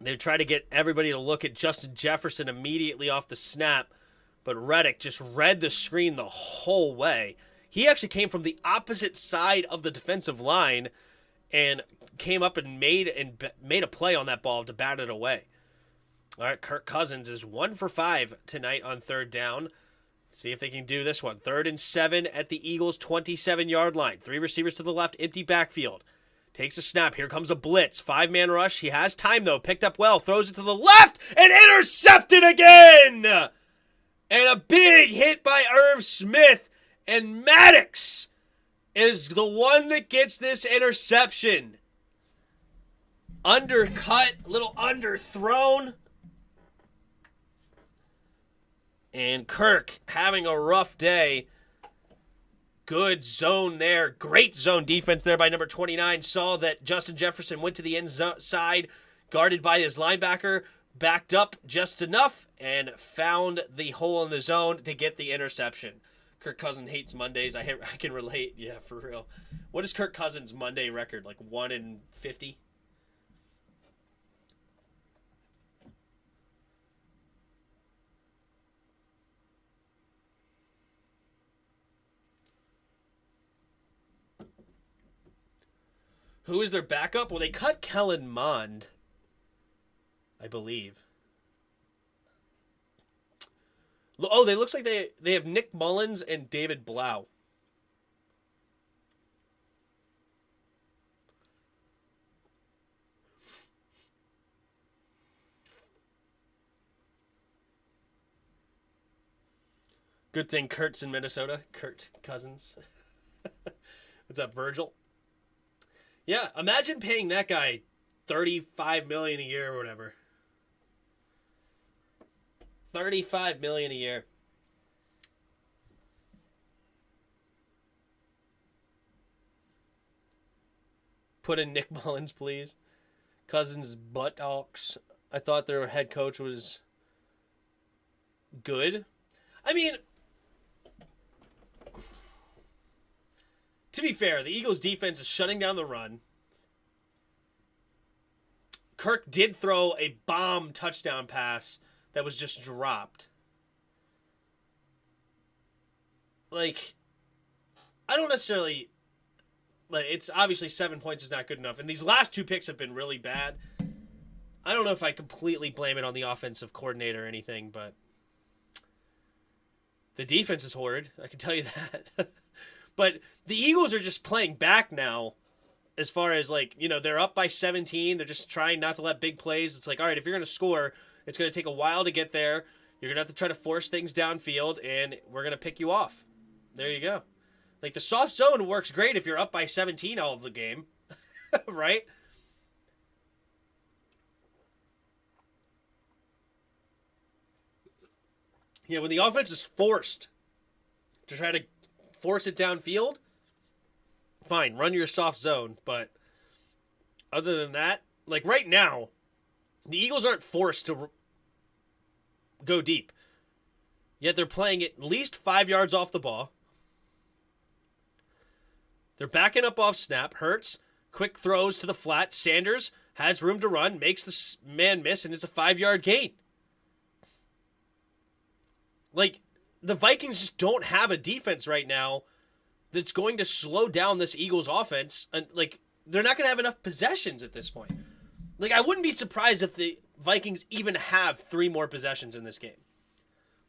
They try to get everybody to look at Justin Jefferson immediately off the snap, but Reddick just read the screen the whole way. He actually came from the opposite side of the defensive line and came up and made a play on that ball to bat it away. All right, Kirk Cousins is 1 for 5 tonight on 3rd down. See if they can do this one. 3rd and 7 at the Eagles' 27-yard line. 3 receivers to the left, empty backfield. Takes a snap. Here comes a blitz. 5-man rush. He has time, though. Picked up well. Throws it to the left and intercepted again. And a big hit by Irv Smith. And Maddox is the one that gets this interception. Undercut, a little underthrown. And Kirk having a rough day. Good zone there. Great zone defense there by number 29. Saw that Justin Jefferson went to the inside, guarded by his linebacker, backed up just enough, and found the hole in the zone to get the interception. Kirk Cousins hates Mondays. I can relate. Yeah, for real. What is Kirk Cousins' Monday record? Like 1-50? Who is their backup? Well, they cut Kellen Mond, I believe. Oh, they looks like they have Nick Mullins and David Blau. Good thing Kurt's in Minnesota. Kurt Cousins. What's up, Virgil? Yeah, imagine paying that guy $35 million a year or whatever. $35 million a year. Put in Nick Mullins, please. Cousins' buttocks. I thought their head coach was good. I mean, to be fair, the Eagles' defense is shutting down the run. Kirk did throw a bomb touchdown pass that was just dropped. Like, I don't necessarily... Like, it's obviously 7 points is not good enough. And these last 2 picks have been really bad. I don't know if I completely blame it on the offensive coordinator or anything, but the defense is horrid. I can tell you that. But the Eagles are just playing back now as far as, like, you know, they're up by 17. They're just trying not to let big plays. It's like, all right, if you're going to score, it's going to take a while to get there. You're going to have to try to force things downfield, and we're going to pick you off. There you go. Like, the soft zone works great if you're up by 17 all of the game, right? Yeah, when the offense is forced to try to force it downfield, fine, run your soft zone. But other than that, like right now, the Eagles aren't forced to go deep. Yet they're playing at least 5 yards off the ball. They're backing up off snap. Hurts, quick throws to the flat. Sanders has room to run, makes the man miss, and it's a 5-yard gain. Like, the Vikings just don't have a defense right now that's going to slow down this Eagles offense. And, like, they're not going to have enough possessions at this point. Like, I wouldn't be surprised if the Vikings even have 3 more possessions in this game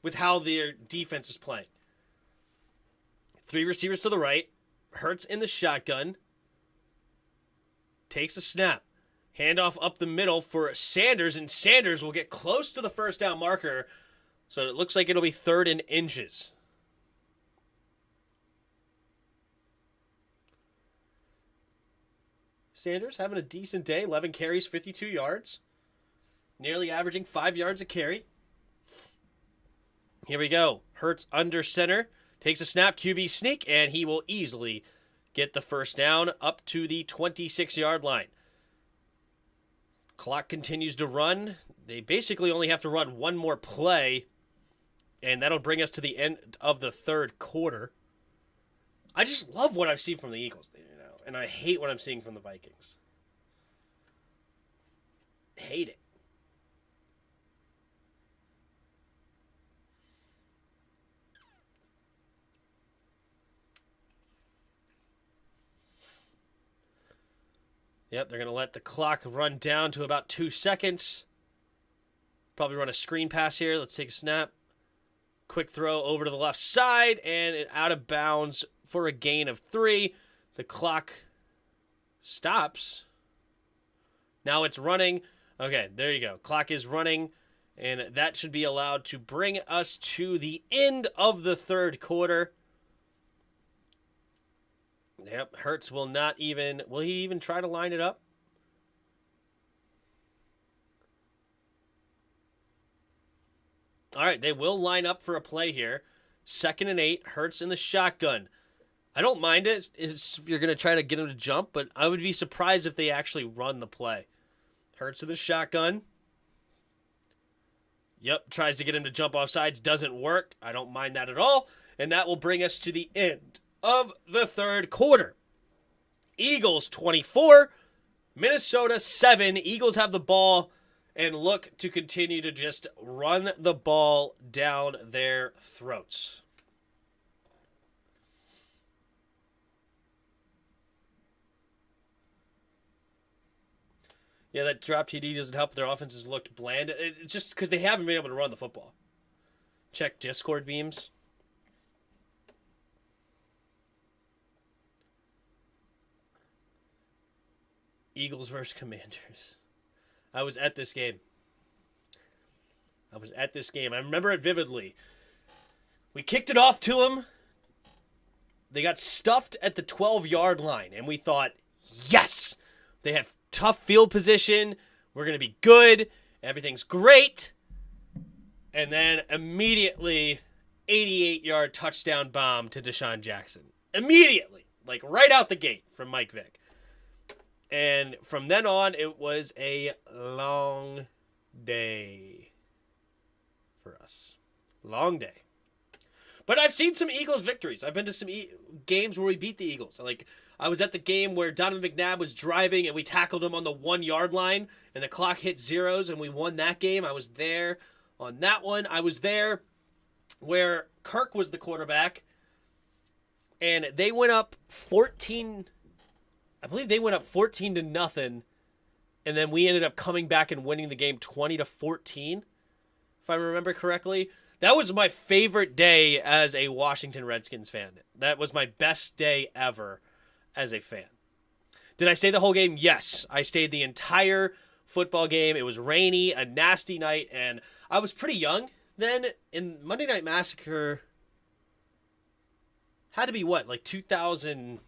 with how their defense is playing. 3 receivers to the right. Hurts in the shotgun. Takes a snap. Handoff up the middle for Sanders, and Sanders will get close to the first down marker. So it looks like it'll be 3rd and inches. Sanders having a decent day. 11 carries, 52 yards. Nearly averaging 5 yards a carry. Here we go. Hurts under center. Takes a snap, QB sneak, and he will easily get the first down up to the 26-yard line. Clock continues to run. They basically only have to run one more play, and that'll bring us to the end of the 3rd quarter. I just love what I've seen from the Eagles, and I hate what I'm seeing from the Vikings. Hate it. Yep, they're going to let the clock run down to about 2 seconds. Probably run a screen pass here. Let's take a snap. Quick throw over to the left side, and it out of bounds for a gain of 3. The clock stops. Now it's running. Okay, there you go. Clock is running, and that should be allowed to bring us to the end of the 3rd quarter. Yep, Hurts will not even... Will he even try to line it up? All right, they will line up for a play here. 2nd and 8, Hurts in the shotgun. I don't mind it if you're going to try to get him to jump, but I would be surprised if they actually run the play. Hurts in the shotgun. Yep, tries to get him to jump off sides. Doesn't work. I don't mind that at all. And that will bring us to the end of the 3rd quarter. Eagles 24, Minnesota 7. Eagles have the ball and look to continue to just run the ball down their throats. Yeah, that drop TD doesn't help. Their offenses looked bland. It's just because they haven't been able to run the football. Check Discord beams. Eagles versus Commanders. I was at this game. I remember it vividly. We kicked it off to them. They got stuffed at the 12-yard line, and we thought, yes! They have tough field position. We're going to be good. Everything's great. And then immediately, 88-yard touchdown bomb to Deshaun Jackson. Immediately. Like right out the gate from Mike Vick. And from then on, it was a long day for us. Long day. But I've seen some Eagles victories. I've been to some games where we beat the Eagles. Like, I was at the game where Donovan McNabb was driving and we tackled him on the 1-yard line and the clock hit zeros and we won that game. I was there on that one. I was there where Kirk was the quarterback and they went up 14. I believe they went up 14-0, and then we ended up coming back and winning the game 20-14, if I remember correctly. That was my favorite day as a Washington Redskins fan. That was my best day ever as a fan. Did I stay the whole game? Yes. I stayed the entire football game. It was rainy, a nasty night, and I was pretty young then. In Monday Night Massacre, had to be what, like 2010,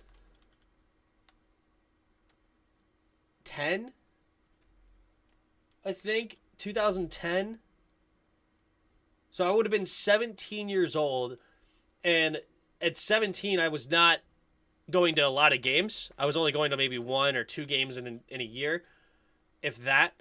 I think, 2010. So I would have been 17 years old, and at 17, I was not going to a lot of games. I was only going to maybe 1 or 2 games in a year, if that.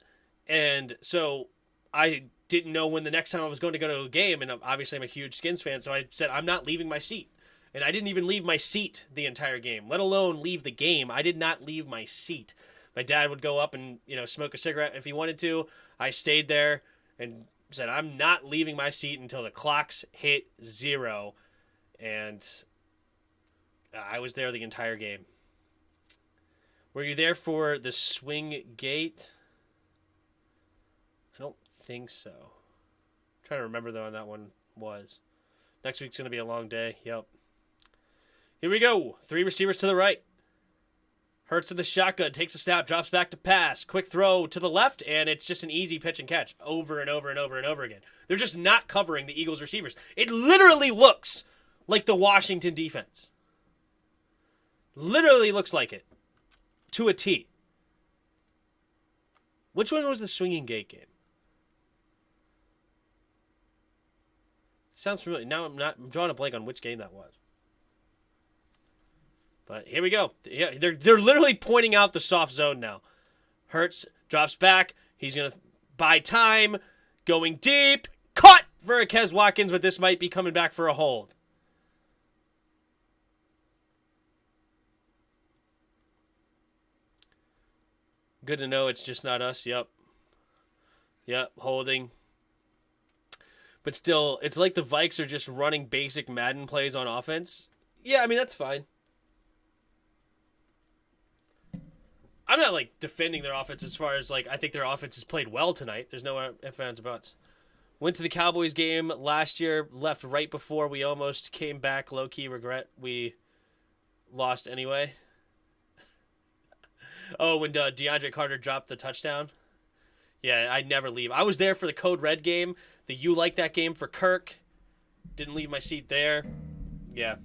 And so I didn't know when the next time I was going to go to a game, and obviously I'm a huge Skins fan, so I said, I'm not leaving my seat. And I didn't even leave my seat the entire game, let alone leave the game. I did not leave my seat. My dad would go up and, smoke a cigarette if he wanted to. I stayed there and said, I'm not leaving my seat until the clocks hit 0. And I was there the entire game. Were you there for the swing gate? I don't think so. I'm trying to remember, though, when that one was. Next week's going to be a long day. Yep. Here we go. 3 receivers to the right. Hurts in the shotgun, takes a snap, drops back to pass. Quick throw to the left, and it's just an easy pitch and catch over and over and over and over again. They're just not covering the Eagles receivers. It literally looks like the Washington defense. Literally looks like it. To a T. Which one was the swinging gate game? Sounds familiar. Now I'm drawing a blank on which game that was. But here we go. Yeah, they're literally pointing out the soft zone now. Hurts drops back. He's going to buy time. Going deep. Caught for Akez Watkins, but this might be coming back for a hold. Good to know it's just not us. Yep, holding. But still, it's like the Vikes are just running basic Madden plays on offense. Yeah, I mean, that's fine. I'm not, defending their offense as far as, I think their offense has played well tonight. There's no ifs, ands, or buts. Went to the Cowboys game last year, left right before we almost came back. Low-key regret we lost anyway. Oh, when DeAndre Carter dropped the touchdown? Yeah, I'd never leave. I was there for the Code Red game, the You Like That game for Kirk. Didn't leave my seat there. Yeah.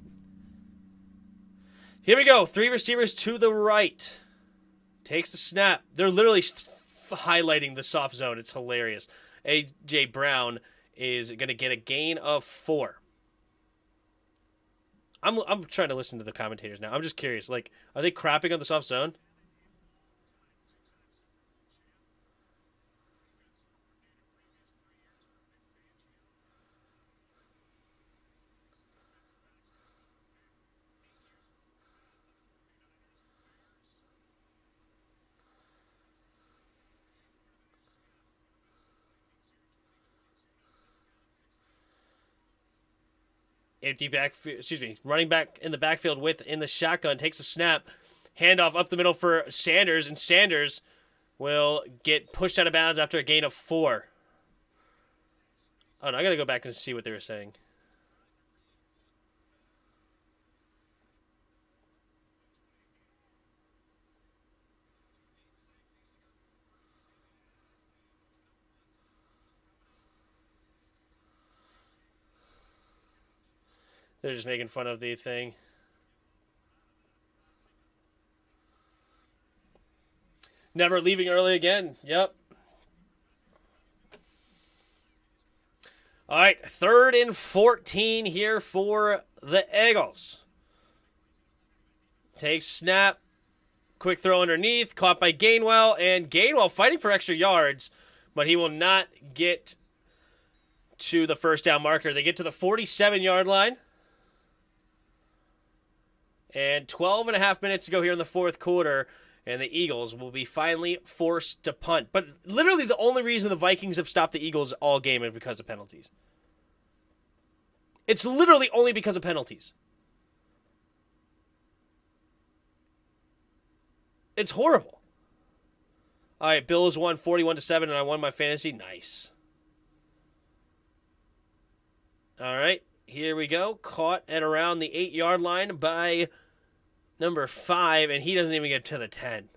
Here we go. 3 receivers to the right. Takes the snap. They're literally highlighting the soft zone. It's hilarious. A.J. Brown is going to get a gain of 4. I'm trying to listen to the commentators now. I'm just curious. Are they crapping on the soft zone? Running back in the backfield in the shotgun, takes a snap, handoff up the middle for Sanders, and Sanders will get pushed out of bounds after a gain of 4. Oh, no, I got to go back and see what they were saying. They're just making fun of the thing. Never leaving early again. Yep. All right, 3rd and 14 here for the Eagles. Takes snap. Quick throw underneath. Caught by Gainwell. And Gainwell fighting for extra yards, but he will not get to the first down marker. They get to the 47-yard line. And 12 and a half minutes to go here in the 4th quarter, and the Eagles will be finally forced to punt. But literally the only reason the Vikings have stopped the Eagles all game is because of penalties. It's literally only because of penalties. It's horrible. All right, Bills won 41-7, and I won my fantasy. Nice. All right. Here we go. Caught at around the 8-yard line by number 5, and he doesn't even get to the 10.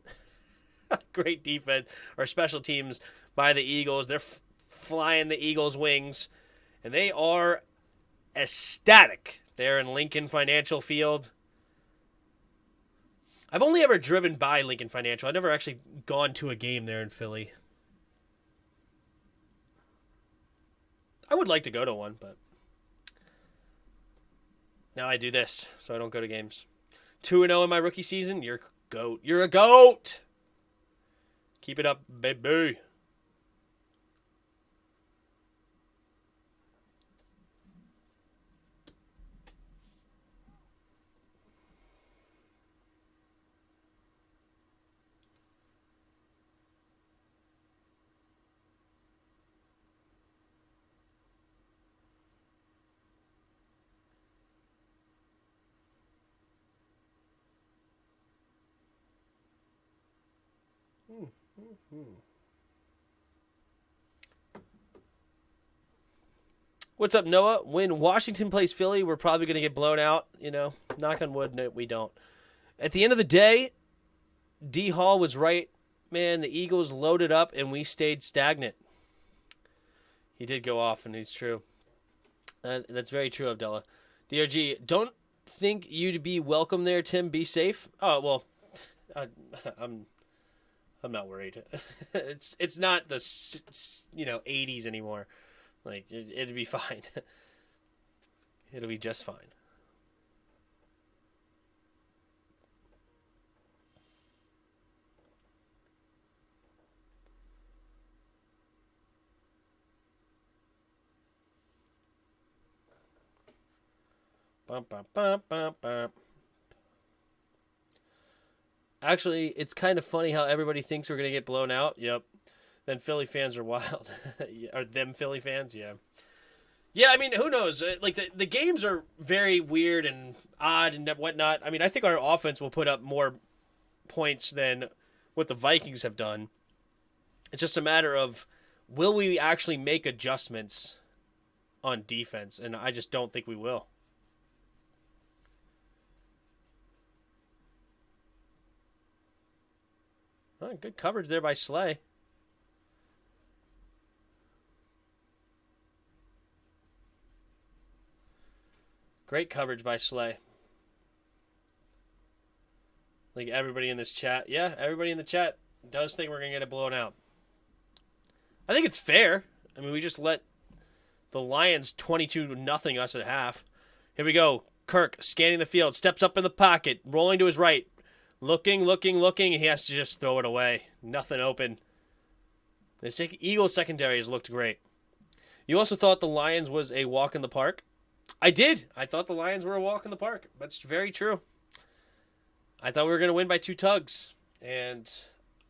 Great defense or special teams by the Eagles. They're flying the Eagles' wings, and they are ecstatic there in Lincoln Financial Field. I've only ever driven by Lincoln Financial. I've never actually gone to a game there in Philly. I would like to go to one, but now I do this, so I don't go to games. 2-0 in my rookie season. You're a goat. You're a goat. Keep it up, baby. What's up, Noah? When Washington plays Philly, we're probably going to get blown out. Knock on wood, no, we don't. At the end of the day, D. Hall was right. Man, the Eagles loaded up and we stayed stagnant. He did go off, and it's true. That's very true, Abdullah. DRG, don't think you to be welcome there, Tim. Be safe. Oh, well, I'm not worried. It's not the 80s anymore. Like, it'd be fine. It'll be just fine. Bum, bum, bum, bum, bum. Actually, it's kind of funny how everybody thinks we're going to get blown out. Yep. Then Philly fans are wild. Are them Philly fans? Yeah. Yeah, I mean, who knows? Like, the games are very weird and odd and whatnot. I mean, I think our offense will put up more points than what the Vikings have done. It's just a matter of, will we actually make adjustments on defense? And I just don't think we will. Oh, good coverage there by Slay. Great coverage by Slay. Like everybody in this chat. Yeah, everybody in the chat does think we're going to get it blown out. I think it's fair. I mean, we just let the Lions 22-0 us at half. Here we go. Kirk scanning the field. Steps up in the pocket. Rolling to his right. Looking, and he has to just throw it away. Nothing open. The Eagles secondary has looked great. You also thought the Lions was a walk in the park? I did. I thought the Lions were a walk in the park. That's very true. I thought we were going to win by 2 tugs. And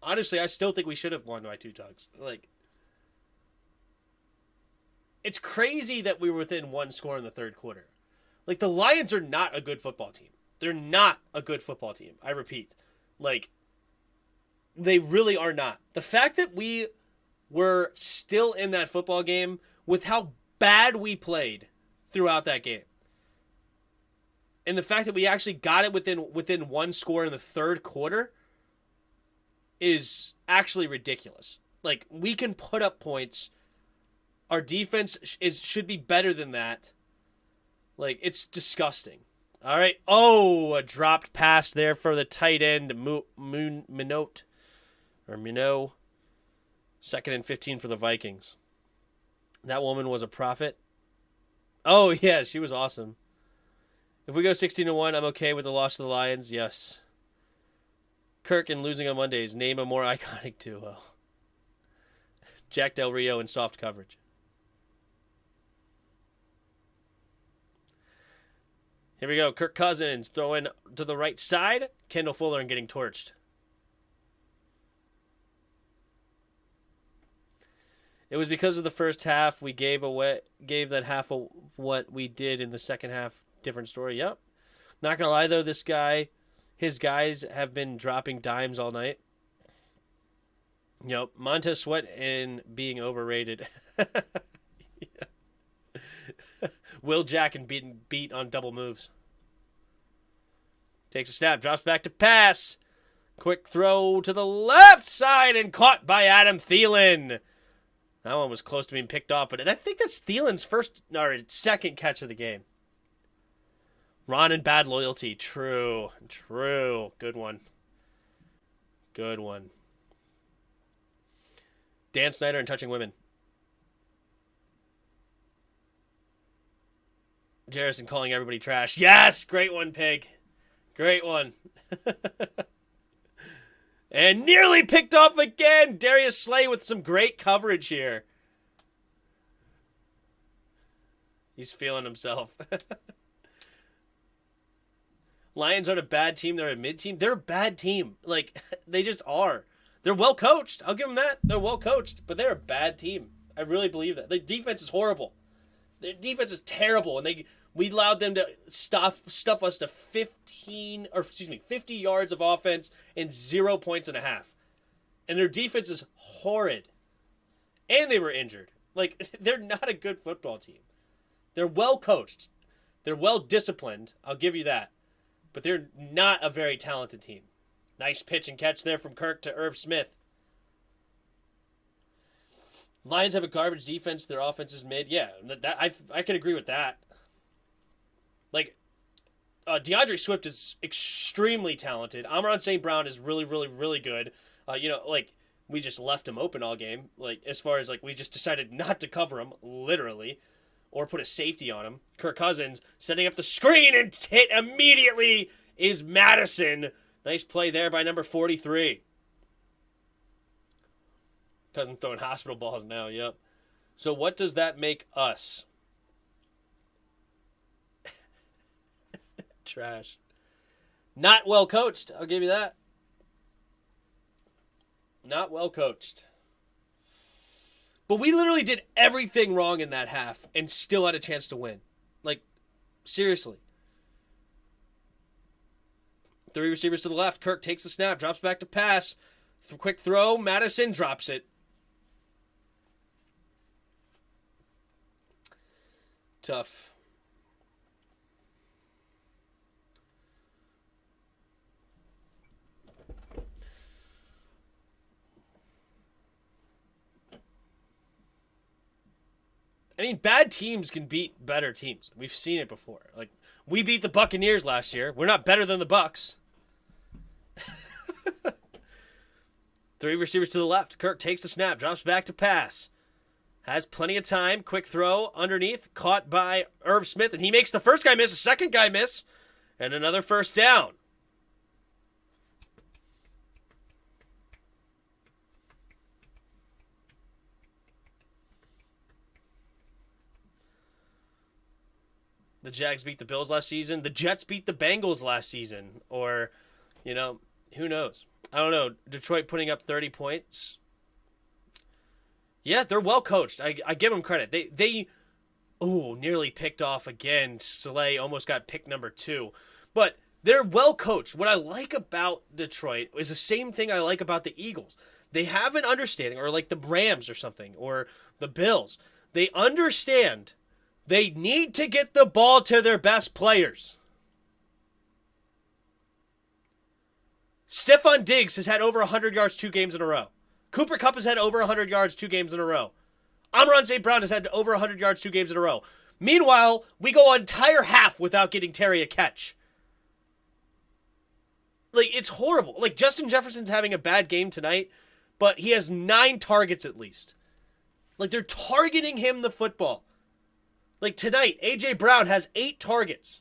honestly, I still think we should have won by 2 tugs. Like, it's crazy that we were within 1 score in the third quarter. Like, the Lions are not a good football team. They're not a good football team. I repeat. Like, they really are not. The fact that we were still in that football game with how bad we played throughout that game, and the fact that we actually got it within 1 score in the third quarter is actually ridiculous. Like, we can put up points. Our defense should be better than that. Like, it's disgusting. All right. Oh, a dropped pass there for the tight end, Minot. 2nd and 15 for the Vikings. That woman was a prophet. Oh, yeah, she was awesome. If we go 16-1, I'm okay with the loss to the Lions. Yes. Kirk and losing on Mondays. Name a more iconic duo. Jack Del Rio in soft coverage. Here we go. Kirk Cousins throwing to the right side. Kendall Fuller and getting torched. It was because of the first half we gave that half of what we did in the second half. Different story. Yep. Not gonna lie though, his guys have been dropping dimes all night. Yep. Montez Sweat and being overrated. Yeah. Will Jack and being beat on double moves. Takes a snap, drops back to pass. Quick throw to the left side and caught by Adam Thielen. That one was close to being picked off, but I think that's Thielen's second catch of the game. Ron and bad loyalty. True. Good one. Dan Snyder and touching women. Jarrison calling everybody trash. Yes! Great one, Pig. Great one. And nearly picked off again. Darius Slay with some great coverage here. He's feeling himself. Lions aren't a bad team. They're a mid-team. They're a bad team. Like, they just are. They're well coached. I'll give them that. They're well coached, but they're a bad team. I really believe that. Their defense is horrible. Their defense is terrible, and we allowed them to stuff us to 50 yards of offense and 0 points and a half. And their defense is horrid. And they were injured. Like, they're not a good football team. They're well coached. They're well disciplined. I'll give you that. But they're not a very talented team. Nice pitch and catch there from Kirk to Irv Smith. Lions have a garbage defense. Their offense is mid. Yeah, I can agree with that. Like, DeAndre Swift is extremely talented. Amon St. Brown is really, really, really good. We just left him open all game. Like, as far as, like, we just decided not to cover him, literally, or put a safety on him. Kirk Cousins setting up the screen and hit immediately is Madison. Nice play there by number 43. Cousins throwing hospital balls now, yep. So what does that make us? Trash. Not well coached, I'll give you that. Not well coached. But we literally did everything wrong in that half and still had a chance to win. Like, seriously. 3 receivers to the left. Kirk takes the snap, drops back to pass. Quick throw. Madison drops it. Tough. I mean, bad teams can beat better teams. We've seen it before. Like, we beat the Buccaneers last year. We're not better than the Bucs. 3 receivers to the left. Kirk takes the snap, drops back to pass. Has plenty of time. Quick throw underneath. Caught by Irv Smith, and he makes the first guy miss, the second guy miss, and another first down. The Jags beat the Bills last season. The Jets beat the Bengals last season. Or, who knows? I don't know. Detroit putting up 30 points. Yeah, they're well coached. I give them credit. They nearly picked off again. Slay almost got pick number 2. But they're well coached. What I like about Detroit is the same thing I like about the Eagles. They have an understanding, or like the Rams or something, or the Bills. They understand they need to get the ball to their best players. Stephon Diggs has had over 100 yards 2 games in a row. Cooper Kupp has had over 100 yards 2 games in a row. Amon St. Brown has had over 100 yards 2 games in a row. Meanwhile, we go an entire half without getting Terry a catch. Like, it's horrible. Like, Justin Jefferson's having a bad game tonight, but he has 9 targets at least. Like, they're targeting him the football. Like, tonight, A.J. Brown has 8 targets.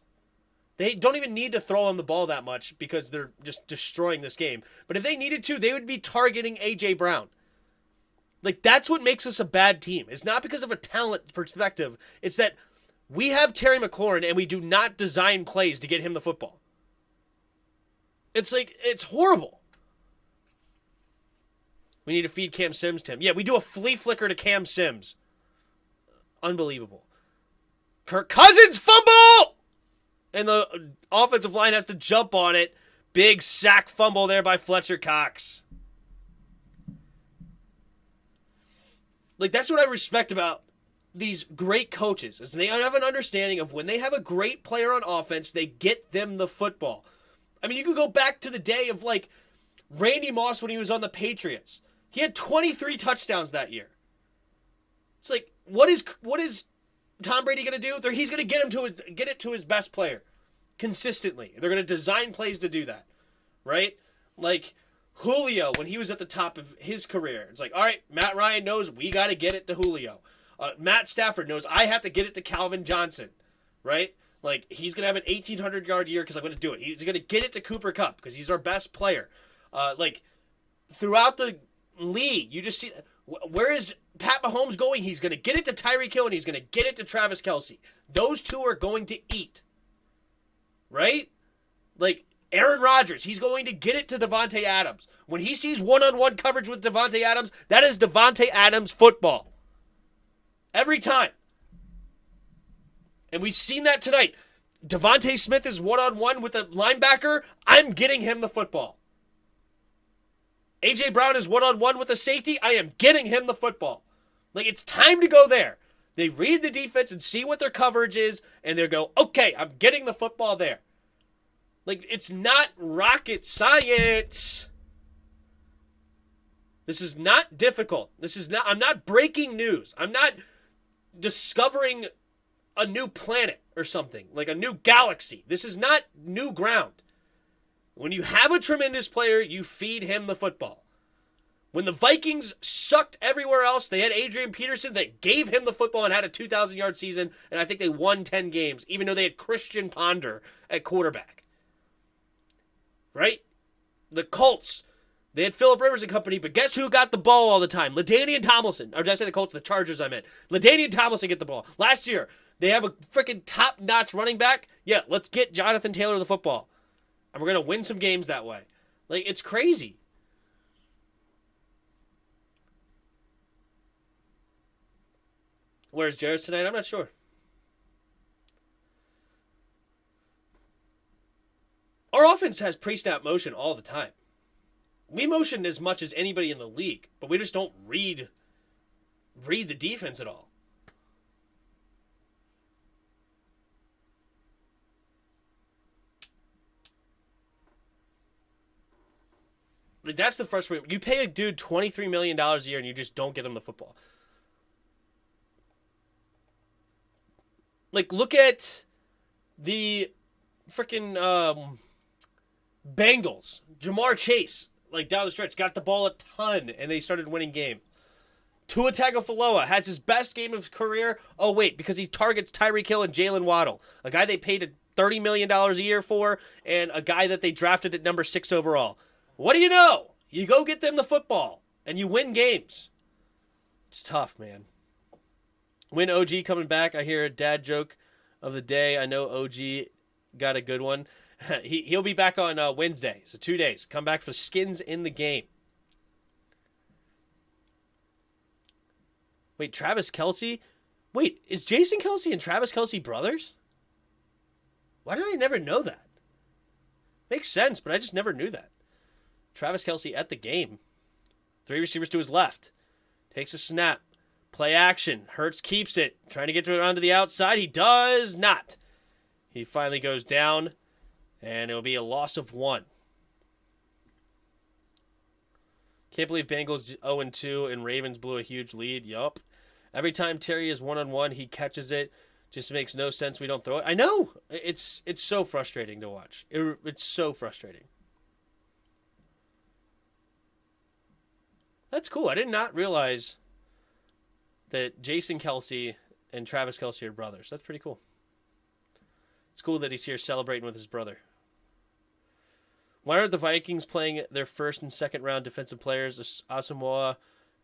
They don't even need to throw him the ball that much because they're just destroying this game. But if they needed to, they would be targeting A.J. Brown. Like, that's what makes us a bad team. It's not because of a talent perspective. It's that we have Terry McLaurin and we do not design plays to get him the football. It's like, it's horrible. We need to feed Cam Sims to him. Yeah, we do a flea flicker to Cam Sims. Unbelievable. Kirk Cousins fumble! And the offensive line has to jump on it. Big sack fumble there by Fletcher Cox. Like, that's what I respect about these great coaches, is they have an understanding of when they have a great player on offense, they get them the football. I mean, you can go back to the day of, like, Randy Moss when he was on the Patriots. He had 23 touchdowns that year. It's like, what is Tom Brady going to do? He's going to get it to his best player consistently. They're going to design plays to do that, right? Like Julio, when he was at the top of his career, it's like, all right, Matt Ryan knows we got to get it to Julio. Matt Stafford knows I have to get it to Calvin Johnson, right? Like, he's going to have an 1,800-yard year because I'm going to do it. He's going to get it to Cooper Kupp because he's our best player. Like, throughout the league, you just see, where is Pat Mahomes going? He's going to get it to Tyreek Hill and he's going to get it to Travis Kelce. Those two are going to eat, right? Like, Aaron Rodgers, he's going to get it to Devontae Adams. When he sees one-on-one coverage with Devontae Adams, that is Devontae Adams football. Every time. And we've seen that tonight. Devontae Smith is one-on-one with a linebacker. I'm getting him the football. A.J. Brown is one-on-one with a safety. I am getting him the football. Like, it's time to go there. They read the defense and see what their coverage is, and they go, okay, I'm getting the football there. Like, it's not rocket science. This is not difficult. I'm not breaking news. I'm not discovering a new planet or something, like a new galaxy. This is not new ground. When you have a tremendous player, you feed him the football. When the Vikings sucked everywhere else, they had Adrian Peterson that gave him the football and had a 2,000-yard season, and I think they won 10 games, even though they had Christian Ponder at quarterback. Right? The Colts, they had Phillip Rivers and company, but guess who got the ball all the time? LaDainian Tomlinson. Or did I say the Colts? The Chargers, I meant. LaDainian Tomlinson get the ball. Last year, they have a freaking top-notch running back. Yeah, let's get Jonathan Taylor the football. And we're going to win some games that way. Like, it's crazy. Where's Jairus tonight? I'm not sure. Our offense has pre-snap motion all the time. We motion as much as anybody in the league, but we just don't read the defense at all. Like, that's the frustrating. You pay a dude $23 million a year and you just don't get him the football. Like, look at the freaking Bengals. Jamar Chase, like, down the stretch, got the ball a ton, and they started winning games. Tua Tagovailoa has his best game of his career. Oh, wait, because he targets Tyreek Hill and Jalen Waddle, a guy they paid $30 million a year for, and a guy that they drafted at number 6 overall. What do you know? You go get them the football, and you win games. It's tough, man. When OG coming back, I hear a dad joke of the day. I know OG got a good one. He'll be back on Wednesday, so 2 days. Come back for Skins in the Game. Wait, Travis Kelce? Wait, is Jason Kelce and Travis Kelce brothers? Why did I never know that? Makes sense, but I just never knew that. Travis Kelce at the game. 3 receivers to his left. Takes a snap. Play action. Hurts keeps it. Trying to get it onto the outside. He does not. He finally goes down, and it'll be a loss of 1. Can't believe Bengals 0-2 and Ravens blew a huge lead. Yup. Every time Terry is one-on-one, he catches it. Just makes no sense we don't throw it. I know. It's so frustrating to watch. It's so frustrating. That's cool. I did not realize that Jason Kelce and Travis Kelce are brothers. That's pretty cool. It's cool that he's here celebrating with his brother. Why aren't the Vikings playing their first and second round defensive players? Asamoah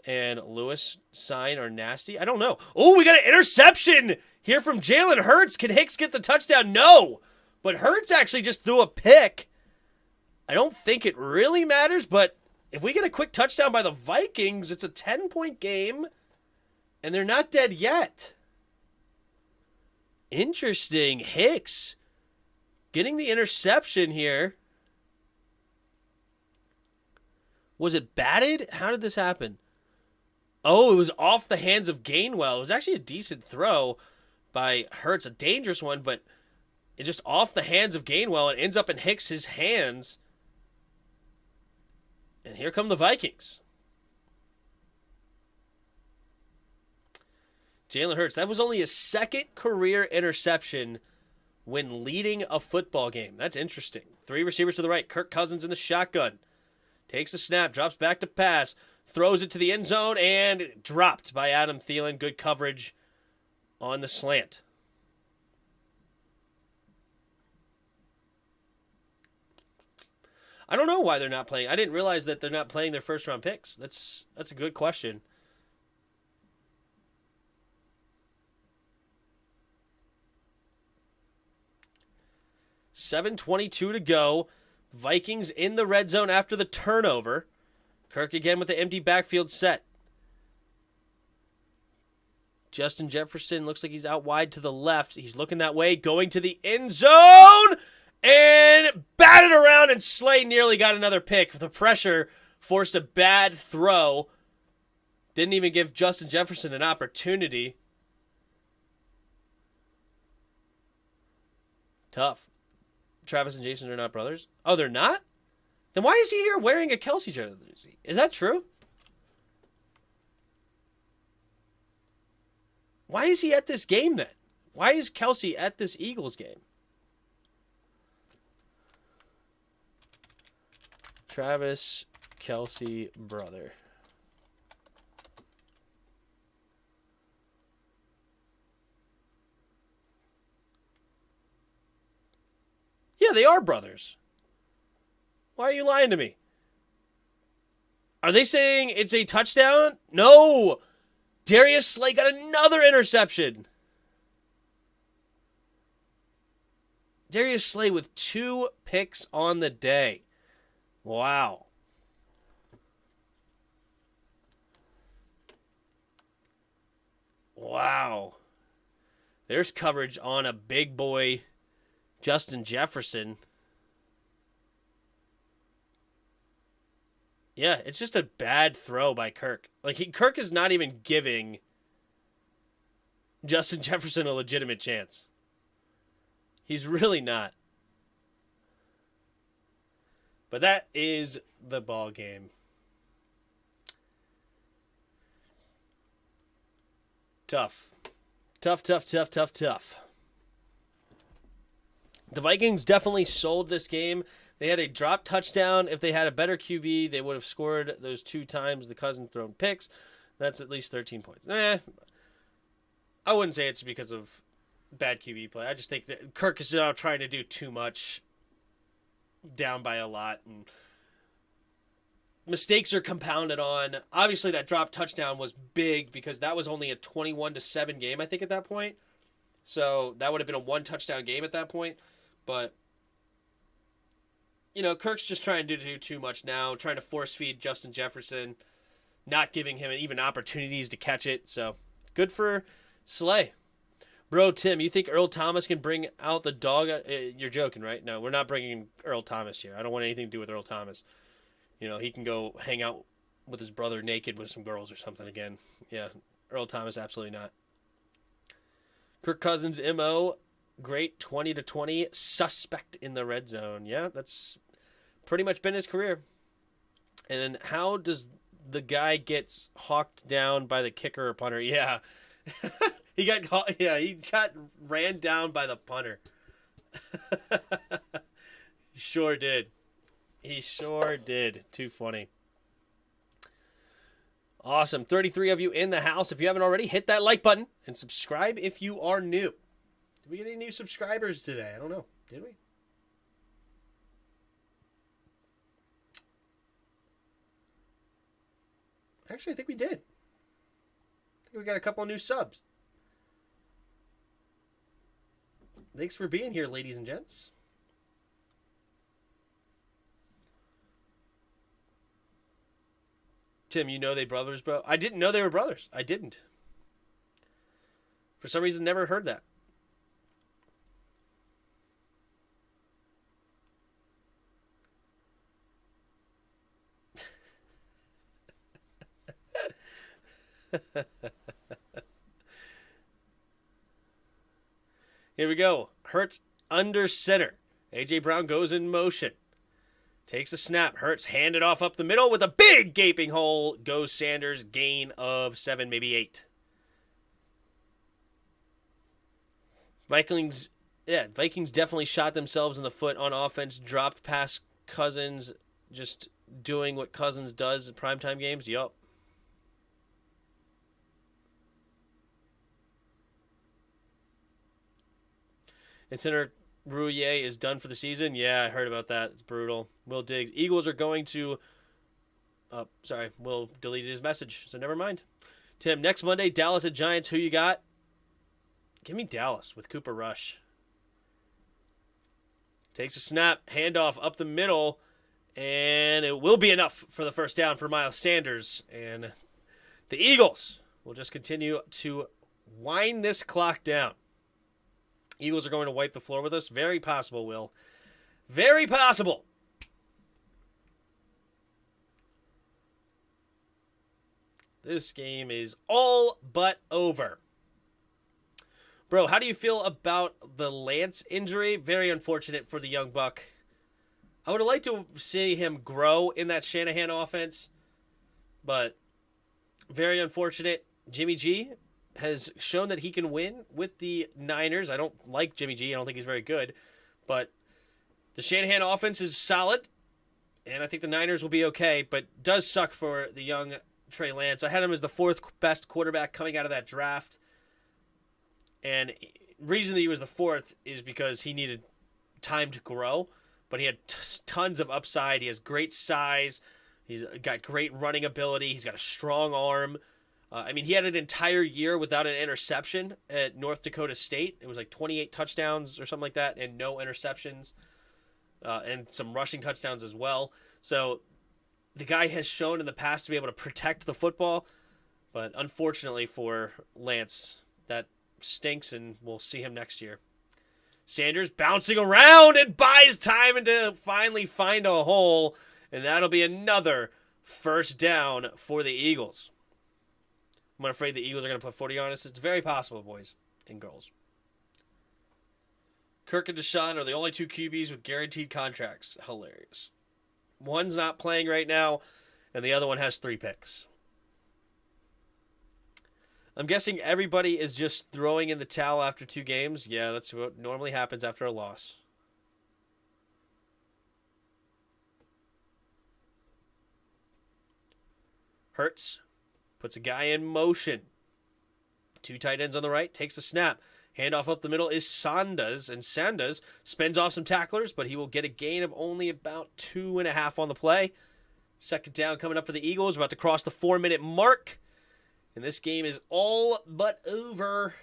and Lewis sign are nasty. I don't know. Oh, we got an interception here from Jalen Hurts. Can Hicks get the touchdown? No. But Hurts actually just threw a pick. I don't think it really matters, but if we get a quick touchdown by the Vikings, it's a 10-point game, and they're not dead yet. Interesting. Hicks getting the interception here. Was it batted? How did this happen? Oh, it was off the hands of Gainwell. It was actually a decent throw by Hurts, a dangerous one, but it's just off the hands of Gainwell and ends up in Hicks' hands. And here come the Vikings. Jalen Hurts, that was only his second career interception when leading a football game. That's interesting. 3 receivers to the right. Kirk Cousins in the shotgun. Takes a snap, drops back to pass, throws it to the end zone, and dropped by Adam Thielen. Good coverage on the slant. I don't know why they're not playing. I didn't realize that they're not playing their first-round picks. That's a good question. $7:22 to go. Vikings in the red zone after the turnover. Kirk again with the empty backfield set. Justin Jefferson looks like he's out wide to the left. He's looking that way, going to the end zone, and batted around, and Slay nearly got another pick with the pressure forced a bad throw. Didn't even give Justin Jefferson an opportunity. Tough. Travis and Jason are not brothers? Oh, they're not? Then why is he here wearing a Kelsey jersey? Is that true? Why is he at this game then? Why is Kelsey at this Eagles game? Travis Kelsey brother. Yeah, they are brothers. Why are you lying to me? Are they saying it's a touchdown? No. Darius Slay got another interception. Darius Slay with 2 picks on the day. Wow. Wow. There's coverage on a big boy, Justin Jefferson. Yeah, it's just a bad throw by Kirk. Like, Kirk is not even giving Justin Jefferson a legitimate chance. He's really not. But that is the ball game. Tough. Tough. The Vikings definitely sold this game. They had a drop touchdown. If they had a better QB, they would have scored those 2 times the Cousins thrown picks. That's at least 13 points. I wouldn't say it's because of bad QB play. I just think that Kirk is now trying to do too much, down by a lot, and mistakes are compounded on. Obviously, that drop touchdown was big because that was only a 21-7 game, I think, at that point. So that would have been a 1-touchdown game at that point. But, you know, Kirk's just trying to do too much now, trying to force feed Justin Jefferson, not giving him even opportunities to catch it. So good for Slay. Bro, Tim, you think Earl Thomas can bring out the dog? You're joking, right? No, we're not bringing Earl Thomas here. I don't want anything to do with Earl Thomas. You know, he can go hang out with his brother naked with some girls or something again. Yeah, Earl Thomas, absolutely not. Kirk Cousins, MO, great 20-20, suspect in the red zone. Yeah, that's pretty much been his career. And then how does the guy get hawked down by the kicker or punter? Yeah. he got ran down by the punter. He sure did. Too funny. Awesome. 33 of you in the house. If you haven't already, hit that like button and subscribe if you are new. Did we get any new subscribers today? I don't know. Did we? Actually, I think we did. I think we got a couple of new subs. Thanks for being here, ladies and gents. Tim, you know they brothers, bro? I didn't know they were brothers. I didn't. For some reason, never heard that. Here we go. Hurts under center. A.J. Brown goes in motion. Takes a snap. Hurts hand it off up the middle with a big gaping hole. Goes Sanders. Gain of 7, maybe 8. Vikings definitely shot themselves in the foot on offense. Dropped past Cousins. Just doing what Cousins does in primetime games. Yup. And center Rouillet is done for the season. Yeah, I heard about that. It's brutal. Will Diggs. Eagles are going to... Will deleted his message, so never mind. Tim, next Monday, Dallas at Giants. Who you got? Give me Dallas with Cooper Rush. Takes a snap. Handoff up the middle. And it will be enough for the first down for Miles Sanders. And the Eagles will just continue to wind this clock down. Eagles are going to wipe the floor with us. Very possible, Will. Very possible. This game is all but over. Bro, how do you feel about the Lance injury? Very unfortunate for the young buck. I would have liked to see him grow in that Shanahan offense, but very unfortunate. Jimmy G has shown that he can win with the Niners. I don't like Jimmy G. I don't think he's very good, but the Shanahan offense is solid, and I think the Niners will be okay, but does suck for the young Trey Lance. I had him as the fourth best quarterback coming out of that draft, and reason that he was the fourth is because he needed time to grow, but he had tons of upside. He has great size. He's got great running ability. He's got a strong arm. He had an entire year without an interception at North Dakota State. It was like 28 touchdowns or something like that and no interceptions, and some rushing touchdowns as well. So the guy has shown in the past to be able to protect the football, but unfortunately for Lance, that stinks, and we'll see him next year. Sanders bouncing around and buys time to finally find a hole, and that'll be another first down for the Eagles. I'm afraid the Eagles are going to put 40 on us. It's very possible, boys and girls. Kirk and Deshaun are the only two QBs with guaranteed contracts. Hilarious. One's not playing right now, and the other one has 3 picks. I'm guessing everybody is just throwing in the towel after 2 games. Yeah, that's what normally happens after a loss. Hurts puts a guy in motion. 2 tight ends on the right, takes the snap. Handoff up the middle is Sanders, and Sanders spins off some tacklers, but he will get a gain of only about 2.5 on the play. Second down coming up for the Eagles, about to cross the 4-minute mark. And this game is all but over.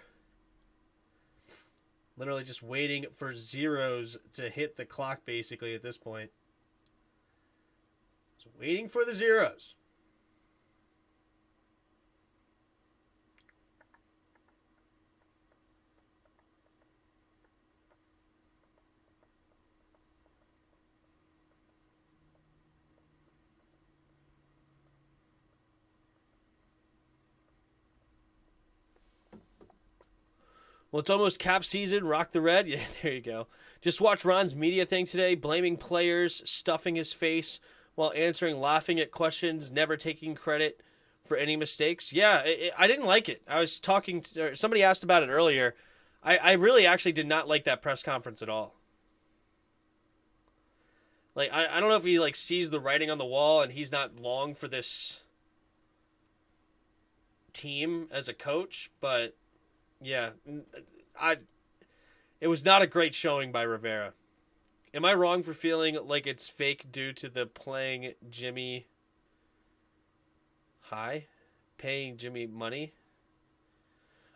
Literally just waiting for zeros to hit the clock, basically, at this point. Just waiting for the zeros. Well, it's almost cap season. Rock the red. Yeah, there you go. Just watch Ron's media thing today, blaming players, stuffing his face while answering, laughing at questions, never taking credit for any mistakes. Yeah, I didn't like it. I was talking to somebody asked about it earlier. I really actually did not like that press conference at all. Like, I don't know if he sees the writing on the wall and he's not long for this team as a coach, but yeah, it was not a great showing by Rivera. Am I wrong for feeling like it's fake due to the paying Jimmy money?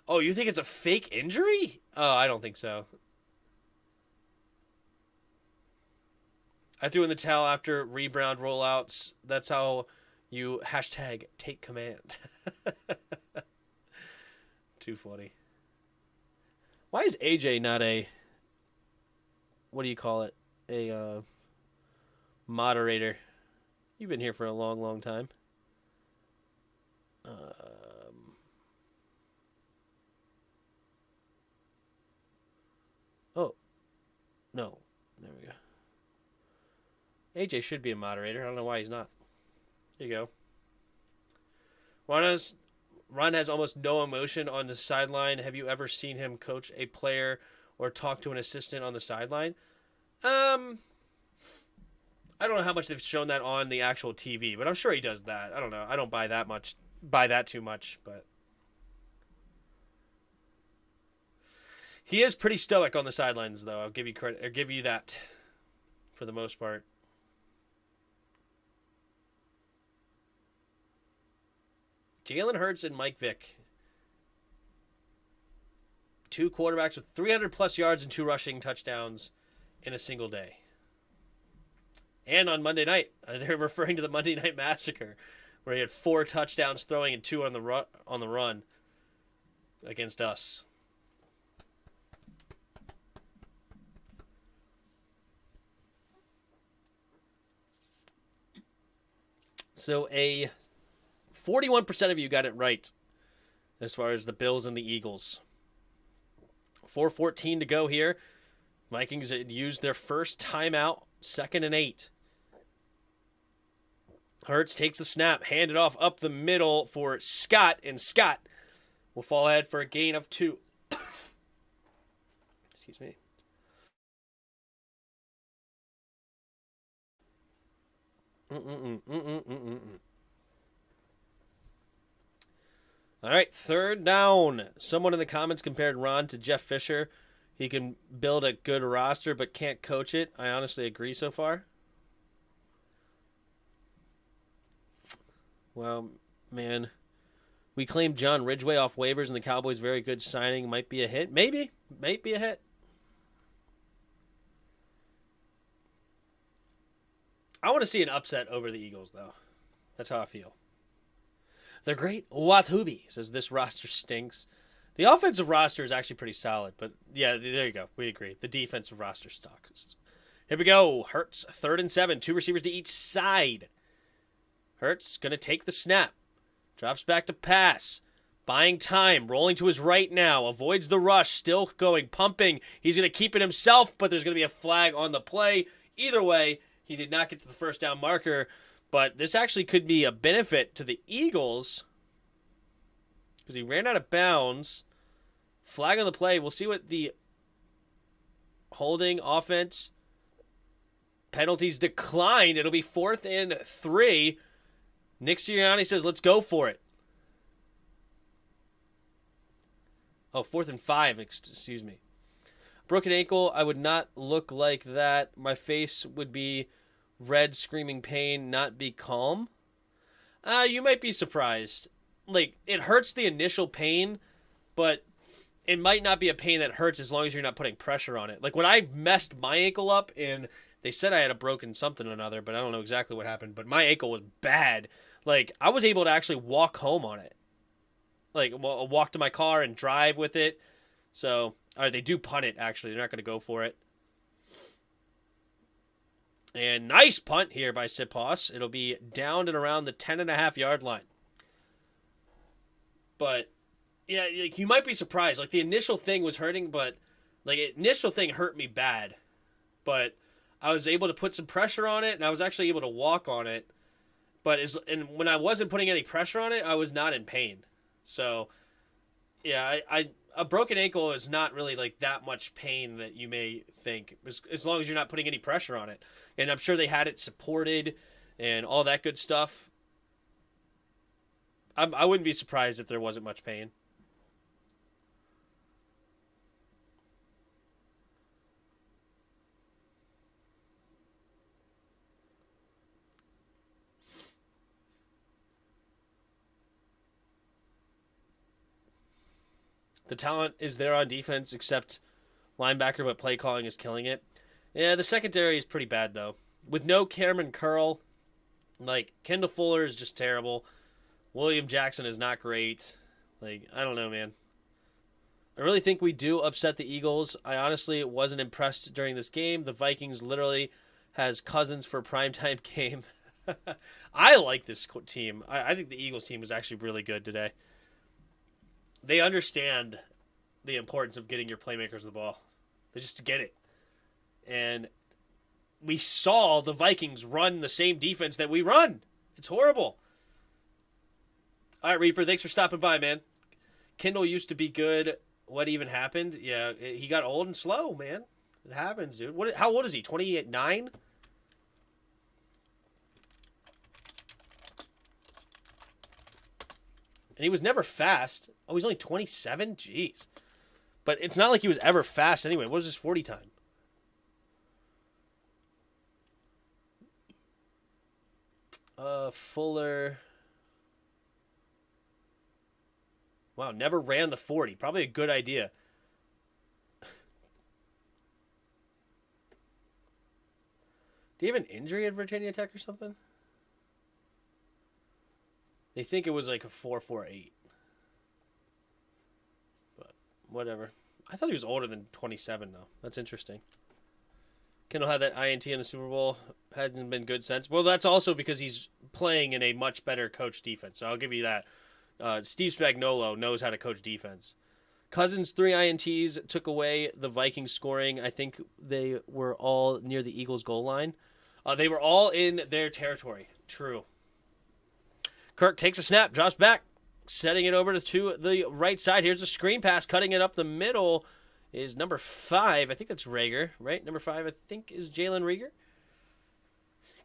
Oh, you think it's a fake injury? Oh, I don't think so. I threw in the towel after rebound rollouts. That's how you #take command. Too funny. Why is AJ not a, what do you call it, a moderator? You've been here for a long, long time. Oh, no. There we go. AJ should be a moderator. I don't know why he's not. There you go. Ron has almost no emotion on the sideline. Have you ever seen him coach a player or talk to an assistant on the sideline? I don't know how much they've shown that on the actual TV, but I'm sure he does that. I don't know. I don't buy that too much, but he is pretty stoic on the sidelines, though. I'll give you credit. I'll give you that for the most part. Jalen Hurts and Mike Vick. 2 quarterbacks with 300-plus yards and 2 rushing touchdowns in a single day. And on Monday night, they're referring to the Monday Night Massacre, where he had 4 touchdowns throwing and 2 on the run against us. So a 41% of you got it right as far as the Bills and the Eagles. 4:14 to go here. Vikings had used their first timeout, 2nd and 8. Hurts takes the snap, handed off up the middle for Scott, and Scott will fall ahead for a gain of 2. Excuse me. All right, 3rd down. Someone in the comments compared Ron to Jeff Fisher. He can build a good roster but can't coach it. I honestly agree so far. Well, man, we claimed John Ridgeway off waivers, and the Cowboys' very good signing. Might be a hit. Maybe. Might be a hit. I want to see an upset over the Eagles, though. That's how I feel. The great Watubi says this roster stinks. The offensive roster is actually pretty solid, but yeah, there you go. We agree. The defensive roster sucks. Here we go. Hurts, 3rd and 7. 2 receivers to each side. Hurts going to take the snap. Drops back to pass. Buying time. Rolling to his right now. Avoids the rush. Still going. Pumping. He's going to keep it himself, but there's going to be a flag on the play. Either way, he did not get to the first down marker. But this actually could be a benefit to the Eagles because he ran out of bounds. Flag on the play. We'll see what the holding offense penalties declined. It'll be 4th and 3. Nick Sirianni says, let's go for it. Oh, 4th and 5. Excuse me. Broken ankle. I would not look like that. My face would be red, screaming pain, not be calm. You might be surprised. Like, it hurts the initial pain, but it might not be a pain that hurts as long as you're not putting pressure on it. Like, when I messed my ankle up, and they said I had a broken something or another, but I don't know exactly what happened, but my ankle was bad. Like, I was able to actually walk home on it. Like, walk to my car and drive with it. So, all right, they do punt it, actually. They're not going to go for it. And nice punt here by Sipos. It'll be down and around the 10.5-yard line. But, yeah, like, you might be surprised. Like, the initial thing was hurting, but, like, the initial thing hurt me bad. But I was able to put some pressure on it, and I was actually able to walk on it. But and when I wasn't putting any pressure on it, I was not in pain. So, yeah, a broken ankle is not really like that much pain that you may think, as long as you're not putting any pressure on it. And I'm sure they had it supported and all that good stuff. I wouldn't be surprised if there wasn't much pain. The talent is there on defense, except linebacker, but play calling is killing it. Yeah, the secondary is pretty bad, though. With no Cameron Curl, like, Kendall Fuller is just terrible. William Jackson is not great. Like, I don't know, man. I really think we do upset the Eagles. I honestly wasn't impressed during this game. The Vikings literally has Cousins for a primetime game. I like this team. I think the Eagles team was actually really good today. They understand the importance of getting your playmakers the ball. They just get it. And we saw the Vikings run the same defense that we run. It's horrible. All right, Reaper, thanks for stopping by, man. Kendall used to be good. What even happened? Yeah, he got old and slow, man. It happens, dude. How old is he? 29? And he was never fast. Oh, he's only 27? Jeez. But it's not like he was ever fast anyway. What was his 40 time? Fuller. Wow, never ran the 40. Probably a good idea. Do you have an injury at Virginia Tech or something? They think it was like a 4.48. But whatever. I thought he was older than 27, though. That's interesting. Kendall had that INT in the Super Bowl. Hasn't been good since. Well, that's also because he's playing in a much better coach defense. So I'll give you that. Steve Spagnuolo knows how to coach defense. Cousins' 3 INTs took away the Vikings scoring. I think they were all near the Eagles' goal line. They were all in their territory. True. Kirk takes a snap, drops back, setting it over to the right side. Here's a screen pass, cutting it up the middle is number 5. I think that's Rager, right? Number 5, I think, is Jalen Rager.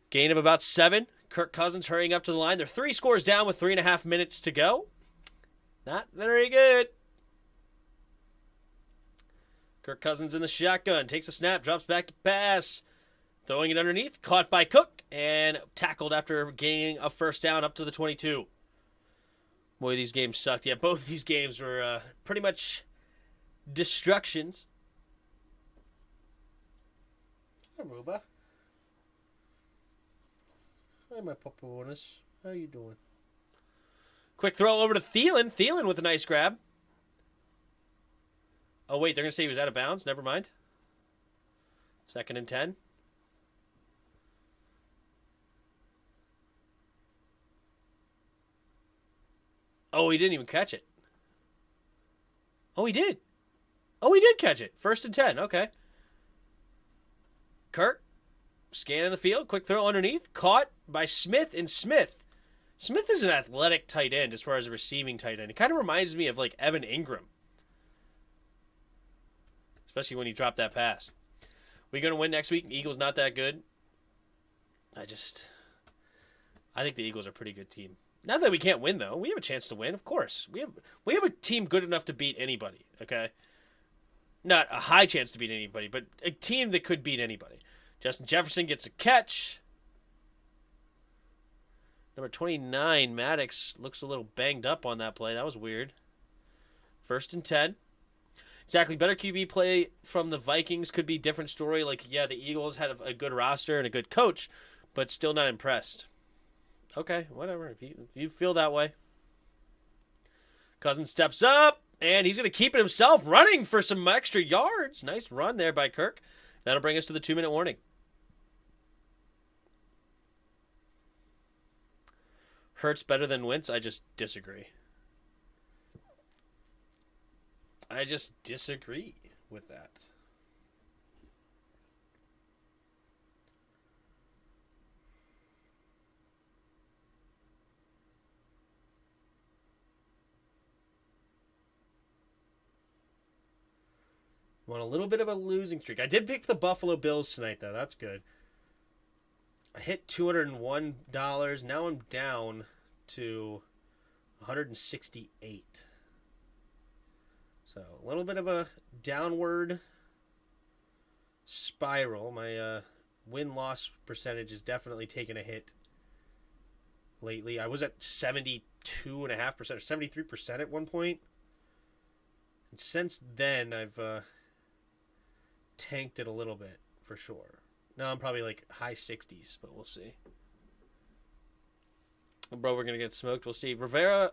Gain of about 7. Kirk Cousins hurrying up to the line. They're 3 scores down with 3.5 minutes to go. Not very good. Kirk Cousins in the shotgun. Takes a snap, drops back to pass. Throwing it underneath. Caught by Cook and tackled after gaining a first down up to the 22. Boy, these games sucked. Yeah, both of these games were pretty much destructions. Hi, Ruba. Hi, my paponas. How you doing? Quick throw over to Thielen. Thielen with a nice grab. Oh, wait, they're going to say he was out of bounds? Never mind. 2nd and 10. Oh, he didn't even catch it. Oh, he did. Oh, he did catch it. 1st and 10. Okay. Kirk, scanning the field. Quick throw underneath. Caught by Smith. And Smith is an athletic tight end as far as a receiving tight end. It kind of reminds me of like Evan Ingram. Especially when he dropped that pass. We going to win next week? Eagles not that good. I think the Eagles are a pretty good team. Not that we can't win, though. We have a chance to win, of course. We have a team good enough to beat anybody, okay? Not a high chance to beat anybody, but a team that could beat anybody. Justin Jefferson gets a catch. Number 29, Maddox, looks a little banged up on that play. That was weird. 1st and 10. Exactly. Better QB play from the Vikings could be a different story. Like, yeah, the Eagles had a good roster and a good coach, but still not impressed. Okay, whatever. If you feel that way. Cousins steps up, and he's going to keep it himself, running for some extra yards. Nice run there by Kirk. That'll bring us to the 2-minute warning. Hurts better than Wentz? I just disagree. I just disagree with that. I'm on a little bit of a losing streak. I did pick the Buffalo Bills tonight, though. That's good. I hit $201. Now I'm down to $168. So a little bit of a downward spiral. My win-loss percentage is definitely taking a hit lately. I was at 72.5% or 73% at one point. And since then, I've tanked it a little bit, for sure. Now I'm probably like high 60s, but we'll see. Bro, we're going to get smoked. We'll see. Rivera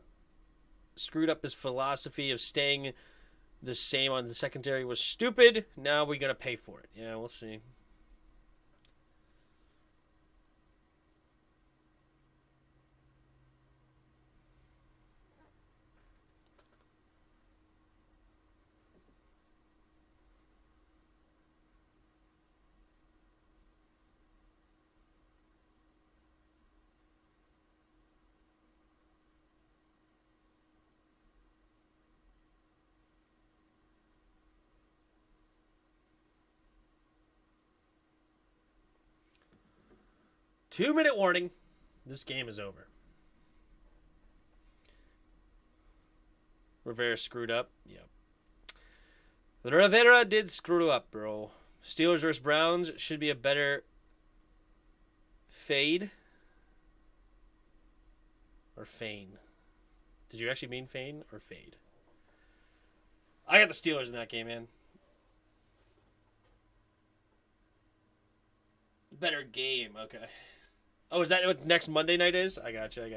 screwed up his philosophy of staying the same on the secondary was stupid. Now we're going to pay for it. Yeah, we'll see. Two-minute warning. This game is over. Rivera screwed up. Yep. Rivera did screw up, bro. Steelers versus Browns should be a better fade. Or feign. Did you actually mean feign or fade? I got the Steelers in that game, man. Better game, okay. Oh, is that what next Monday night is? I gotcha.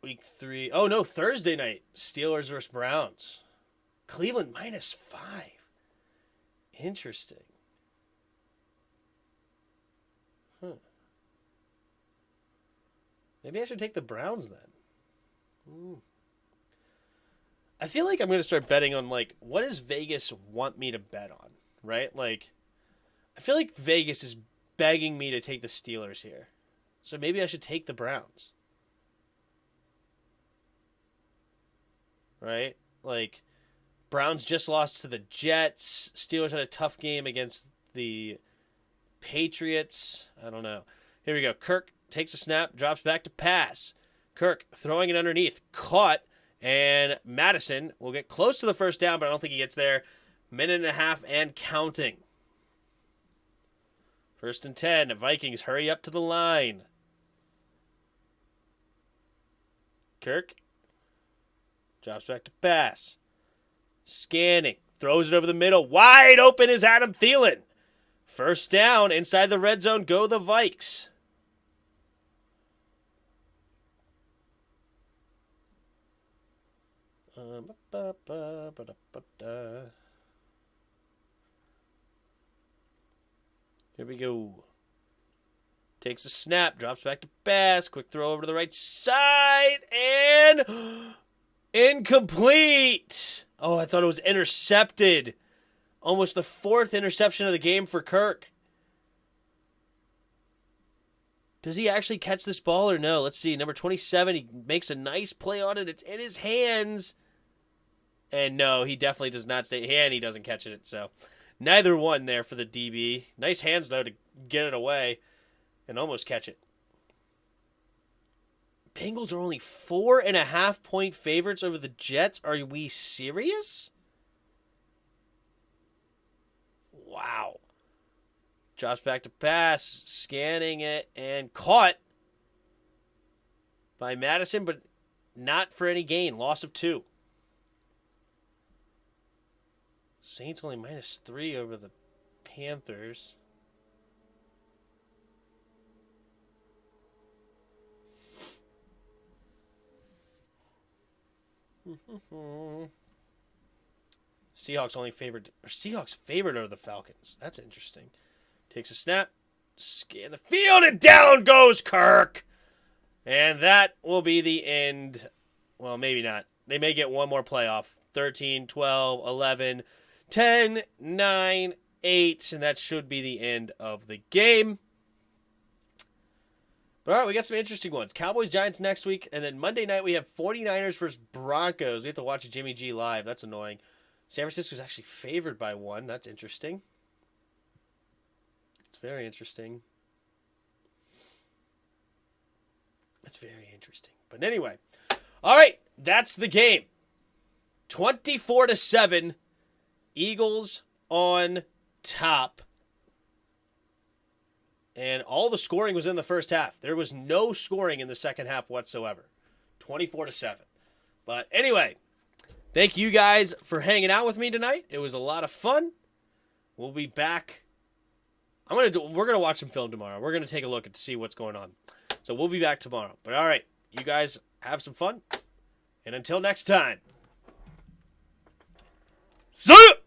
Week 3. Oh, no, Thursday night. Steelers versus Browns. Cleveland -5. Interesting. Huh. Maybe I should take the Browns then. I feel like I'm going to start betting on, like, what does Vegas want me to bet on, right? Like, I feel like Vegas is begging me to take the Steelers here. So maybe I should take the Browns. Right? Like, Browns just lost to the Jets. Steelers had a tough game against the Patriots. I don't know. Here we go. Kirk takes a snap, drops back to pass. Kirk throwing it underneath. Caught. And Madison will get close to the first down, but I don't think he gets there. Minute and a half and counting. 1st and 10. Vikings hurry up to the line. Kirk drops back to pass. Scanning. Throws it over the middle. Wide open is Adam Thielen. 1st down inside the red zone. Go the Vikes. Here we go. Takes a snap, drops back to pass. Quick throw over to the right side, and incomplete. Oh, I thought it was intercepted. Almost the 4th interception of the game for Kirk. Does he actually catch this ball or no? Let's see. Number 27, he makes a nice play on it. It's in his hands. And no, he definitely does not stay. And he doesn't catch it. So neither one there for the DB. Nice hands, though, to get it away and almost catch it. Bengals are only 4.5-point favorites over the Jets. Are we serious? Wow. Drops back to pass, scanning it, and caught by Madison, but not for any gain. Loss of 2. Saints only -3 over the Panthers. Seahawks favored over the Falcons. That's interesting. Takes a snap, scan the field, and down goes Kirk. And that will be the end. Well, maybe not. They may get one more playoff. 13, 12, 11, 10, 9, 8, and that should be the end of the game. But all right, we got some interesting ones. Cowboys-Giants next week, and then Monday night we have 49ers versus Broncos. We have to watch Jimmy G live. That's annoying. San Francisco's actually favored by 1. That's interesting. It's very interesting. It's very interesting. But anyway, all right, that's the game. 24-7, Eagles on top. And all the scoring was in the first half. There was no scoring in the second half whatsoever. 24-7. But anyway, thank you guys for hanging out with me tonight. It was a lot of fun. We'll be back. We're gonna watch some film tomorrow. We're gonna take a look and see what's going on. So we'll be back tomorrow. But all right, you guys have some fun. And until next time. See ya!